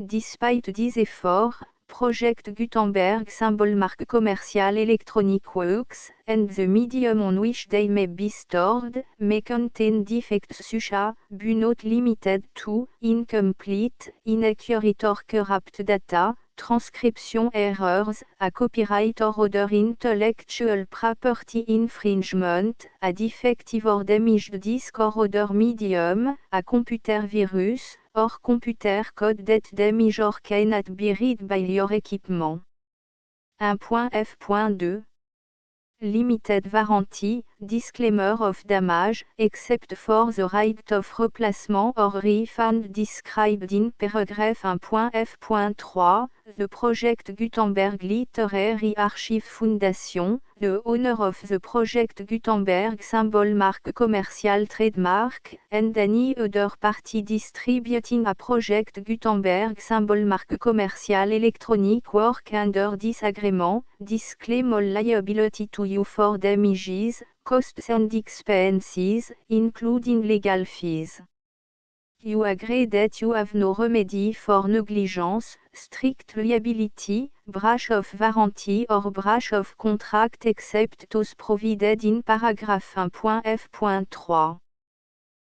Despite these efforts, Project Gutenberg symbol marque commercial electronic works, and the medium on which they may be stored, may contain defects such as, but not limited to, incomplete, inaccurate or corrupt data, transcription errors, a copyright or other intellectual property infringement, a defective or damaged disk or other medium, a computer virus, or computer code that damage or cannot be read by your equipment. 1.f.2 Limited warranty, disclaimer of damage, except for the right of replacement or refund described in paragraph 1.f.3, the Project Gutenberg Literary Archive Foundation, the owner of the Project Gutenberg symbol marque commercial trademark, and any other party distributing a Project Gutenberg symbol marque commercial electronic work under this agreement, disclaim all liability to you for damages, costs and expenses, including legal fees. You agree that you have no remedy for negligence, strict liability, breach of warranty or breach of contract except those provided in paragraph 1.f.3.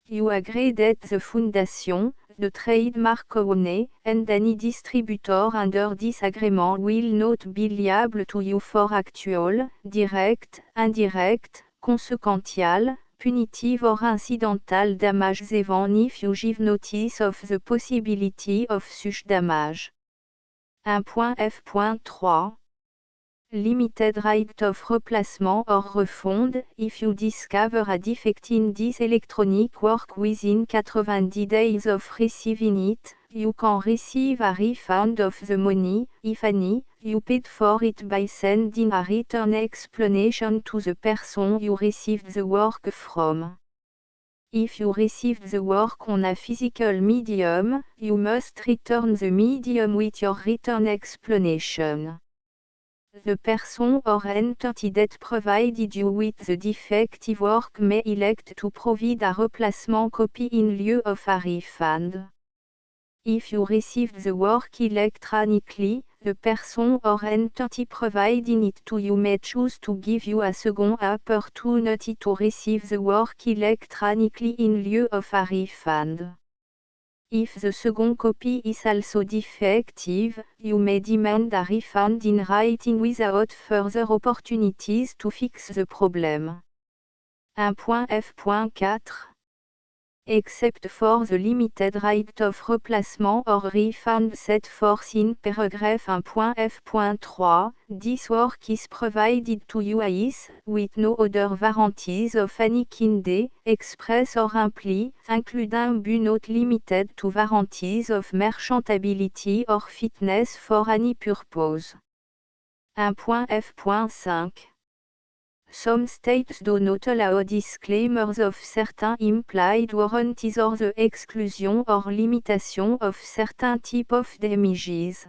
You agree that the Foundation, the trademark owner, and any distributor under this agreement will not be liable to you for actual, direct, indirect, consequential, punitive or incidental damages even if you give notice of the possibility of such damage. 1.f.3 Limited right of replacement or refund, if you discover a defect in this electronic work within 90 days of receiving it, you can receive a refund of the money, if any, you paid for it by sending a written explanation to the person you received the work from. If you received the work on a physical medium, you must return the medium with your written explanation. The person or entity that provided you with the defective work may elect to provide a replacement copy in lieu of a refund. If you received the work electronically, the person or entity providing it to you may choose to give you a second opportunity to receive the work electronically in lieu of a refund. If the second copy is also defective, you may demand a refund in writing without further opportunities to fix the problem. 1.f.4 except for the limited right of replacement or refund set forth in paragraph 1.f.3, this work is provided to UAS, with no other warranties of any kind, express or imply, including but not limited to warranties of merchantability or fitness for any purpose. 1.f.5 Some states do not allow disclaimers of certain implied warranties or the exclusion or limitation of certain type of damages.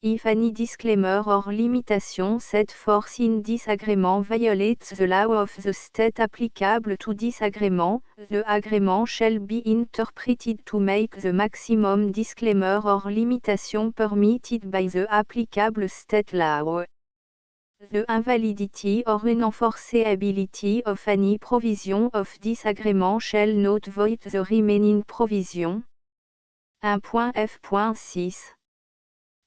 If any disclaimer or limitation set forth in this agreement violates the law of the state applicable to this agreement, the agreement shall be interpreted to make the maximum disclaimer or limitation permitted by the applicable state law. The invalidity or unenforceability of any provision of this agreement shall not void the remaining provision. 1.f.6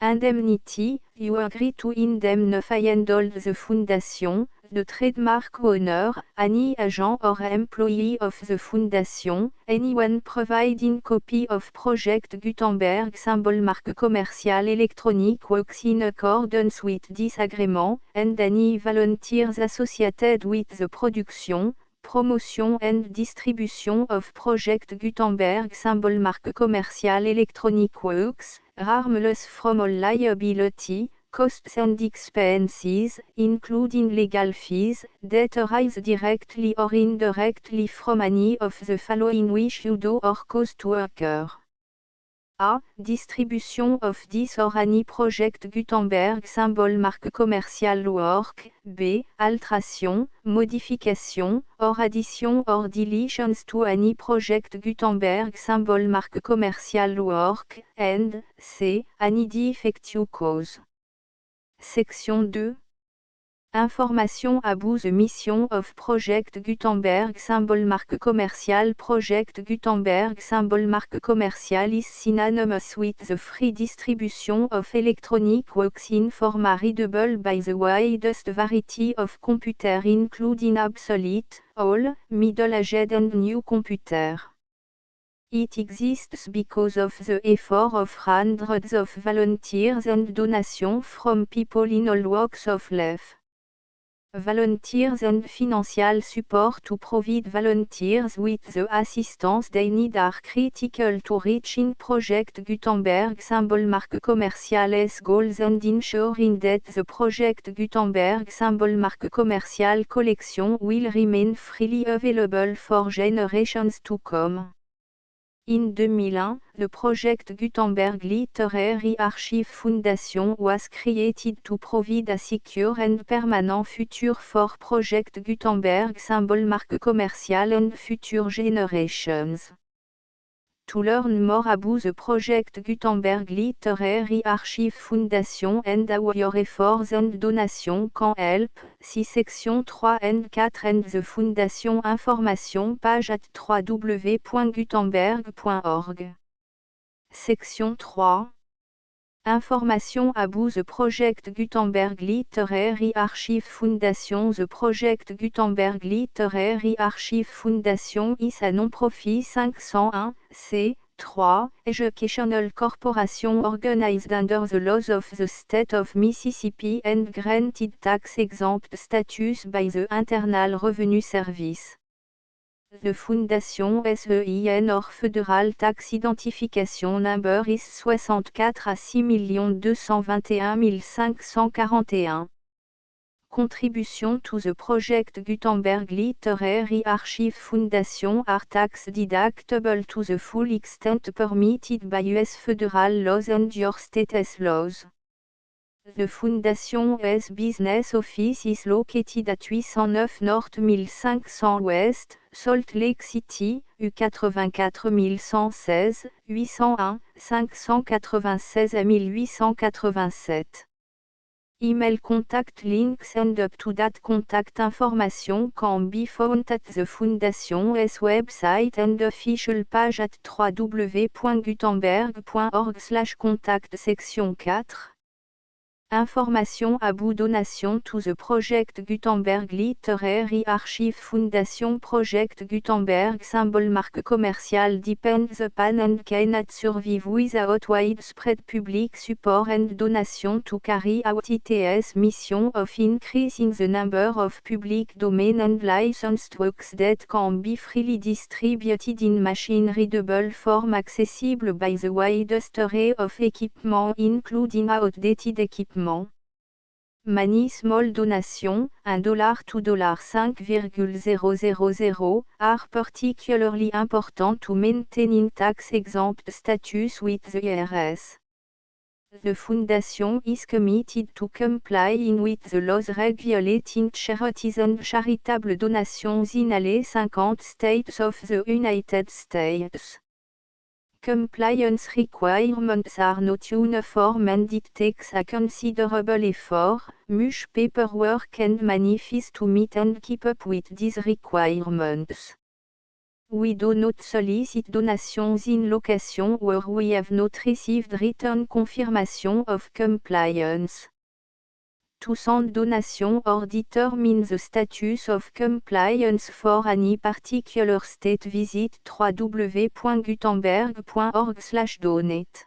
Indemnity, you agree to indemnify and hold the foundation, the trademark owner, any agent or employee of the foundation, anyone providing copy of Project Gutenberg symbol marque commercial electronic works in accordance with this agreement, and any volunteers associated with the production, promotion and distribution of Project Gutenberg symbol marque commercial electronic works, harmless from all liability, costs and expenses, including legal fees, that arise directly or indirectly from any of the following which you do or cause to occur. A. Distribution of this or any Project Gutenberg symbol marque commercial work. B. Alteration, modification, or addition or deletions to any Project Gutenberg symbol marque commercial work. And C. Any defective cause. Section 2. Information about the mission of Project Gutenberg symbol marque commercial. Project Gutenberg symbol marque commercial is synonymous with the free distribution of electronic works in format readable by the widest variety of computer including obsolete, old, middle-aged and new computer. It exists because of the effort of hundreds of volunteers and donations from people in all walks of life. Volunteers and financial support to provide volunteers with the assistance they need are critical to reaching Project Gutenberg symbol marque commercial's goals and ensuring that the Project Gutenberg symbol marque commercial collection will remain freely available for generations to come. In 2001, the Project Gutenberg Literary Archive Foundation was created to provide a secure and permanent future for Project Gutenberg symbol marque commercial and future generations. To learn more about the Project Gutenberg Literary Archive Foundation and how your efforts and donations can help, see section 3 and 4 and the Foundation information page at www.gutenberg.org. Section 3. Information about the Project Gutenberg Literary Archive Foundation. The Project Gutenberg Literary Archive Foundation is a non-profit 501, c3, educational corporation organized under the laws of the state of Mississippi and granted tax-exempt status by the Internal Revenue Service. The Foundation SEIN or Federal Tax Identification Number is 64 à 6 221 541. Contribution to the Project Gutenberg Literary Archive Foundation are tax deductible to the full extent permitted by U.S. federal laws and your state's laws. The Foundation's business office is located at 809 North 1500 West, Salt Lake City, U84 116, 801, 596 à 1887. Email contact links and up-to-date contact information can be found at the Foundation's website and official page at www.gutenberg.org/contact. Section 4. Information à bout donation to the Project Gutenberg Literary Archive Foundation Project Gutenberg symbole marque commerciale depends upon and cannot survive without widespread public support and donation to carry out its mission of increasing the number of public domain and licensed works that can be freely distributed in machine-readable form accessible by the widest array of equipment including outdated equipment. Many small donation, $1 to $5,000, are particularly important to maintaining tax-exempt status with the IRS. The Foundation is committed to complying with the laws regulating charities and charitable donations in all 50 states of the United States. Compliance requirements are not uniform and it takes a considerable effort, much paperwork and money fees to meet and keep up with these requirements. We do not solicit donations in location where we have not received written confirmation of compliance. To send donation or determine the status of compliance for any particular state visit www.gutenberg.org/donate.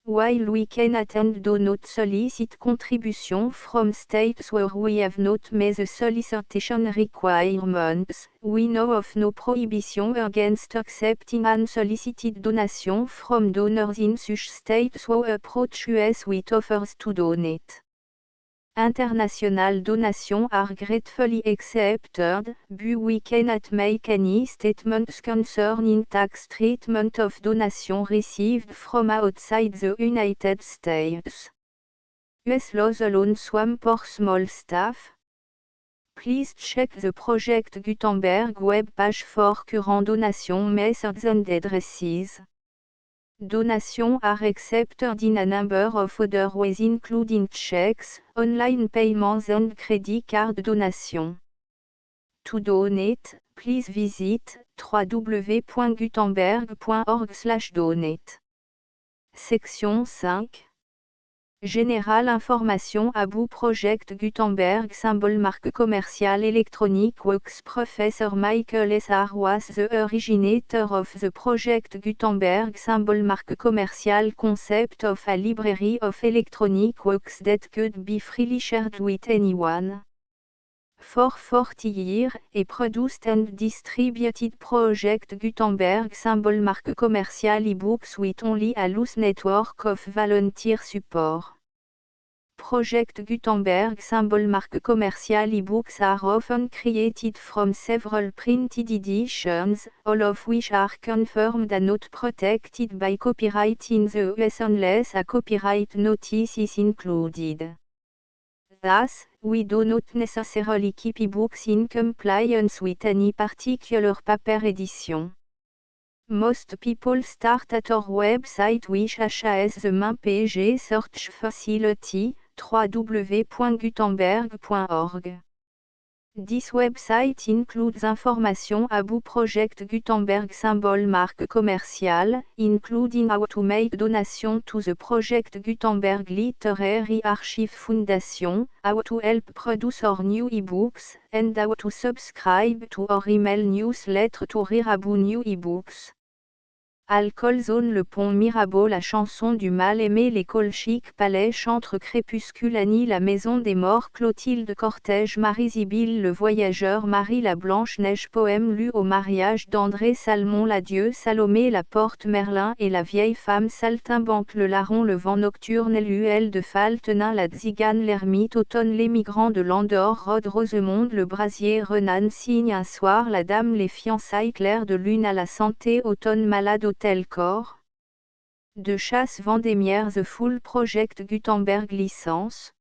While we cannot and do not solicit contribution from states where we have not met the solicitation requirements, we know of no prohibition against accepting unsolicited donation from donors in such states who approach us with offers to donate. International donations are gratefully accepted, but we cannot make any statements concerning tax treatment of donations received from outside the United States. US laws alone swam for small staff. Please check the Project Gutenberg web page for current donation methods and addresses. Donations are accepted in a number of other ways including checks, online payments and credit card donations. To donate, please visit www.gutenberg.org/donate. Section 5. Générale information à bout Project Gutenberg symbole marque commerciale électronique Works Professor Michael S. R. was the originator of the Project Gutenberg symbole marque commerciale concept of a library of electronic works that could be freely shared with anyone. For 40 years, he produced and distributed Project Gutenberg symbole marque commerciale e-books with only a loose network of volunteer support. Project Gutenberg symbole marque commerciale e-books are often created from several printed editions, all of which are confirmed and not protected by copyright in the US unless a copyright notice is included. Thus, we do not necessarily keep e-books in compliance with any particular paper edition. Most people start at our website which has the main page search facility, www.gutenberg.org. This website includes information about Project Gutenberg symbole marque commerciale, including how to make donation to the Project Gutenberg Literary Archive Foundation, how to help produce our new ebooks, and how to subscribe to our email newsletter to read about new ebooks. Alcool Zone Le Pont Mirabeau La chanson du mal-aimé L'école chic Palais Chantre Crépuscule Annie La maison des morts Clotilde Cortège Marie Sibylle Le voyageur Marie la Blanche-Neige Poème lu au mariage d'André Salmon L'adieu Salomé La porte Merlin et la vieille femme Saltimbanque Le larron Le vent nocturne Luel de Faltenin La tzigane L'ermite Automne Les migrants de l'Andorre Rode Rosemonde Le brasier Renan Signe un soir La dame Les fiançailles Clair de lune à la santé Automne malade Hôtel Corps. De chasse Vendémiaire The Full Project Gutenberg licence.